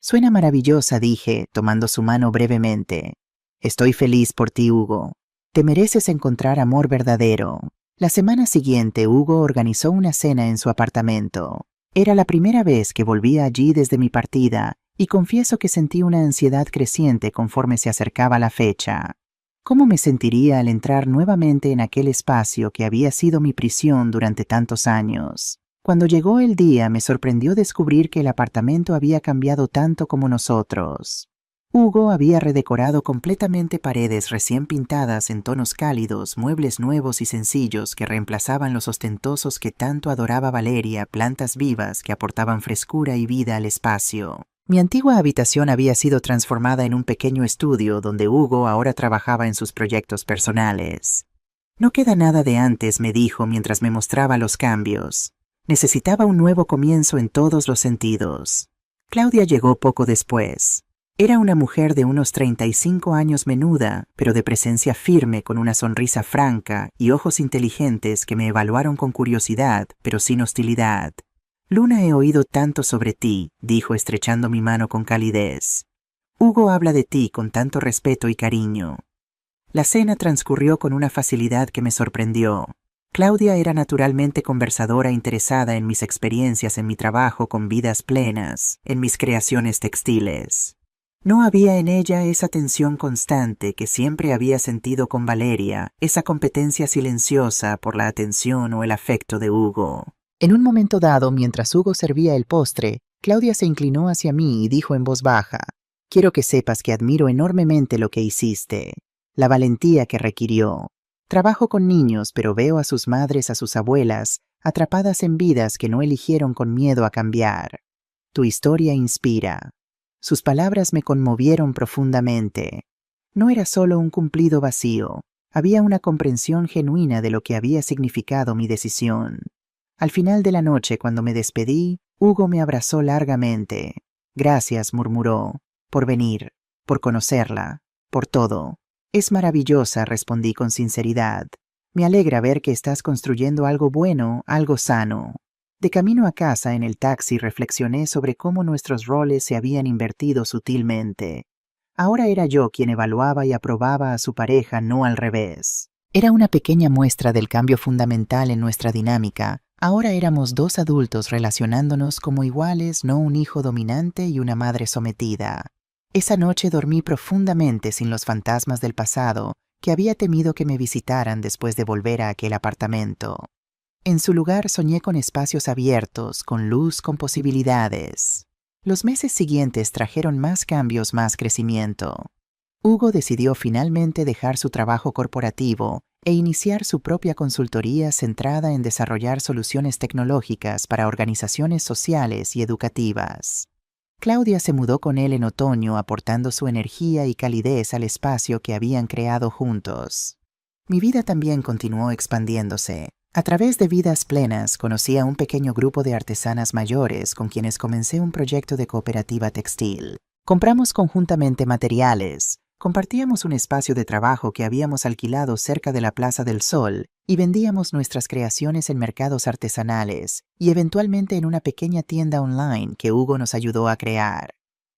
Suena maravillosa, dije, tomando su mano brevemente. Estoy feliz por ti, Hugo. Te mereces encontrar amor verdadero. La semana siguiente, Hugo organizó una cena en su apartamento. Era la primera vez que volvía allí desde mi partida, y confieso que sentí una ansiedad creciente conforme se acercaba la fecha. ¿Cómo me sentiría al entrar nuevamente en aquel espacio que había sido mi prisión durante tantos años? Cuando llegó el día, me sorprendió descubrir que el apartamento había cambiado tanto como nosotros. Hugo había redecorado completamente paredes recién pintadas en tonos cálidos, muebles nuevos y sencillos que reemplazaban los ostentosos que tanto adoraba Valeria, plantas vivas que aportaban frescura y vida al espacio. Mi antigua habitación había sido transformada en un pequeño estudio donde Hugo ahora trabajaba en sus proyectos personales. No queda nada de antes, me dijo mientras me mostraba los cambios. Necesitaba un nuevo comienzo en todos los sentidos. Claudia llegó poco después. Era una mujer de unos 35 años, menuda, pero de presencia firme, con una sonrisa franca y ojos inteligentes que me evaluaron con curiosidad, pero sin hostilidad. Luna, he oído tanto sobre ti, dijo estrechando mi mano con calidez. Hugo habla de ti con tanto respeto y cariño. La cena transcurrió con una facilidad que me sorprendió. Claudia era naturalmente conversadora, interesada en mis experiencias en mi trabajo con vidas plenas, en mis creaciones textiles. No había en ella esa tensión constante que siempre había sentido con Valeria, esa competencia silenciosa por la atención o el afecto de Hugo. En un momento dado, mientras Hugo servía el postre, Claudia se inclinó hacia mí y dijo en voz baja: «Quiero que sepas que admiro enormemente lo que hiciste, la valentía que requirió. Trabajo con niños, pero veo a sus madres, a sus abuelas, atrapadas en vidas que no eligieron con miedo a cambiar. Tu historia inspira». Sus palabras me conmovieron profundamente. No era solo un cumplido vacío, había una comprensión genuina de lo que había significado mi decisión. Al final de la noche, cuando me despedí, Hugo me abrazó largamente. «Gracias», murmuró, «por venir, por conocerla, por todo». «Es maravillosa», respondí con sinceridad. «Me alegra ver que estás construyendo algo bueno, algo sano». De camino a casa, en el taxi, reflexioné sobre cómo nuestros roles se habían invertido sutilmente. Ahora era yo quien evaluaba y aprobaba a su pareja, no al revés. Era una pequeña muestra del cambio fundamental en nuestra dinámica. Ahora éramos dos adultos relacionándonos como iguales, no un hijo dominante y una madre sometida. Esa noche dormí profundamente, sin los fantasmas del pasado que había temido que me visitaran después de volver a aquel apartamento. En su lugar soñé con espacios abiertos, con luz, con posibilidades. Los meses siguientes trajeron más cambios, más crecimiento. Hugo decidió finalmente dejar su trabajo corporativo e iniciar su propia consultoría centrada en desarrollar soluciones tecnológicas para organizaciones sociales y educativas. Claudia se mudó con él en otoño, aportando su energía y calidez al espacio que habían creado juntos. Mi vida también continuó expandiéndose. A través de Vidas Plenas conocí a un pequeño grupo de artesanas mayores con quienes comencé un proyecto de cooperativa textil. Compramos conjuntamente materiales, compartíamos un espacio de trabajo que habíamos alquilado cerca de la Plaza del Sol y vendíamos nuestras creaciones en mercados artesanales y eventualmente en una pequeña tienda online que Hugo nos ayudó a crear.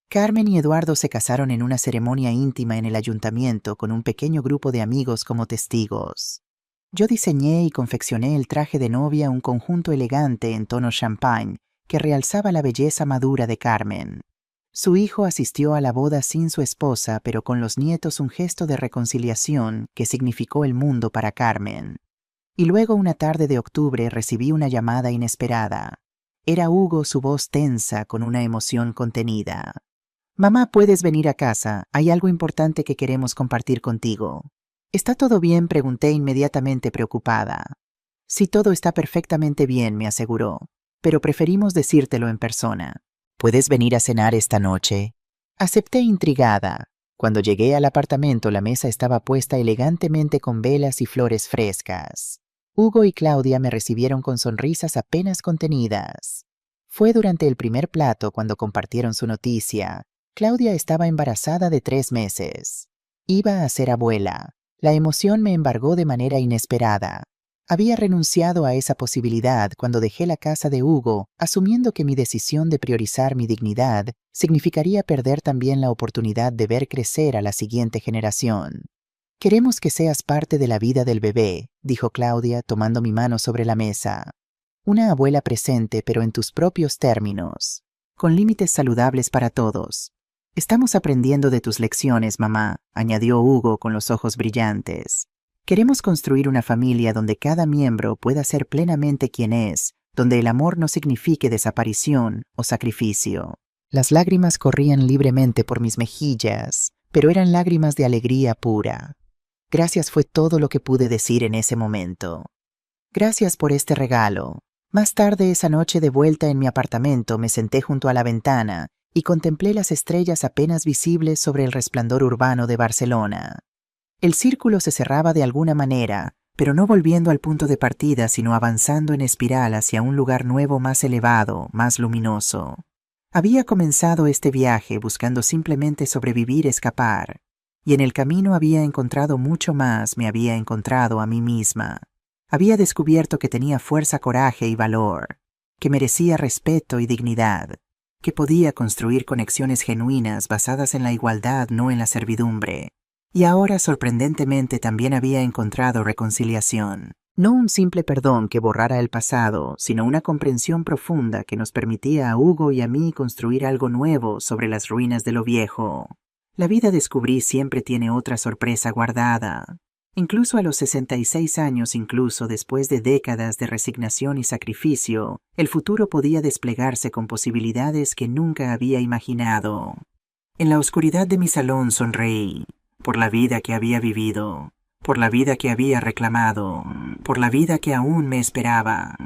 Carmen y Eduardo se casaron en una ceremonia íntima en el ayuntamiento con un pequeño grupo de amigos como testigos. Yo diseñé y confeccioné el traje de novia, un conjunto elegante en tono champagne que realzaba la belleza madura de Carmen. Su hijo asistió a la boda sin su esposa, pero con los nietos, un gesto de reconciliación que significó el mundo para Carmen. Y luego, una tarde de octubre, recibí una llamada inesperada. Era Hugo, su voz tensa, con una emoción contenida. «Mamá, ¿puedes venir a casa? Hay algo importante que queremos compartir contigo». «¿Está todo bien?», pregunté inmediatamente preocupada. «Sí, todo está perfectamente bien», me aseguró, «pero preferimos decírtelo en persona. ¿Puedes venir a cenar esta noche?». Acepté intrigada. Cuando llegué al apartamento, la mesa estaba puesta elegantemente con velas y flores frescas. Hugo y Claudia me recibieron con sonrisas apenas contenidas. Fue durante el primer plato cuando compartieron su noticia. Claudia estaba embarazada de 3 meses. Iba a ser abuela. La emoción me embargó de manera inesperada. Había renunciado a esa posibilidad cuando dejé la casa de Hugo, asumiendo que mi decisión de priorizar mi dignidad significaría perder también la oportunidad de ver crecer a la siguiente generación. Queremos que seas parte de la vida del bebé, dijo Claudia, tomando mi mano sobre la mesa. Una abuela presente, pero en tus propios términos, con límites saludables para todos. Estamos aprendiendo de tus lecciones, mamá, añadió Hugo con los ojos brillantes. Queremos construir una familia donde cada miembro pueda ser plenamente quien es, donde el amor no signifique desaparición o sacrificio. Las lágrimas corrían libremente por mis mejillas, pero eran lágrimas de alegría pura. Gracias fue todo lo que pude decir en ese momento. Gracias por este regalo. Más tarde esa noche, de vuelta en mi apartamento, me senté junto a la ventana y contemplé las estrellas apenas visibles sobre el resplandor urbano de Barcelona. El círculo se cerraba de alguna manera, pero no volviendo al punto de partida, sino avanzando en espiral hacia un lugar nuevo más elevado, más luminoso. Había comenzado este viaje buscando simplemente sobrevivir, escapar, y en el camino había encontrado mucho más, me había encontrado a mí misma. Había descubierto que tenía fuerza, coraje y valor, que merecía respeto y dignidad, que podía construir conexiones genuinas basadas en la igualdad, no en la servidumbre. Y ahora, sorprendentemente, también había encontrado reconciliación. No un simple perdón que borrara el pasado, sino una comprensión profunda que nos permitía a Hugo y a mí construir algo nuevo sobre las ruinas de lo viejo. La vida, descubrí, siempre tiene otra sorpresa guardada. Incluso a los 66 años, incluso después de décadas de resignación y sacrificio, el futuro podía desplegarse con posibilidades que nunca había imaginado. En la oscuridad de mi salón sonreí, por la vida que había vivido, por la vida que había reclamado, por la vida que aún me esperaba.